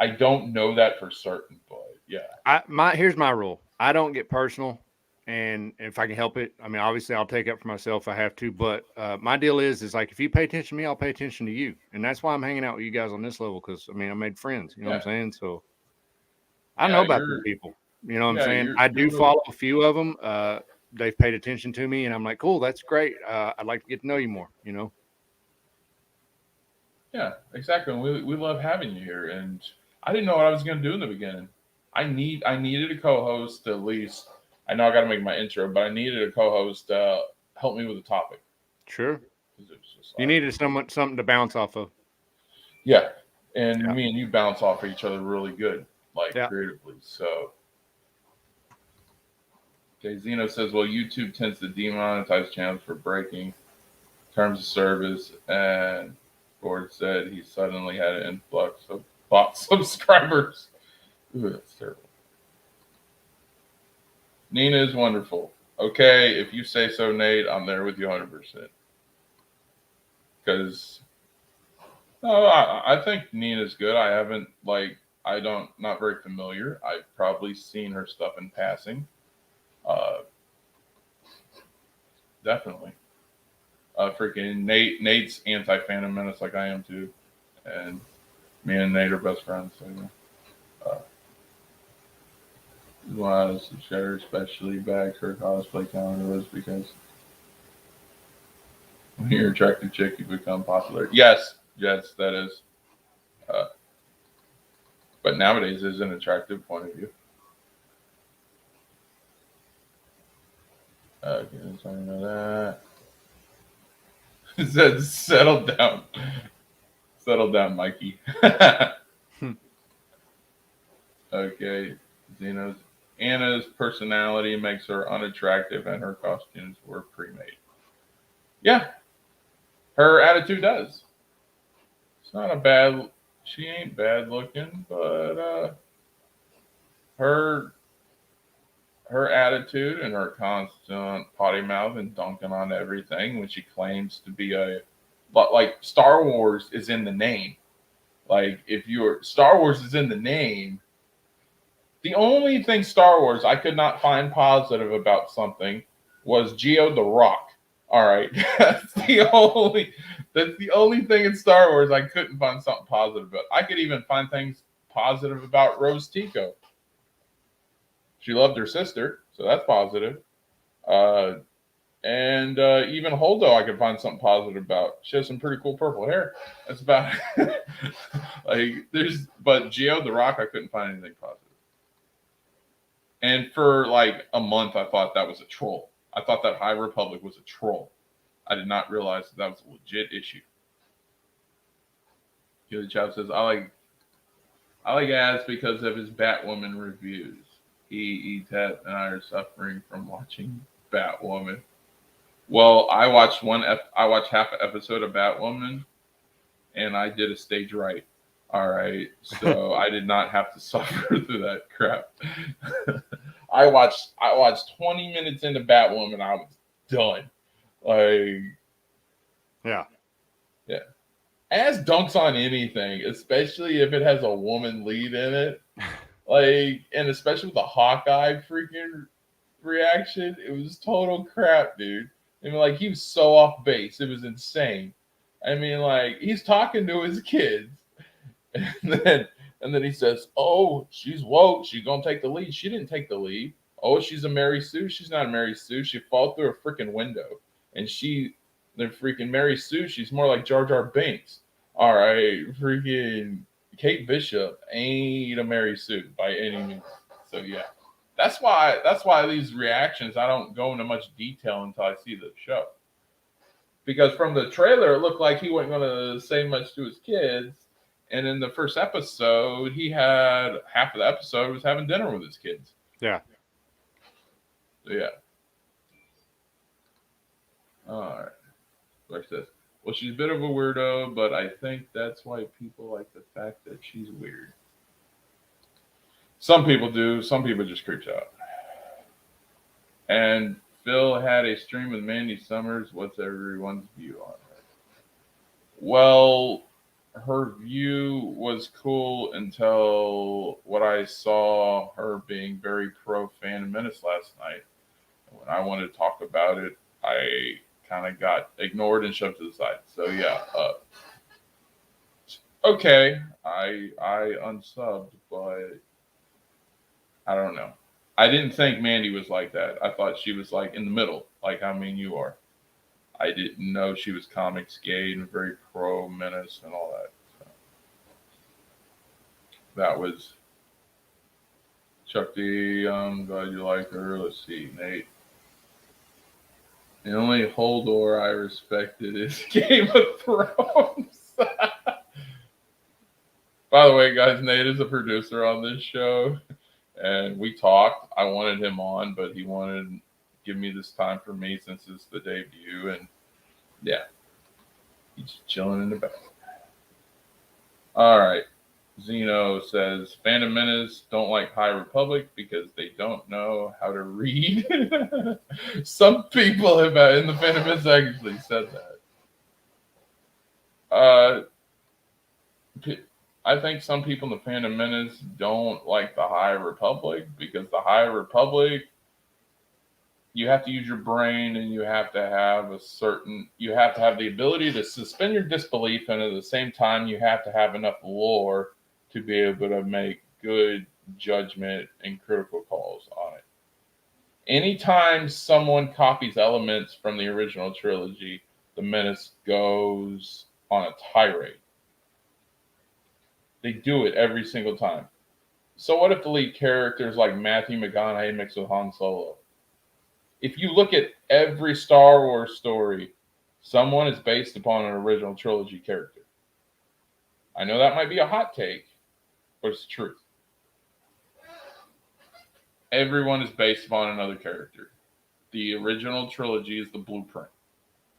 I don't know that for certain, but yeah. Here's my rule. I don't get personal, and if I can help it, I mean, obviously I'll take up for myself if I have to. But my deal is like if you pay attention to me, I'll pay attention to you, and that's why I'm hanging out with you guys on this level because I mean I made friends. You know what I'm saying? So I know Yeah, about these people. You know what I'm yeah, saying? I do you're really, follow a few of them. They've paid attention to me, and I'm like, cool, that's great. I'd like to get to know you more. You know? yeah, exactly. And we love having you here, and I didn't know what I was going to do in the beginning. I needed a co-host to at least. I know I got to make my intro, but I needed a co-host to help me with the topic. Sure. 'Cause it was just You like, needed something to bounce off of. yeah, and Yeah. me and you bounce off of each other really good, like Yeah. creatively. So, okay, Zeno says, well, YouTube tends to demonetize channels for breaking terms of service, and Ford said he suddenly had an influx of bot subscribers. Ooh, that's terrible. Nina is wonderful. Okay, if you say so, Nate, I'm there with you 100%. Because no, I think Nina's good. I haven't not very familiar. I've probably seen her stuff in passing. Uh, definitely. Freaking Nate's anti Phantom Menace like I am too, and me and Nate are best friends. So yeah. Why the share especially bags her cosplay calendar was because when you're an attractive chick, you become popular. Yes, that is. Uh, but nowadays, there's an attractive point of view. Okay, so I know that. It said, settle down. Settle down, Mikey. Okay. Xeno's Anna's personality makes her unattractive and her costumes were pre-made. Yeah, her attitude does. It's not a bad she ain't bad looking, but her her attitude and her constant potty mouth and dunking on everything when she claims to be but like Star Wars is in the name. Like if you're Star Wars is in the name, the only thing Star Wars I could not find positive about something was Geo the Rock. All right, that's the only thing in Star Wars I couldn't find something positive about. I could even find things positive about Rose Tico. She loved her sister, so that's positive. Uh, and even Holdo, I could find something positive about. She has some pretty cool purple hair. That's about like but Geo the Rock, I couldn't find anything positive. And for like a month, I thought that was a troll. I thought that High Republic was a troll. I did not realize that was a legit issue. Gilly Chap says, I like Az because of his Batwoman reviews. He, Tet, and I are suffering from watching Batwoman. Well, I watched half an episode of Batwoman, and I did a stage right. All right, so I did not have to suffer through that crap. I watched 20 minutes into Batwoman. I was done. Like, yeah. Az dunks on anything, especially if it has a woman lead in it. Like, and especially with the Hawkeye freaking reaction, it was total crap, dude. I mean, like, he was so off base. It was insane. I mean, like, he's talking to his kids, and then he says, "Oh, she's woke. She's gonna take the lead. She didn't take the lead. Oh, she's a Mary Sue. She's not a Mary Sue. She fell through a freaking window, and the freaking Mary Sue. She's more like Jar Jar Binks. All right, freaking Kate Bishop ain't a Mary Sue by any means. So yeah." That's why these reactions I don't go into much detail until I see the show. Because from the trailer it looked like he wasn't going to say much to his kids, and in the first episode he had half of the episode was having dinner with his kids. Yeah. So yeah. All right. Like this. Well, she's a bit of a weirdo, but I think that's why people like the fact that she's weird. Some people do. Some people just creeps out. And Phil had a stream with Mandy Summers. What's everyone's view on her? Well, her view was cool until what I saw her being very pro Phantom Menace last night. When I wanted to talk about it, I kind of got ignored and shoved to the side. So yeah, okay, I unsubbed, but I don't know. I didn't think Mandy was like that. I thought she was like in the middle, like I mean you are. I didn't know she was comics gay and very pro Menace and all that. So that was Chuck D. I'm glad you like her. Let's see, Nate. The only Holdor I respected is Game of Thrones. By the way, guys, Nate is a producer on this show. And we talked. I wanted him on, but he wanted to give me this time for me since it's the debut. And yeah, he's chilling in the back. All right. Zeno says Phantom Menace don't like High Republic because they don't know how to read. Some people have in the Phantom Menace actually said that. I think some people in the Phantom Menace don't like the High Republic because the High Republic you have to use your brain, and you have to have the ability to suspend your disbelief, and at the same time you have to have enough lore to be able to make good judgment and critical calls on it. Anytime someone copies elements from the original trilogy, the Menace goes on a tirade. They do it every single time. So what if the lead character is like Matthew McConaughey mixed with Han Solo? If you look at every Star Wars story, someone is based upon an original trilogy character. I know that might be a hot take, but it's the truth. Everyone is based upon another character. The original trilogy is the blueprint.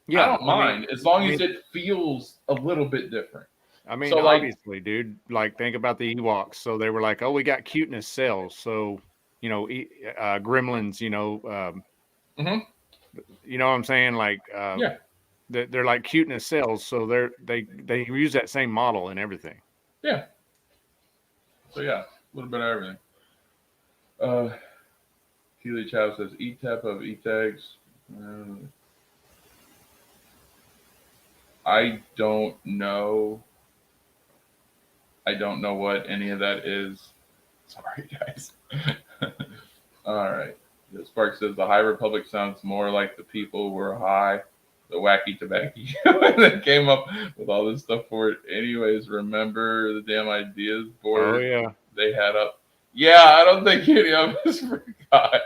Yeah, I don't mind as long as it feels a little bit different. I mean, so obviously, dude, like think about the Ewoks. So they were like, oh, we got cuteness cells. So, you know, gremlins, you know, you know what I'm saying? Like, yeah, they're like cuteness cells. So they use that same model and everything. Yeah. So yeah, a little bit of everything. Keely Chow says E-Tep of E-Tags. I don't know. I don't know what any of that is. Sorry, guys. All right. Spark says the High Republic sounds more like the people were high, the wacky tobacco, that came up with all this stuff for it. Anyways, remember the damn ideas board they had up? Yeah, I don't think any of us forgot.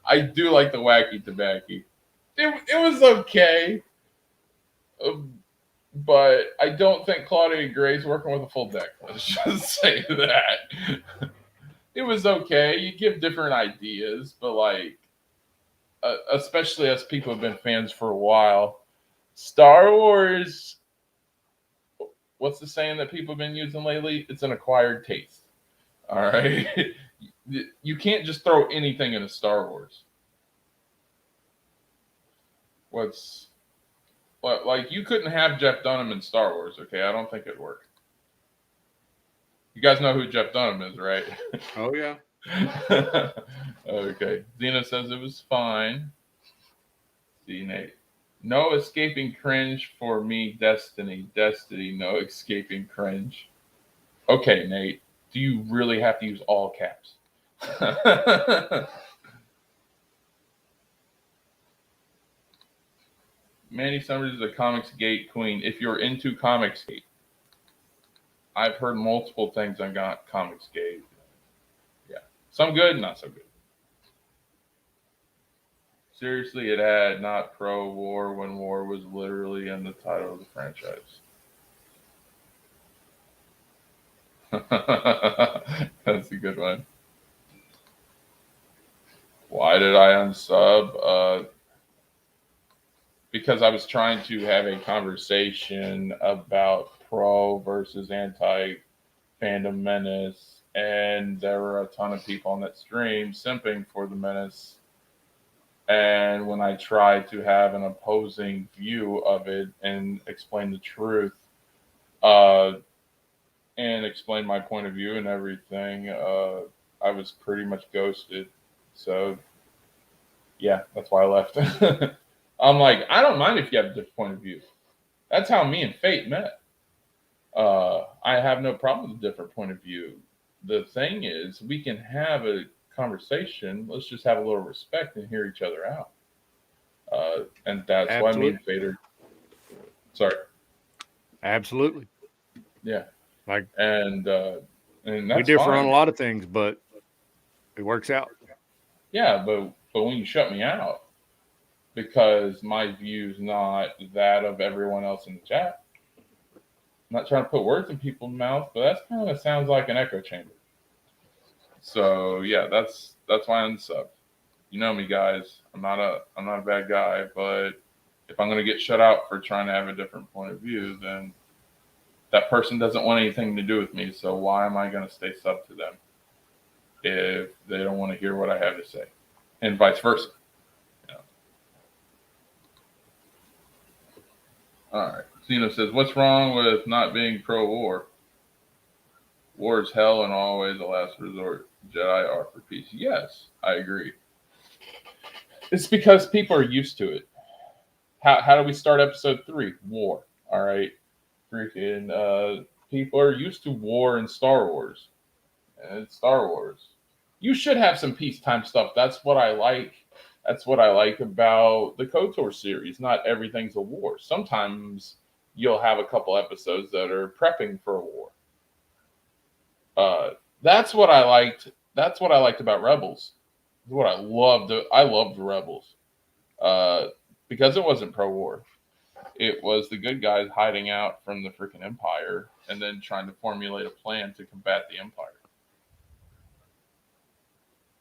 I do like the wacky tobacco. It was okay. But I don't think Claudia Gray's working with a full deck. Let's just say that. It was okay. You give different ideas, but like, especially as people have been fans for a while, Star Wars, what's the saying that people have been using lately? It's an acquired taste. All right? You can't just throw anything into Star Wars. Like, you couldn't have Jeff Dunham in Star Wars, okay? I don't think it'd work. You guys know who Jeff Dunham is, right? Oh, yeah. Okay. Zena says it was fine. See, Nate. No escaping cringe for me, Destiny. Destiny, no escaping cringe. Okay, Nate. Do you really have to use all caps? Manny Summers is a Comicsgate queen. If you're into Comicsgate, I've heard multiple things on Comicsgate. Yeah. Some good, not so good. Seriously, it had not pro-war when war was literally in the title of the franchise. That's a good one. Why did I unsub? Because I was trying to have a conversation about pro versus anti fandom Menace, and there were a ton of people on that stream simping for the Menace. And when I tried to have an opposing view of it and explain the truth, and explain my point of view and everything, I was pretty much ghosted. So, yeah, that's why I left. I'm like, I don't mind if you have a different point of view. That's how me and Fate met. I have no problem with a different point of view. The thing is, we can have a conversation. Let's just have a little respect and hear each other out. And that's why me and Fate are. Sorry. Absolutely. Yeah. Like, and that's we differ fine. on a lot of things, but it works out. Yeah, but when you shut me out because my view is not that of everyone else in the chat, I'm not trying to put words in people's mouths, but that kind of sounds like an echo chamber. So yeah, that's why I'm subbed. You know me, guys. I'm not a bad guy, but if I'm gonna get shut out for trying to have a different point of view, then that person doesn't want anything to do with me. So why am I gonna stay sub to them if they don't want to hear what I have to say, and vice versa? You know? All right. Zeno says, "What's wrong with not being pro-war? War is hell and always a last resort. Jedi are for peace." Yes, I agree. It's because people are used to it. How do we start episode 3? War. All right. Freaking people are used to war in Star Wars. And it's Star Wars. You should have some peacetime stuff. That's what I like. That's what I like about the KOTOR series. Not everything's a war. Sometimes you'll have a couple episodes that are prepping for a war. That's what I liked. That's what I liked about Rebels. What I loved. I loved Rebels uh, because it wasn't pro-war. It was the good guys hiding out from the freaking Empire and then trying to formulate a plan to combat the Empire.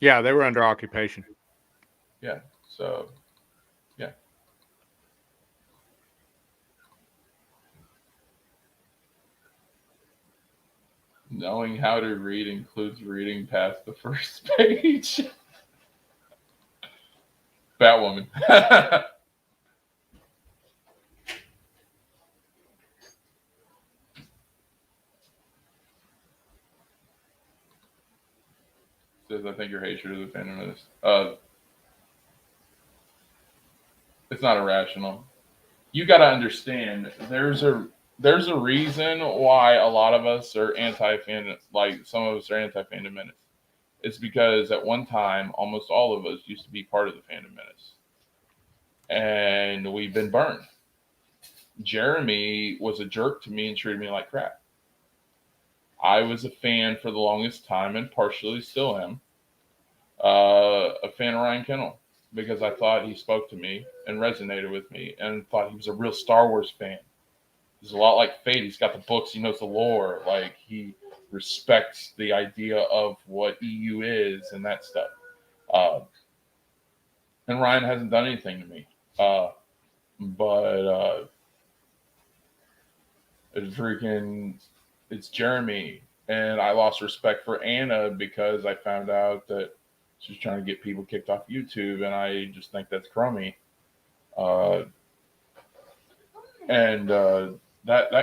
Yeah, they were under occupation. Yeah. So, yeah. Knowing how to read includes reading past the first page. Batwoman. Says, I think your hatred of the Phantom Menace. It's not irrational. You got to understand. There's a reason why a lot of us are anti-Phantom. Like some of us are anti-Phantom Menace. It's because at one time, almost all of us used to be part of the Phantom Menace, and we've been burned. Jeremy was a jerk to me and treated me like crap. I was a fan for the longest time, and partially still am, a fan of Ryan Kennel because I thought he spoke to me and resonated with me and thought he was a real Star Wars fan. He's a lot like Fate. He's got the books. He knows the lore. Like, he respects the idea of what EU is and that stuff. Uh, and Ryan hasn't done anything to me. But it's Jeremy. And I lost respect for Anna because I found out that she's trying to get people kicked off YouTube, and I just think that's crummy. That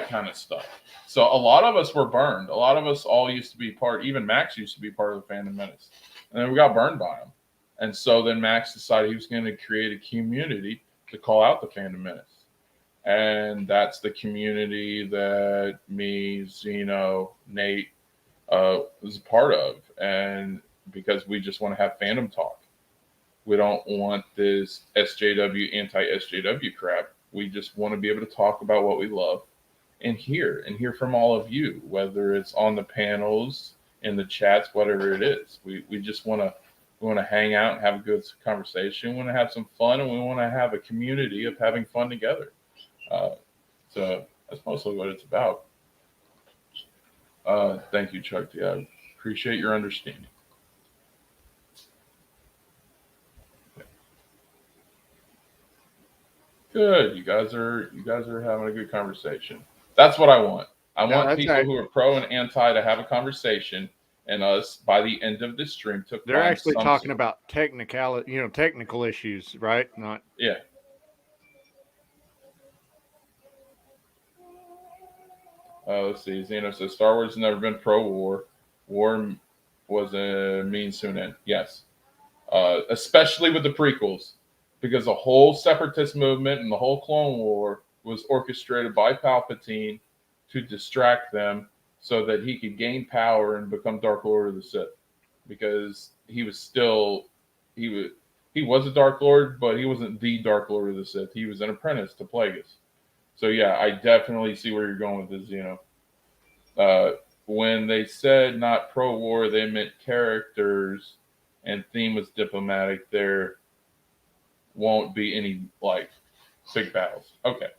kind of stuff. So a lot of us were burned. A lot of us all used to be part. Even Max used to be part of the Phantom Menace, and then we got burned by him. And so then Max decided he was going to create a community to call out the Phantom Menace, and that's the community that me, Zeno, Nate was a part of. And because we just want to have fandom talk, we don't want this SJW anti-SJW crap. We just want to be able to talk about what we love and hear from all of you, whether it's on the panels, in the chats, whatever it is. We just want to hang out and have a good conversation. We want to have some fun, and we want to have a community of having fun together. So that's mostly what it's about. Thank you, Chuck D. I appreciate your understanding. Good. You guys are having a good conversation. That's what I want. I want people who are pro and anti to have a conversation, and us by the end of this stream to. They're actually talking about technical issues, right? Not. Yeah. Let's see. Zeno says Star Wars has never been pro-war. War was a means to an end. Yes. Especially with the prequels, because the whole separatist movement and the whole Clone War was orchestrated by Palpatine to distract them so that he could gain power and become Dark Lord of the Sith. Because he was a Dark Lord, but he wasn't the Dark Lord of the Sith. He was an apprentice to Plagueis. So yeah, I definitely see where you're going with this, Zeno. When they said not pro-war, they meant characters and theme was diplomatic. There won't be any like big battles. Okay.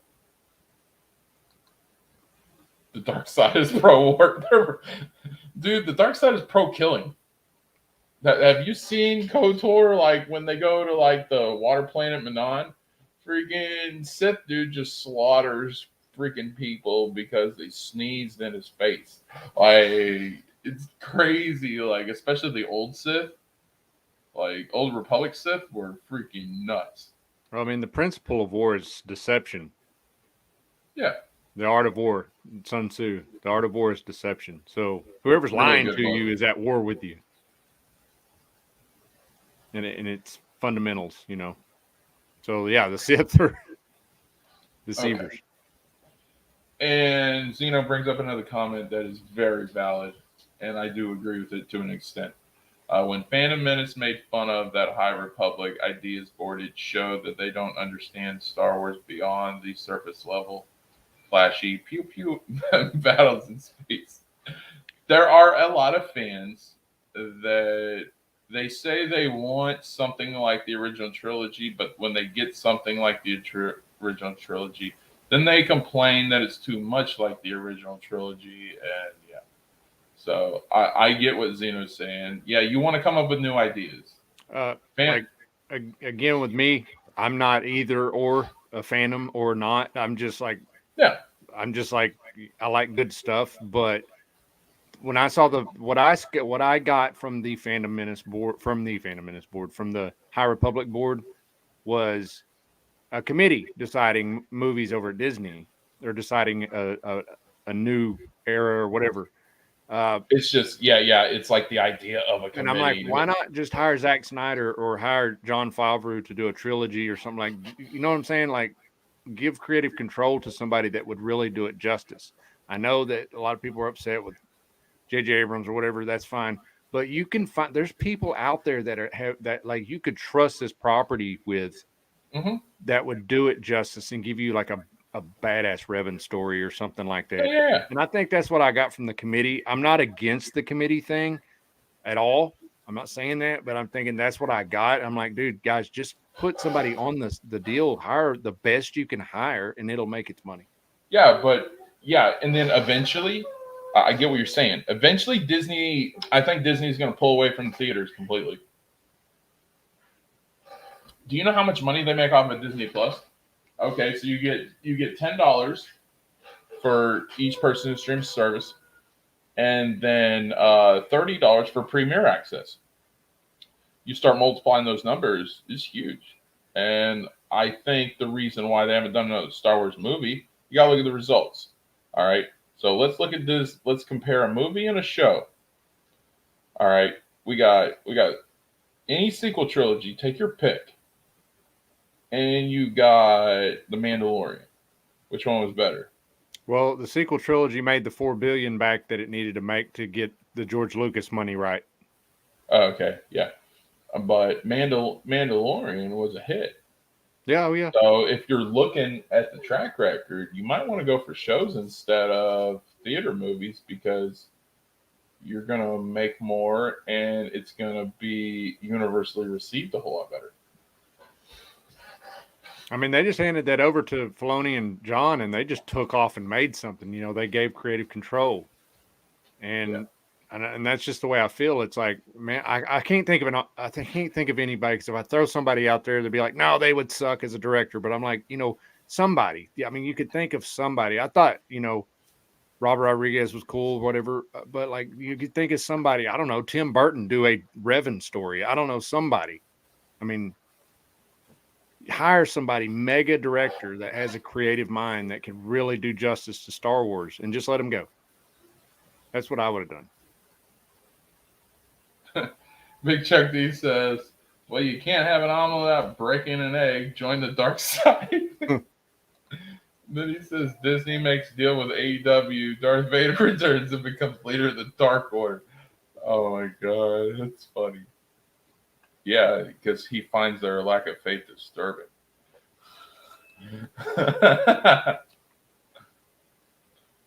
The dark side is pro-war. Dude, the dark side is pro-killing. Have you seen KOTOR, like when they go to like the water planet Manon? Freaking Sith dude just slaughters freaking people because they sneezed in his face. Like, it's crazy. Like, especially the old Sith, like old Republic Sith, were freaking nuts. Well, I mean, the principle of war is deception. Yeah. The art of war, Sun Tzu. The art of war is deception. So whoever's lying to you is at war with you. And it's fundamentals, you know. So yeah, the Sith are deceivers. Okay. And Zeno brings up another comment that is very valid, and I do agree with it to an extent. When Phantom Menace made fun of that High Republic ideas board, it showed that they don't understand Star Wars beyond the surface level, flashy pew pew battles in space. There are a lot of fans that they say they want something like the original trilogy, but when they get something like the original trilogy, then they complain that it's too much like the original trilogy. And yeah, so I get what Zeno's saying. Yeah, you want to come up with new ideas. Fan, Like again with me, I'm not either or a Phantom or not. yeah. I'm just like I like good stuff, but when I saw what I got from the Phantom Menace board from the High Republic board was a committee deciding movies over at Disney. They're deciding a new era or whatever. It's just yeah. It's like the idea of a And I'm like, committee. why not just hire Zack Snyder or hire John Favreau to do a trilogy or something like, you know what I'm saying? Like, give creative control to somebody that would really do it justice. I know that a lot of people are upset with J.J. Abrams or whatever. That's fine, but you can find there's people out there that have that like you could trust this property with Hmm. that would do it justice and give you like a badass Revan story or something like Yeah, that. yeah, And I think that's what I got from the committee. I'm not against the committee thing at all. I'm not saying that, but I'm thinking that's what I got. I'm like, dude, guys, just put somebody on the deal, hire the best you can hire, and it'll make its money. yeah. But yeah, and then eventually, I get what you're saying. Eventually, Disney. I think Disney is going to pull away from the theaters completely. Do you know how much money they make off of Disney Plus? Okay, so you get $10 for each person who streams service, and then $30 for Premier Access. You start multiplying those numbers, it's huge. And I think the reason why they haven't done another Star Wars movie, you gotta look at the results. All right. So let's look at this. Let's compare a movie and a show. All right. We got any sequel trilogy, take your pick. And you got The Mandalorian. Which one was better? Well, the sequel trilogy made the $4 billion back that it needed to make to get the George Lucas money right. Oh, okay, yeah. But Mandalorian was a hit. Yeah, oh yeah. So if you're looking at the track record, you might want to go for shows instead of theater movies because you're gonna make more and it's gonna be universally received a whole lot better. I mean, they just handed that over to Filoni and John, and they just took off and made something. You know, they gave creative control, Yeah. and that's just the way I feel. It's like, man, I can't think of can't think of anybody. Because if I throw somebody out there, they'd be like, no, they would suck as a director. But I'm like, you know, somebody. Yeah, I mean, you could think of somebody. I thought, you know, Robert Rodriguez was cool, whatever. But like, you could think of somebody. I don't know, Tim Burton do a Revan story. I don't know, somebody. I mean, hire somebody mega director that has a creative mind that can really do justice to Star Wars and just let them go. That's what I would have done. Big Chuck D says, "Well, you can't have an omelet without breaking an egg. Join the dark side." Then he says Disney makes deal with AEW. Darth Vader returns and becomes leader of the Dark Order. Oh my god, that's funny. Yeah, because he finds their lack of faith disturbing.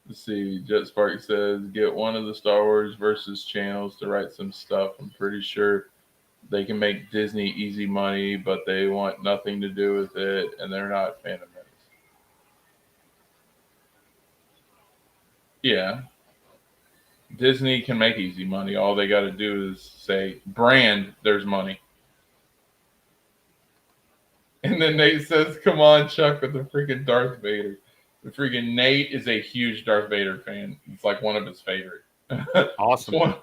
Let's see. Jet Spark says, get one of the Star Wars versus channels to write some stuff. I'm pretty sure they can make Disney easy money, but they want nothing to do with it, and they're not Phantom Menace. Yeah, Disney can make easy money. All they got to do is say, brand, there's money. And then Nate says, come on, Chuck, with the freaking Darth Vader. The freaking Nate is a huge Darth Vader fan. It's like one of his favorite. Awesome.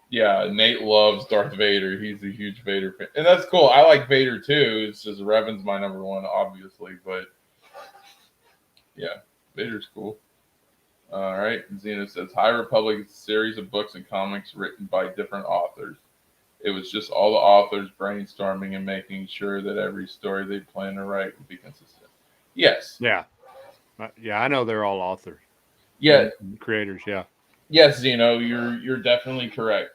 Yeah, Nate loves Darth Vader. He's a huge Vader fan. And that's cool. I like Vader too. It's just Revan's my number one, obviously. But yeah, Vader's cool. All right. Xena says, High Republic is a series of books and comics written by different authors. It was just all the authors brainstorming and making sure that every story they plan to write would be consistent. Yes. Yeah. Yeah, I know they're all authors Yeah. and creators. Yeah. Yes, Zeno, you're definitely correct.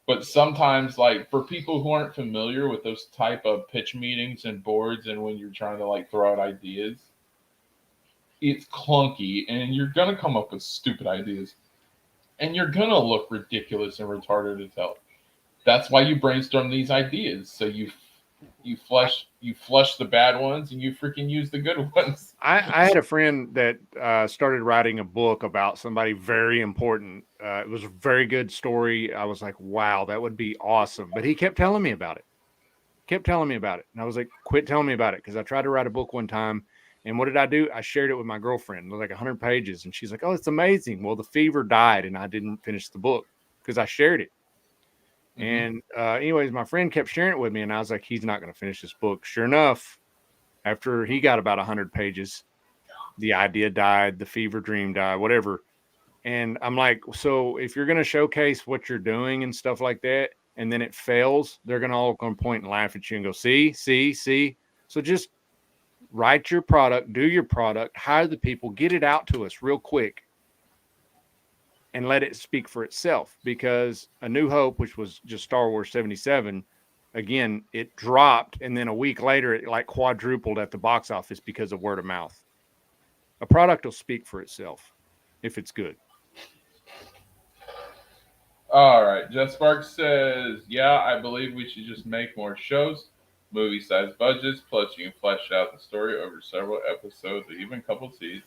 But sometimes, like for people who aren't familiar with those type of pitch meetings and boards, and when you're trying to like throw out ideas, it's clunky, and you're gonna come up with stupid ideas, and you're gonna look ridiculous and retarded as hell. That's why you brainstorm these ideas, so you flush the bad ones, and you freaking use the good ones. I had a friend that started writing a book about somebody very important. It was a very good story. I was like, wow, that would be awesome. But he kept telling me about it. And I was like, quit telling me about it. Because I tried to write a book one time. And what did I do? I shared it with my girlfriend. It was like 100 pages. And she's like, oh, it's amazing. Well, the fever died and I didn't finish the book because I shared it. Mhm. And anyways, my friend kept sharing it with me. And I was like, he's not going to finish this book. Sure enough, after he got about 100 pages, the idea died, the fever dream died, whatever. And I'm like, so if you're going to showcase what you're doing and stuff like that, and then it fails, they're going to all come point and laugh at you and go, see. So just write your product, do your product, hire the people, get it out to us real quick and let it speak for itself. Because A New Hope, which was just Star Wars 77, again, it dropped. And then a week later, it like quadrupled at the box office because of word of mouth. A product will speak for itself if it's good. All right. Jeff Sparks says, yeah, I believe we should just make more shows, movie size budgets, plus you can flesh out the story over several episodes or even a couple seasons.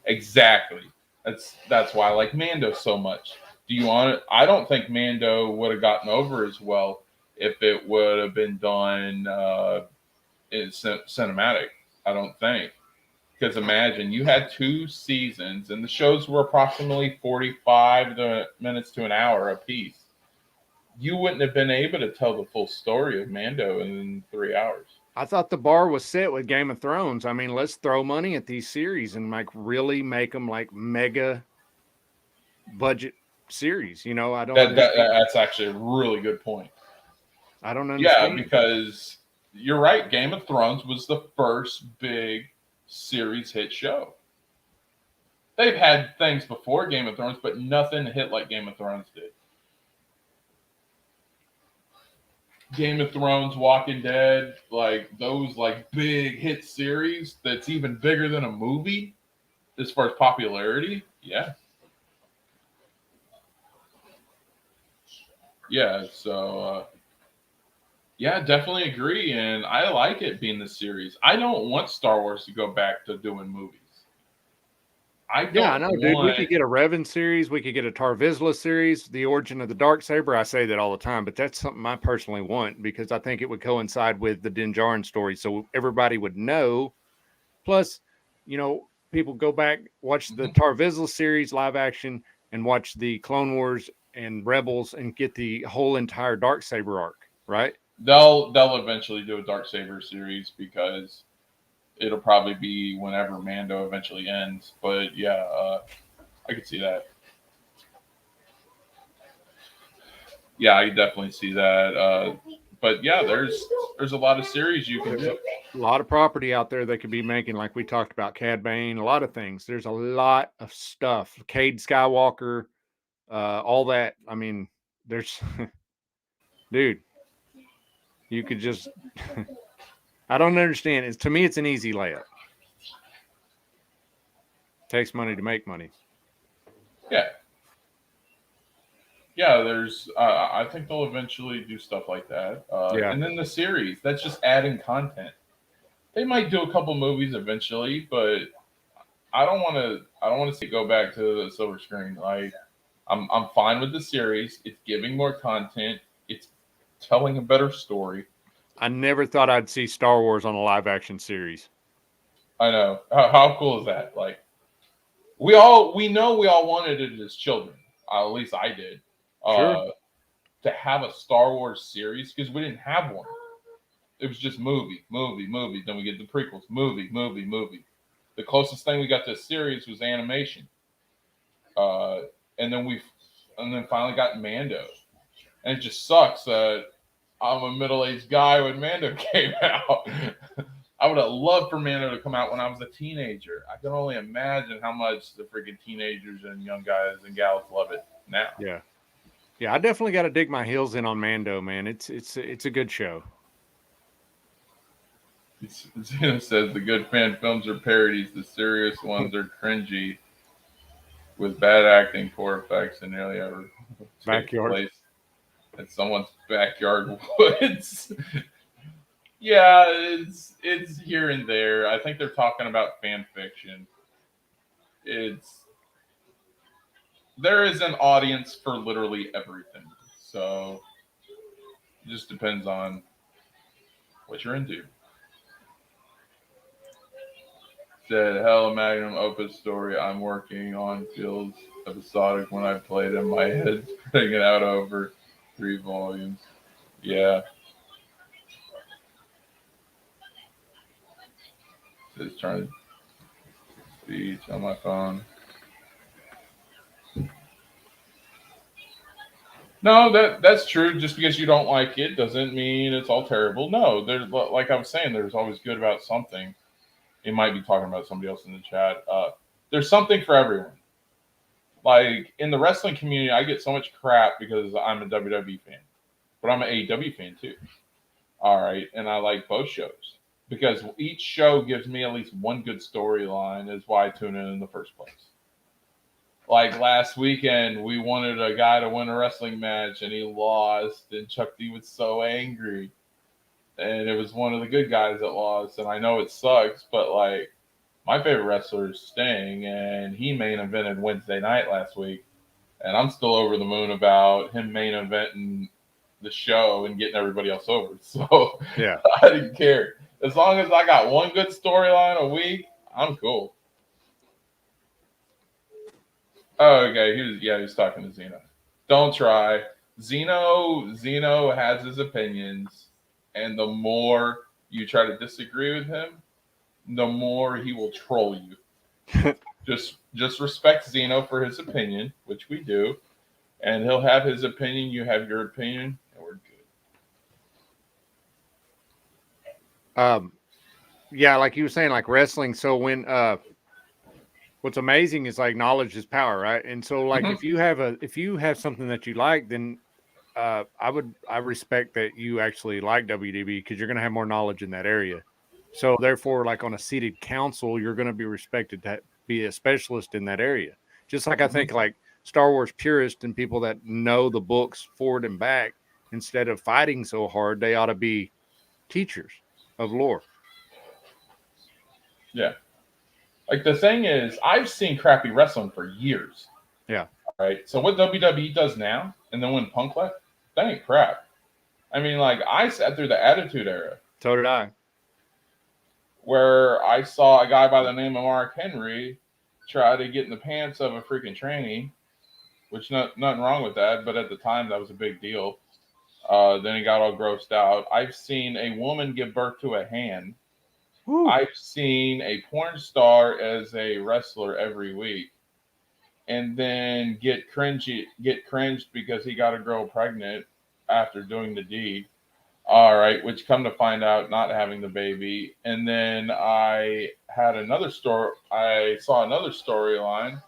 Exactly. That's why I like Mando so much. Do you want it? I don't think Mando would have gotten over as well if it would have been done in cinematic. I don't think. Because imagine you had 2 seasons and the shows were approximately 45 minutes to an hour apiece. You wouldn't have been able to tell the full story of Mando in 3 hours. I thought the bar was set with Game of Thrones. I mean, let's throw money at these series and like really make them like mega budget series. You know, I don't understand. That's actually a really good point. I don't Yeah, understand. because you're right. Game of Thrones was the first big series hit show. They've had things before Game of Thrones, but nothing hit like Game of Thrones did. Game of Thrones, Walking Dead, like those like big hit series that's even bigger than a movie as far as popularity. Yeah. Yeah, so yeah, definitely agree, and I like it being the series. I don't want Star Wars to go back to doing movies. I don't Yeah, I know, dude. We want. could get a Revan series. We could get a Tar Vizsla series, the origin of the dark saber. I say that all the time, but that's something I personally want because I think it would coincide with the Din Djarin story, so everybody would know. Plus, you know, people go back, watch the Tar Vizsla series live action, and watch the Clone Wars and Rebels, and get the whole entire dark saber arc. Right? They'll eventually do a Dark Saber series because it'll probably be whenever Mando eventually ends. But yeah, I could see that. Yeah, I definitely see that. But yeah, there's a lot of series you can do. A lot of property out there they could be making, like we talked about, Cad Bane, a lot of things. There's a lot of stuff. Cade Skywalker, all that. I mean, there's, dude, you could just. I don't understand. It's to me, it's an easy layup. Takes money to make money. Yeah. Yeah, there's. I think they'll eventually do stuff like that. Yeah. And then the series, that's just adding content. They might do a couple movies eventually, but I don't want to. I don't want to see it go back to the silver screen. Like, I'm fine with the series. It's giving more content. It's telling a better story. I never thought I'd see Star Wars on a live action series. I know. How cool is that? Like, we know we all wanted it as children. At least I did. Sure. To have a Star Wars series because we didn't have one. It was just movie. Then we get the prequels, movie. The closest thing we got to a series was animation, and then finally got Mando, And it just sucks that I'm a middle-aged guy when Mando came out. I would have loved for Mando to come out when I was a teenager. I can only imagine how much the freaking teenagers and young guys and gals love it now. Yeah. Yeah, I definitely got to dig my heels in on Mando, man. It's a good show. Zeno says the good fan films are parodies. The serious ones are cringy with bad acting, poor effects, and nearly ever take Backyard. place in someone's backyard woods. Yeah, it's here and there. I think they're talking about fan fiction. There is an audience for literally everything. So it just depends on what you're into. Said, hell, magnum opus story I'm working on feels episodic when I played in my head, putting it out over 3 volumes. Yeah. Just trying to speech on my phone. No, that's true. Just because you don't like it doesn't mean it's all terrible. No, there's like I was saying, there's always good about something. It might be talking about somebody else in the chat. There's something for everyone. Like in the wrestling community, I get so much crap because I'm a WWE fan, but I'm an AEW fan too. All right, and I like both shows because each show gives me at least one good storyline. Is why I tune in the first place. Like last weekend, we wanted a guy to win a wrestling match and he lost, and Chuck D was so angry. And it was one of the good guys that lost, and I know it sucks, but like my favorite wrestler is Sting, and he main evented Wednesday night last week, and I'm still over the moon about him main eventing the show and getting everybody else over. So Yeah. I didn't care. As long as I got one good storyline a week, I'm cool. Oh, okay. He was talking to Zeno. Don't try. Zeno has his opinions, and the more you try to disagree with him, the more he will troll you. just respect Zeno for his opinion, which we do, and he'll have his opinion. You have your opinion, and we're good. Yeah, like you were saying, like wrestling. So when what's amazing is like knowledge is power, right? And so like if you have something that you like, then I respect that you actually like WDB because you're going to have more knowledge in that area. So therefore, like on a seated council, you're going to be respected to be a specialist in that area. Just like I think like Star Wars purists and people that know the books forward and back, instead of fighting so hard, they ought to be teachers of lore. Yeah. Like the thing is, I've seen crappy wrestling for years. Yeah. Right. So what WWE does now, and then when Punk left, that ain't crap. I mean, like I sat through the Attitude Era. So did I. Where I saw a guy by the name of Mark Henry try to get in the pants of a freaking trainee, which nothing wrong with that, but at the time that was a big deal. Then he got all grossed out. I've seen a woman give birth to a hand. Woo. I've seen a porn star as a wrestler every week, and then get cringed because he got a girl pregnant after doing the deed. All right, which come to find out not having the baby. And then I saw another storyline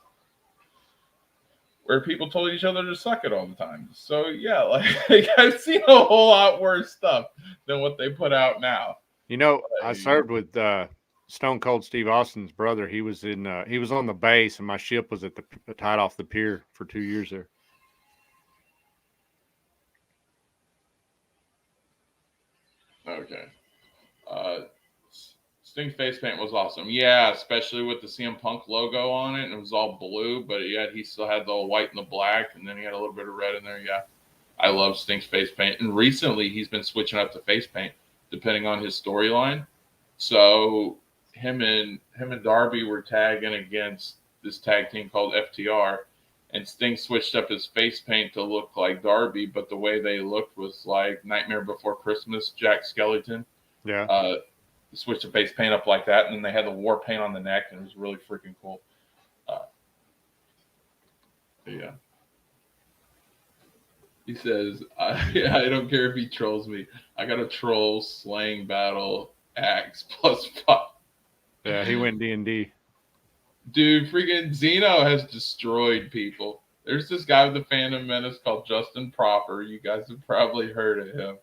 where people told each other to suck it all the time. So yeah, like I've seen a whole lot worse stuff than what they put out now. You know, I served with Stone Cold Steve Austin's brother. He was on the base, and my ship was tied off the pier for 2 years there. Okay. Sting's face paint was awesome. Yeah, especially with the CM Punk logo on it, and it was all blue, but yet he still had the white and the black, and then he had a little bit of red in there. Yeah, I love Sting's face paint, and recently he's been switching up to face paint depending on his storyline. So him and Darby were tagging against this tag team called FTR, and Sting switched up his face paint to look like Darby, but the way they looked was like Nightmare Before Christmas, Jack Skellington. Yeah. Switched the face paint up like that, and then they had the war paint on the neck, and it was really freaking cool. He says, I don't care if he trolls me. I got a troll slaying battle axe +5. Yeah, he went D&D. Dude, freaking Zeno has destroyed people. There's this guy with the Phantom Menace called Justin Proper. You guys have probably heard of him.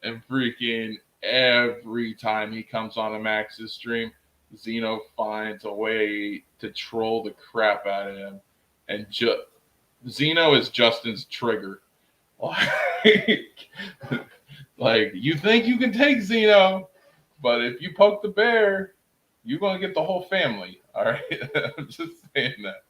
And freaking every time he comes on a Max's stream, Zeno finds a way to troll the crap out of him. And Zeno is Justin's trigger. Like, you think you can take Zeno, but if you poke the bear, you're going to get the whole family. All right? I'm just saying that.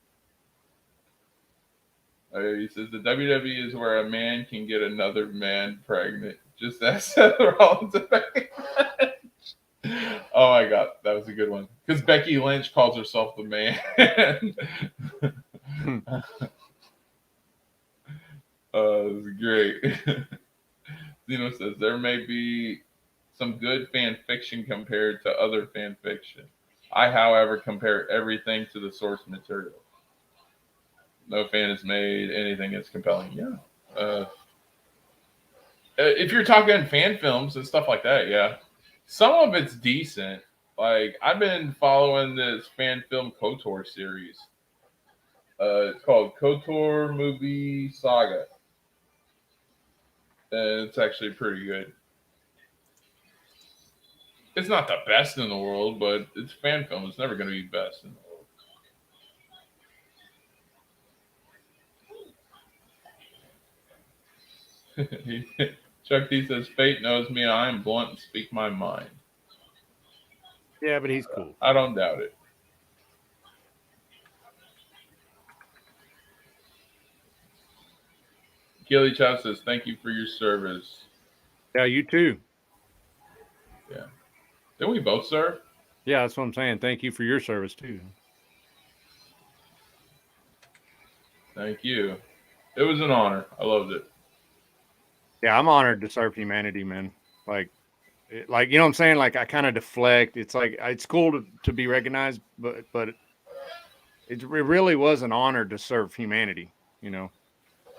Okay, he says the WWE is where a man can get another man pregnant. Just ask Seth Rollins. Oh my God, that was a good one. Because Becky Lynch calls herself the man. This is great. Zeno says there may be some good fan fiction compared to other fan fiction. I, however, compare everything to the source material. No fan has made anything as compelling. Yeah. If you're talking fan films and stuff like that, yeah. Some of it's decent. Like, I've been following this fan film KOTOR series. It's called KOTOR Movie Saga. And it's actually pretty good. It's not the best in the world, but it's fan film. It's never going to be best in the world. Chuck D says, Fate knows me. I am blunt and speak my mind. Yeah, but he's cool. I don't doubt it. Keely Chow says, thank you for your service. Yeah, you too. Yeah. Didn't we both serve? Yeah, that's what I'm saying. Thank you for your service too. Thank you. It was an honor. I loved it. Yeah, I'm honored to serve humanity, man. Like you know what I'm saying? Like, I kind of deflect. It's like, it's cool to be recognized, but it really was an honor to serve humanity, you know?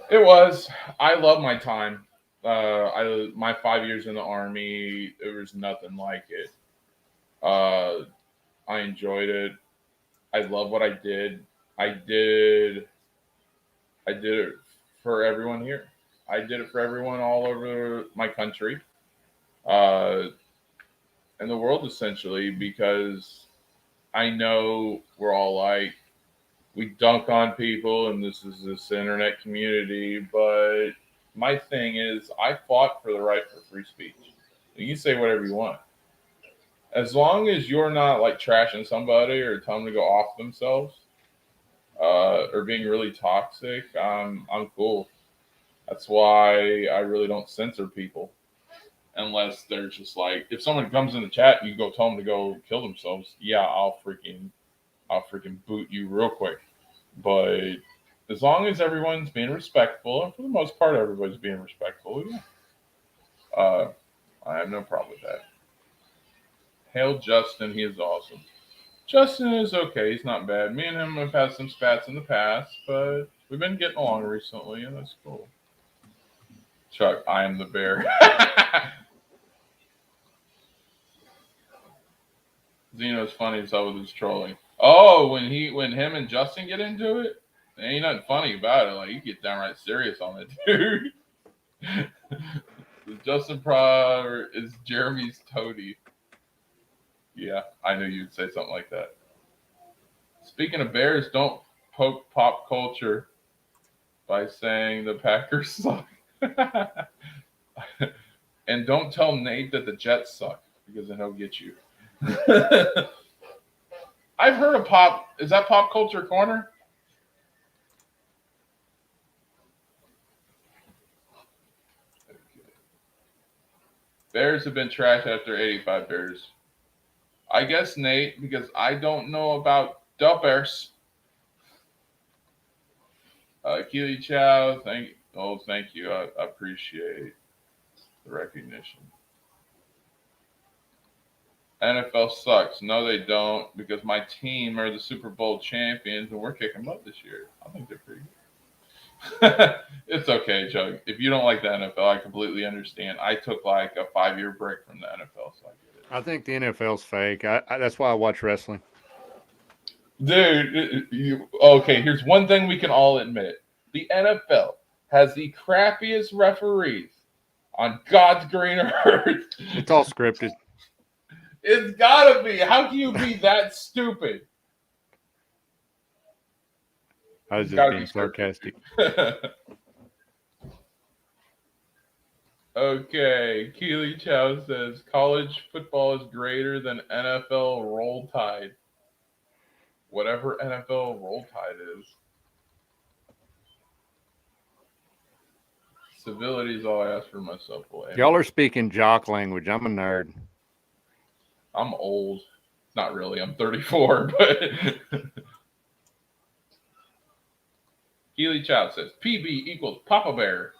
It was. I love my time. My 5 years in the Army, there was nothing like it. I enjoyed it. I love what I did. I did it for everyone here. I did it for everyone all over my country, and the world, essentially, because I know we're all like, we dunk on people, and this internet community, but my thing is, I fought for the right for free speech. You can say whatever you want. As long as you're not like trashing somebody or telling them to go off themselves, or being really toxic, I'm cool. That's why I really don't censor people, unless they're just like, if someone comes in the chat and you go tell them to go kill themselves, yeah, I'll freaking boot you real quick. But as long as everyone's being respectful, and for the most part, everybody's being respectful, yeah, I have no problem with that. Hail Justin, he is awesome. Justin is okay. He's not bad. Me and him have had some spats in the past, but we've been getting along recently, and that's cool. Chuck, I am the bear. Zeno's funny as hell with his trolling. Oh, when him and Justin get into it, there ain't nothing funny about it. Like, you get downright serious on it, dude. Justin Pryor is Jeremy's toady. Yeah, I knew you'd say something like that. Speaking of bears, don't poke pop culture by saying the Packers suck. And don't tell Nate that the Jets suck, because then he'll get you. I've heard of pop. Is that Pop Culture Corner? Okay. Bears have been trashed after 85 Bears. I guess, Nate, because I don't know about the Bears. Keely Chow, thank you. I appreciate the recognition. NFL sucks. No, they don't, because my team are the Super Bowl champions and we're kicking butt this year. I think they're pretty It's okay, Chuck. If you don't like the NFL, I completely understand. I took like a 5-year break from the NFL, so I get it. I think the NFL's fake. That's why I watch wrestling. Dude, okay, here's one thing we can all admit. The NFL has the crappiest referees on God's green earth. It's all scripted. It's gotta be. How can you be that stupid? I was It's just gotta being be scripted. sarcastic. Okay, Keely Chow says college football is greater than NFL Roll Tide. Whatever NFL Roll Tide is. Civility is all I ask for myself. Boy. Y'all are speaking jock language. I'm a nerd. I'm old. Not really. I'm 34, but Keely Chow says PB equals Papa Bear.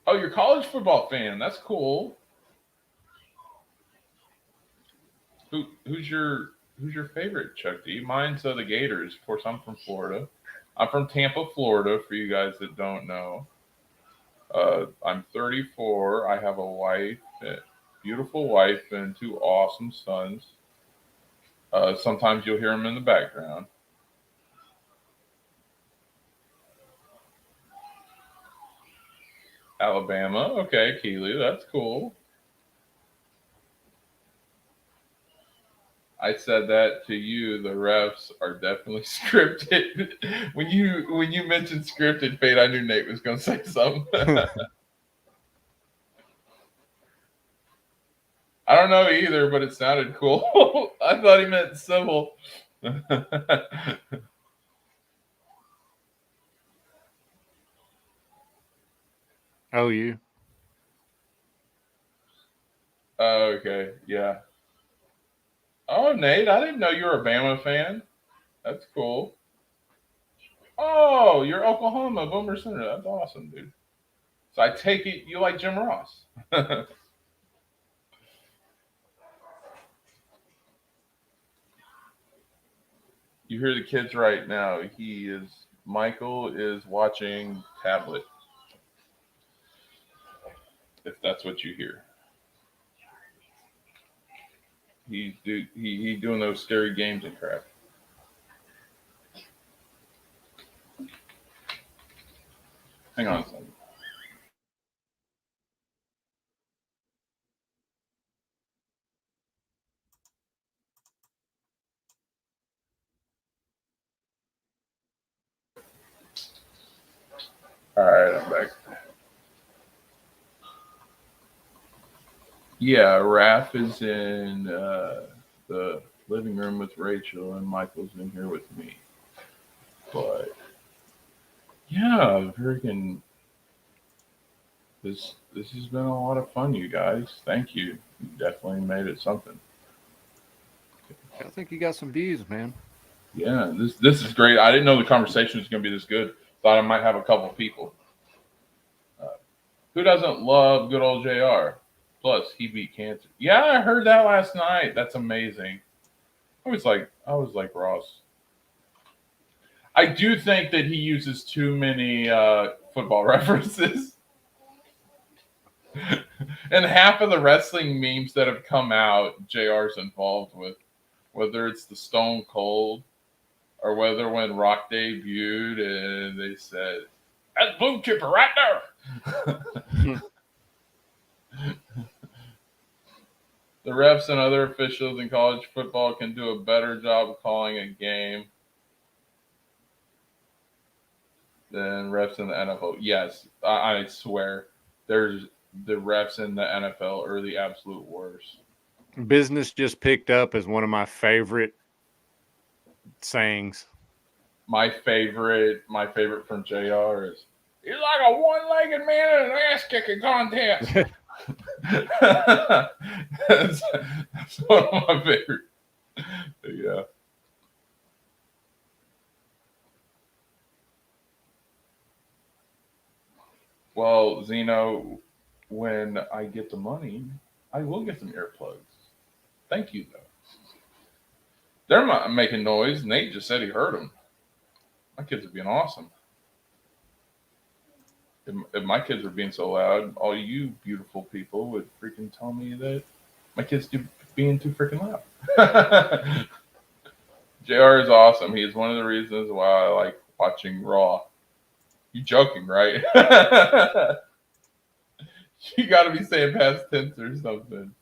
Oh, you're a college football fan. That's cool. Who's your favorite, Chuck D? Mine's the Gators. Of course, I'm from Florida. I'm from Tampa, Florida. For you guys that don't know, I'm 34. I have a wife, beautiful wife, and 2 awesome sons. Sometimes you'll hear them in the background. Alabama. Okay, Keely, that's cool. I said that to you. The refs are definitely scripted. when you mentioned scripted, Fate, I knew Nate was going to say something. I don't know either, but it sounded cool. I thought he meant civil. Oh, you? Okay, yeah. Oh, Nate, I didn't know you were a Bama fan. That's cool. Oh, you're Oklahoma Boomer Center. That's awesome, dude. So I take it you like Jim Ross. You hear the kids right now. Michael is watching tablet. If that's what you hear. He doing those scary games and crap. Hang on a second. All right, I'm back. Yeah, Raph is in the living room with Rachel, and Michael's in here with me. But yeah, freaking this has been a lot of fun, you guys. Thank you. You definitely made it something. I think you got some views, man. Yeah, this is great. I didn't know the conversation was going to be this good. Thought I might have a couple people. Who doesn't love good old JR? Plus, he beat cancer. Yeah, I heard that last night. That's amazing. I was like Ross. I do think that he uses too many football references. And half of the wrestling memes that have come out, JR's involved with. Whether it's the Stone Cold or whether when Rock debuted and they said, "That's Blue Chipper right there." The refs and other officials in college football can do a better job of calling a game than refs in the NFL. Yes, I swear. The refs in the NFL are the absolute worst. Business just picked up as one of my favorite sayings. My favorite from JR is he's like a one-legged man in an ass-kicking contest. that's one of my favorite. Yeah. Well, Zeno, when I get the money, I will get some earplugs. Thank you, though. They're not making noise. Nate just said he heard them. My kids are being awesome. If my kids were being so loud, all you beautiful people would freaking tell me that my kids do being too freaking loud. JR is awesome. He is one of the reasons why I like watching Raw. You joking, right? You got to be saying past tense or something.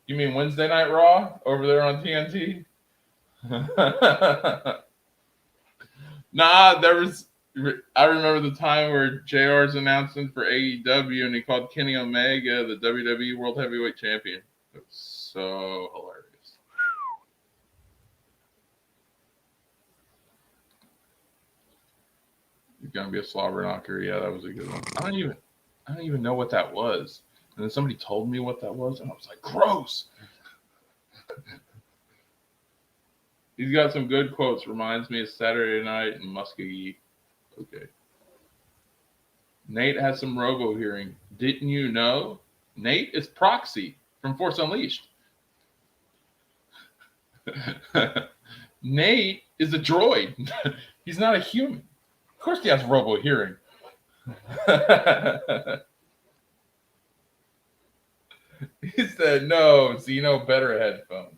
You mean Wednesday Night Raw over there on TNT? Nah, there was. I remember the time where JR's announcing for AEW and he called Kenny Omega the WWE World Heavyweight Champion. It was so hilarious. You're gonna be a slobber knocker. Yeah, that was a good one. I don't even know what that was. And then somebody told me what that was, and I was like, gross. He's got some good quotes. Reminds me of Saturday Night and Muskogee. Okay. Nate has some robo hearing. Didn't you know? Nate is Proxy from Force Unleashed. Nate is a droid. He's not a human. Of course he has robo hearing. He said, no, Zeno better headphones.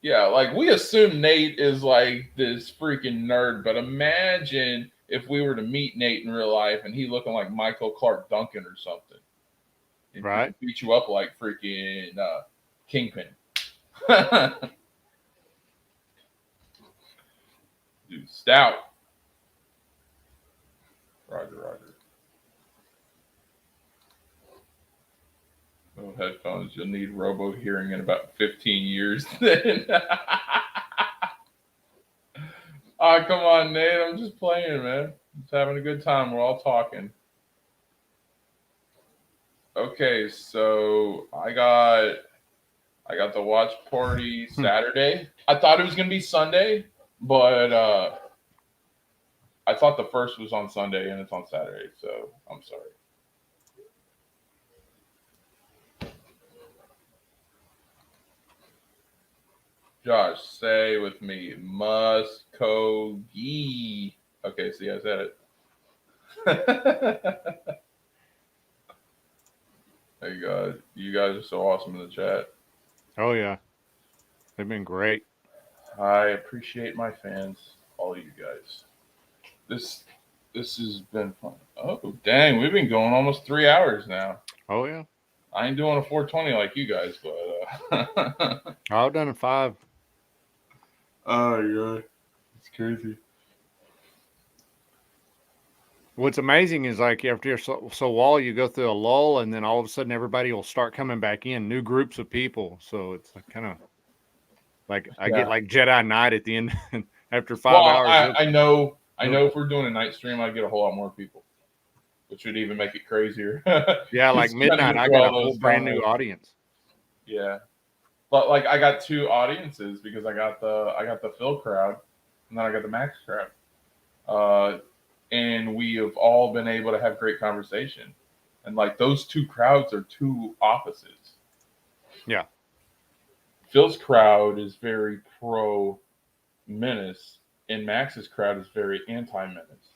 Yeah, like we assume Nate is like this freaking nerd, but imagine if we were to meet Nate in real life and he looking like Michael Clark Duncan or something. And Right. Beat you up like freaking Kingpin. Dude, stout. Roger. No headphones. You'll need robo hearing in about 15 years then. Oh, come on, Nate. I'm just playing, man. Just having a good time. We're all talking. Okay, so I got the watch party Saturday. I thought it was gonna be Sunday, but I thought the first was on Sunday and it's on Saturday, so I'm sorry. Josh, say with me, Muskogee. Okay, see, I said it. There you go. You guys are so awesome in the chat. Oh yeah, they've been great. I appreciate my fans, all you guys. This has been fun. Oh dang, we've been going almost 3 hours now. Oh yeah. I ain't doing a 420 like you guys, but I've done 5. Oh yeah, it's crazy. What's amazing is like after so while you go through a lull and then all of a sudden everybody will start coming back in, new groups of people. So it's like kind of like I get like Jedi Knight at the end after 5 hours. I know if we're doing a night stream, I'd get a whole lot more people, which would even make it crazier. Yeah, like midnight, I got a whole brand new audience. Yeah, but like I got 2 audiences because I got the Phil crowd, and then I got the Max crowd, and we have all been able to have great conversation, and like those 2 crowds are 2 opposites. Yeah, Phil's crowd is very pro Menace, and Max's crowd is very anti Menace.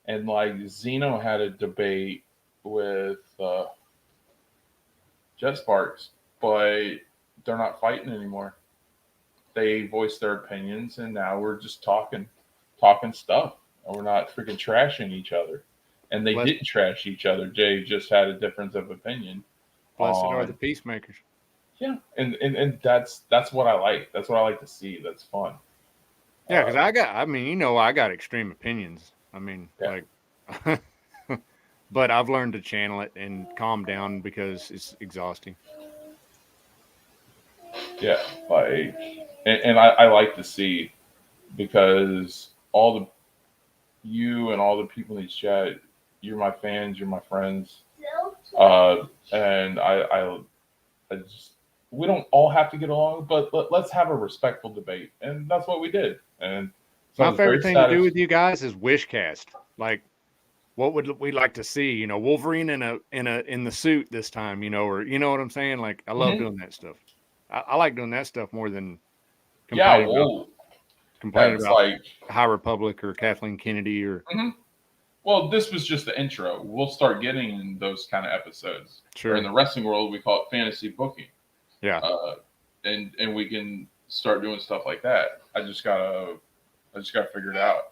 And like Zeno had a debate with Jet Sparks, but they're not fighting anymore. They voiced their opinions, and now we're just talking stuff, and we're not freaking trashing each other. And they didn't trash each other. Jay just had a difference of opinion. Blessed are the peacemakers. Yeah, and that's what I like. That's what I like to see. That's fun. Yeah, because I got extreme opinions. I mean, like, but I've learned to channel it and calm down because it's exhausting. Yeah, like, and I like to see, because you and all the people in these chat, you're my fans, you're my friends, and I just, we don't all have to get along, but let's have a respectful debate, and that's what we did. And my favorite thing to do with you guys is Wishcast. Like, what would we like to see? Wolverine in the suit this time, or you know what I'm saying? Like, I love doing that stuff. I like doing that stuff more than Yeah, complaining about well, complaining that's about like, High Republic or Kathleen Kennedy or mhm. Well, this was just the intro. We'll start getting in those kind of episodes. Or in sure, the wrestling world, we call it fantasy booking. yeah, And we can start doing stuff like that. I just gotta figure it out.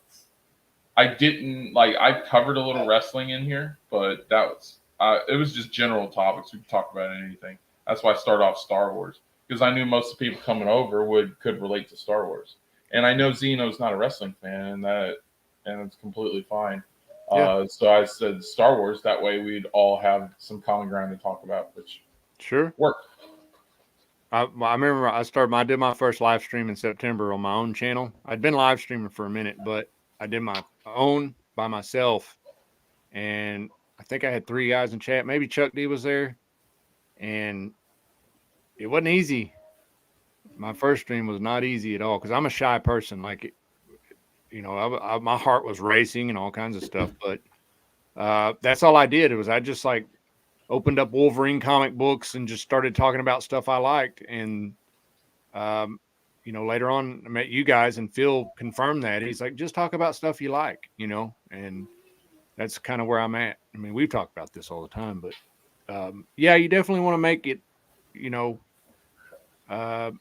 I didn't like I covered a little wrestling in here, but it was just general topics. We could talk about anything. That's why I started off Star Wars because I knew most of the people coming over could relate to Star Wars, and I know Zeno's not a wrestling fan, and it's completely fine. yeah, So I said Star Wars. That way we'd all have some common ground to talk about, which sure. worked. I remember I did my first live stream in September on my own channel. I'd been live streaming for a minute, but I did my own by myself, and I think I had 3 guys in chat. Maybe Chuck D was there, and it wasn't easy. My first stream was not easy at all because I'm a shy person. Like, my heart was racing and all kinds of stuff. But that's all I did. It was I just like opened up Wolverine comic books and just started talking about stuff I liked. And um, later on, I met you guys, and Phil confirmed that. He's like, just talk about stuff you like, and that's kind of where I'm at. I mean, we've talked about this all the time, but yeah, you definitely want to make it, you know, uh,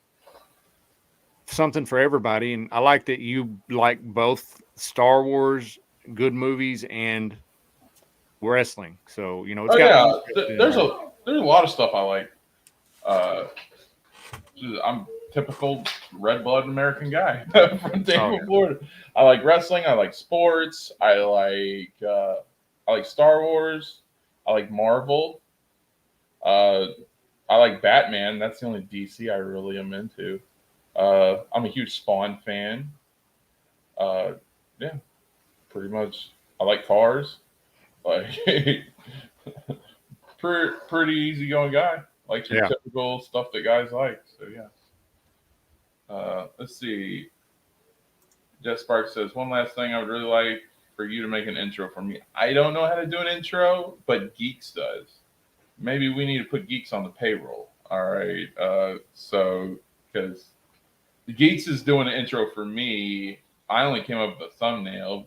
something for everybody. And I like that you like both Star Wars, good movies, and wrestling. So it's Oh got me yeah, interested in there's all. a lot of stuff I like. Uh, I'm typical red blooded American guy from Oh Tampa, yeah, Florida. I like wrestling. I like sports. I like Star Wars. I like Marvel. Uh, I like Batman. That's the only DC I really am into. I'm a huge Spawn fan. Uh, yeah, pretty much. I like cars. Like pretty easygoing guy. Like your yeah. typical stuff that guys like. So yeah. Let's see. Jeff Sparks says, one last thing I would really like for you to make an intro for me. I don't know how to do an intro, but Geeks does. Maybe we need to put Geeks on the payroll. All right. Because Geeks is doing an intro for me. I only came up with a thumbnail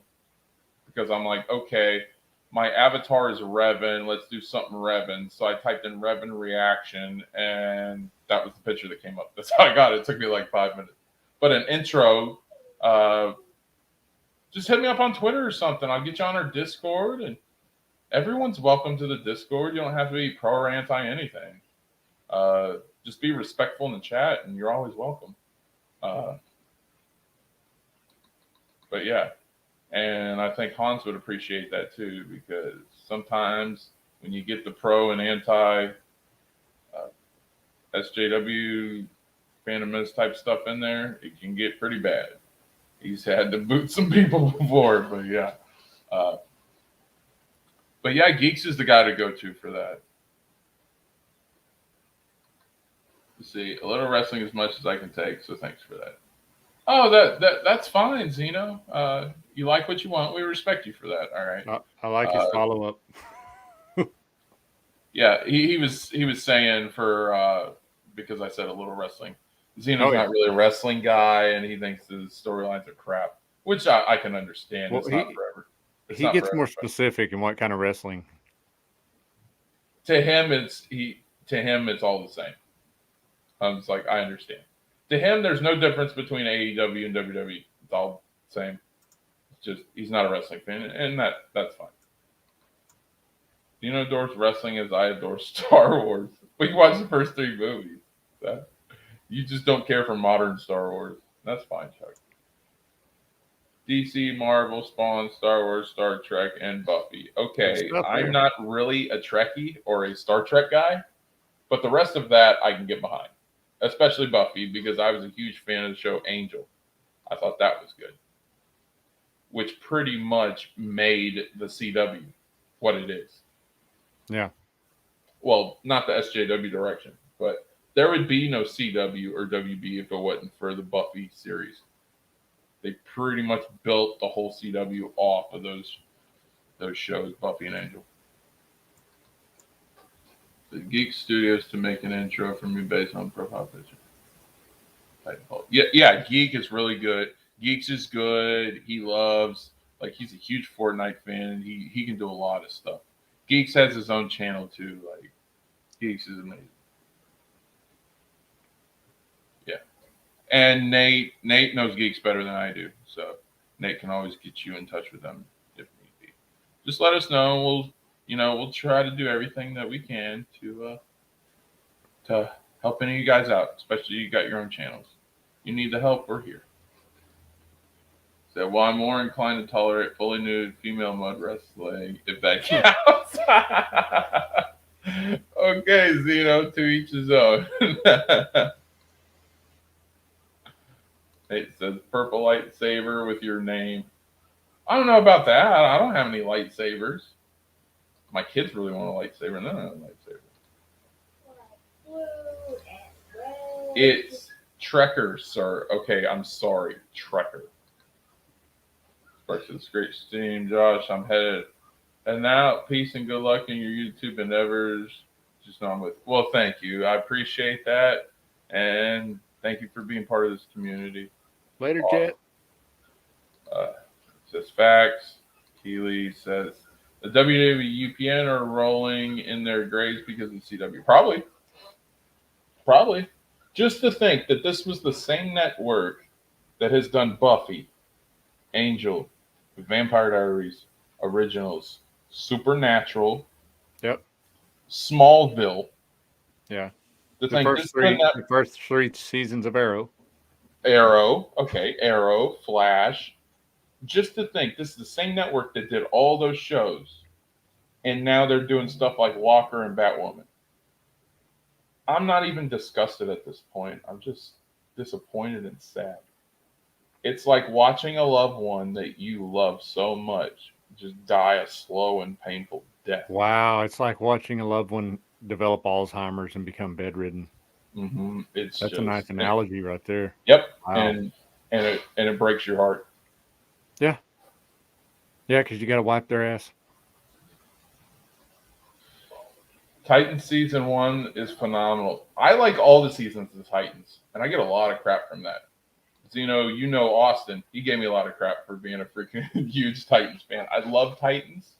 because I'm like, okay, my avatar is Revan. Let's do something Revan. So I typed in Revan reaction, and that was the picture that came up. That's how I got it. It took me like 5 minutes. But an intro, uh, just hit me up on Twitter or something. I'll get you on our Discord, and everyone's welcome to the Discord. You don't have to be pro or anti anything. Just be respectful in the chat, and you're always welcome. Uh, but yeah, and I think Hans would appreciate that too, because sometimes when you get the pro and anti SJW Phantom Menace type stuff in there, it can get pretty bad. He's had to boot some people before, but yeah. Uh, but yeah, Geeks is the guy to go to for that. Let's see, a little wrestling as much as I can take, so thanks for that. Oh, that's fine, Zeno. You like what you want. We respect you for that. All right. I like his follow up. Yeah, he was saying for because I said a little wrestling. Zeno's Oh yeah. not really a wrestling guy, and he thinks the storylines are crap, which I can understand. Well, It's not forever. It's he not gets for more everybody. specific in what kind of wrestling. To him, it's all the same. It's like I understand. To him, there's no difference between AEW and WWE. It's all the same. It's just he's not a wrestling fan, and that's fine. Dino adores wrestling as I adore Star Wars. We watched the first 3 movies. You just don't care for modern Star Wars. That's fine, Chuck. DC, Marvel, Spawn, Star Wars, Star Trek, and Buffy. Good Okay, stuff I'm there. not really a Trekkie or a Star Trek guy, but the rest of that I can get behind, especially Buffy, because I was a huge fan of the show Angel. I thought that was good, which pretty much made the CW what it is. Yeah. Well, not the SJW direction, but there would be no CW or WB if it wasn't for the Buffy series. They pretty much built the whole CW off of those shows, Buffy and Angel. The Geek Studios to make an intro for me based on profile picture. Titanfall. Yeah. Geek is really good. Geeks is good. He loves he's a huge Fortnite fan. And he can do a lot of stuff. Geeks has his own channel too. Like Geeks is amazing. Yeah. And Nate knows Geeks better than I do, so Nate can always get you in touch with them if need be. Just let us know. We'll try to do everything that we can to help any of you guys out, especially you got your own channels. You need the help, we're here. So, well, I'm more inclined to tolerate fully nude female mud wrestling if that counts. Okay, Zeno, to each his own. It says purple lightsaber with your name. I don't know about that. I don't have any lightsabers. My kids really want a lightsaber, and then I have a lightsaber. It's Trekker, sir. Okay, I'm sorry, Trekker. Sparks to this great steam, Josh. I'm headed. And now, peace and good luck in your YouTube endeavors. Just know I'm with. Well, thank you. I appreciate that, and thank you for being part of this community. Later, Jet. Says facts. Keely says the WWUPN are rolling in their graves because of CW. Probably. Just to think that this was the same network that has done Buffy, Angel, Vampire Diaries, Originals, Supernatural, Yep, Smallville. yeah. The first three seasons of Arrow. Arrow, Flash. Just to think, this is the same network that did all those shows, and now they're doing stuff like Walker and Batwoman. I'm not even disgusted at this point. I'm just disappointed and sad. It's like watching a loved one that you love so much just die a slow and painful death. Wow, it's like watching a loved one develop Alzheimer's and become bedridden. Mm-hmm. That's a nice analogy right there. Yep, wow. and it breaks your heart. Yeah, because you got to wipe their ass. Titans season 1 is phenomenal. I like all the seasons of Titans, and I get a lot of crap from that. Zeno, Austin. He gave me a lot of crap for being a freaking huge Titans fan. I love Titans,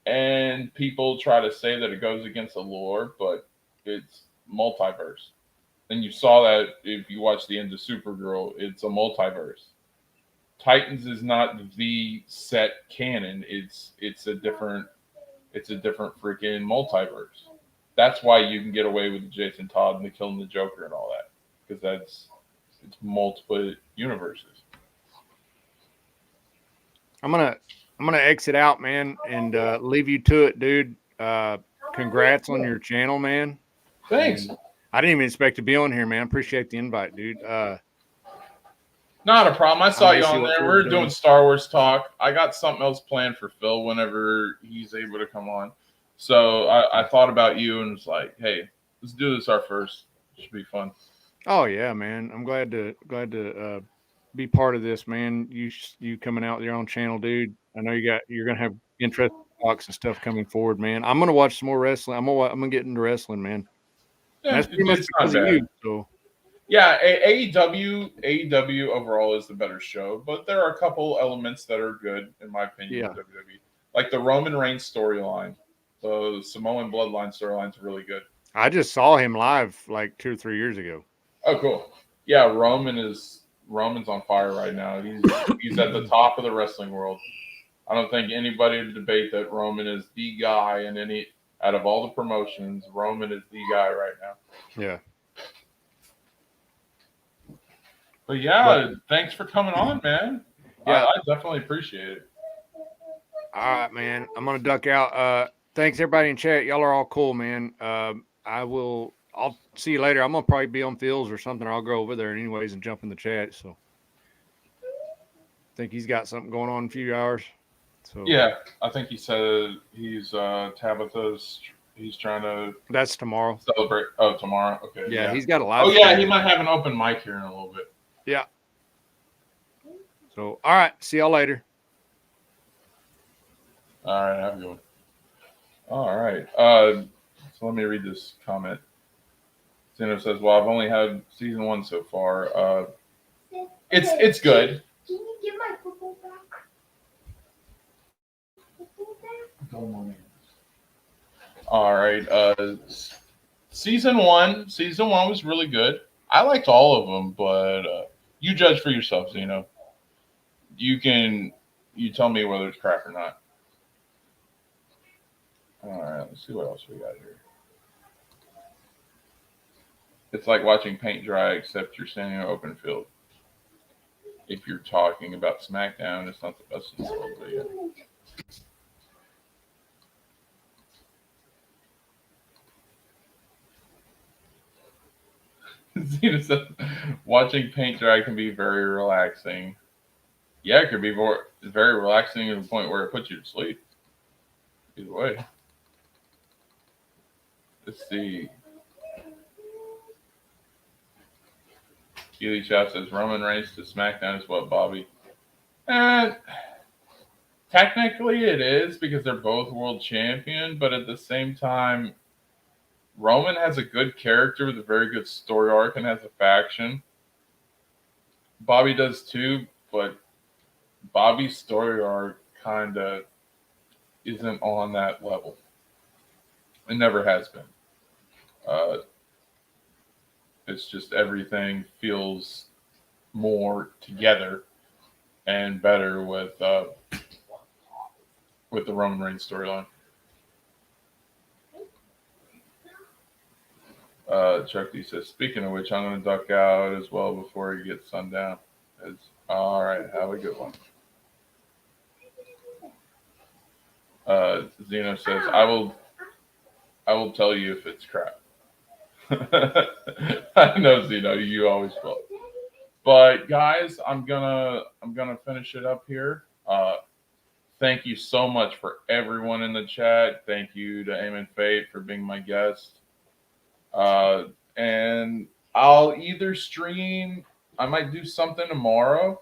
and people try to say that it goes against the lore, but it's multiverse. And you saw that if you watch the end of Supergirl, it's a multiverse. Titans is not the set canon. It's a different freaking multiverse. That's why you can get away with Jason Todd and the killing the Joker and all that, because it's multiple universes. I'm gonna exit out, man, and leave you to it, dude. Congrats on your channel, man. Thanks. And I didn't even expect to be on here, man. Appreciate the invite, dude. Not a problem. I saw you on there. We're doing Star Wars talk. I got something else planned for Phil whenever he's able to come on. So I thought about you and was like, hey, let's do this our first. It should be fun. Oh yeah, man. I'm glad to be part of this, man. You coming out with your own channel, dude. I know you're gonna have interesting talks and stuff coming forward, man. I'm gonna watch some more wrestling. I'm gonna get into wrestling, man. Yeah, that's pretty much because of you. So yeah, AEW overall is the better show, but there are a couple elements that are good in my opinion. Yeah. WWE, like the Roman Reigns storyline, the Samoan Bloodline storyline is really good. I just saw him live like 2 or 3 years ago. Oh, cool. Yeah, Roman's on fire right now. He's at the top of the wrestling world. I don't think anybody would debate that Roman is the guy in any out of all the promotions. Roman is the guy right now. Yeah. But yeah, thanks for coming on, man. Yeah, I definitely appreciate it. All right, man. I'm gonna duck out. Thanks everybody in chat. Y'all are all cool, man. I'll see you later. I'm gonna probably be on Phil's or something, or I'll go over there anyways and jump in the chat. So I think he's got something going on in a few hours. So yeah, I think he said he's Tabitha's. He's trying to. That's tomorrow. Celebrate. Oh, tomorrow. Okay. Yeah, he's got a lot. Oh yeah, he might have an open mic here in a little bit. Yeah. So all right, see y'all later. All right, have a good one. All right. So let me read this comment. Zeno says, "Well, I've only had season 1 so far. It's good." Can you give my football back? All right. Season one was really good. I liked all of them, but you judge for yourself, Zeno. You tell me whether it's crap or not. All right, let's see what else we got here. It's like watching paint dry, except you're standing in an open field. If you're talking about SmackDown, it's not the best in the world, but yeah. Zena said, watching paint dry can be very relaxing. Yeah, it could be very relaxing to the point where it puts you to sleep. Either way. Let's see. Keely Shaw says Roman Reigns to SmackDown is what, Bobby? Technically it is because they're both world champion, but at the same time, Roman has a good character with a very good story arc and has a faction. Bobby does too, but Bobby's story arc kind of isn't on that level. It never has been. It's just everything feels more together and better with the Roman Reigns storyline. Chuck D says, speaking of which, I'm going to duck out as well before it gets sundown. All right, have a good one. Zeno says, I will tell you if it's crap. I know, Zeno, you always will. But guys, I'm gonna finish it up here. Thank you so much for everyone in the chat. Thank you to Aim and Fate for being my guest. And I'll either stream. I might do something tomorrow.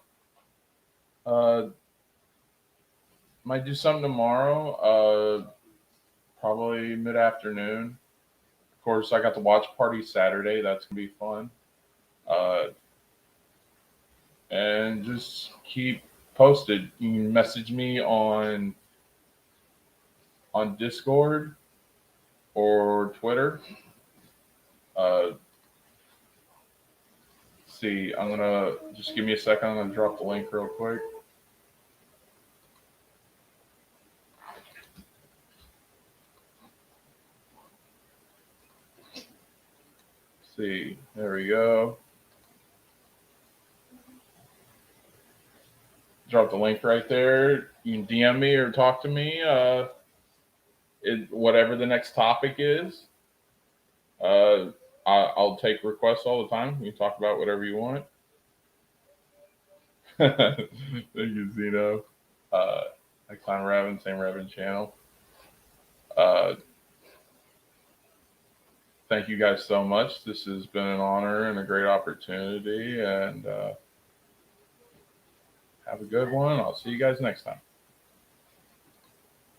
Probably mid-afternoon. Of course, I got the watch party Saturday. That's gonna be fun. And just keep posted. You can message me on Discord or Twitter. See, I'm gonna just give me a second. I'm gonna drop the link real quick. See, there we go. Drop the link right there. You can DM me or talk to me. Whatever the next topic is. I'll take requests all the time. You can talk about whatever you want. Thank you, Zeno. Next time, Raven, same Raven channel. Thank you guys so much. This has been an honor and a great opportunity. And have a good one. I'll see you guys next time.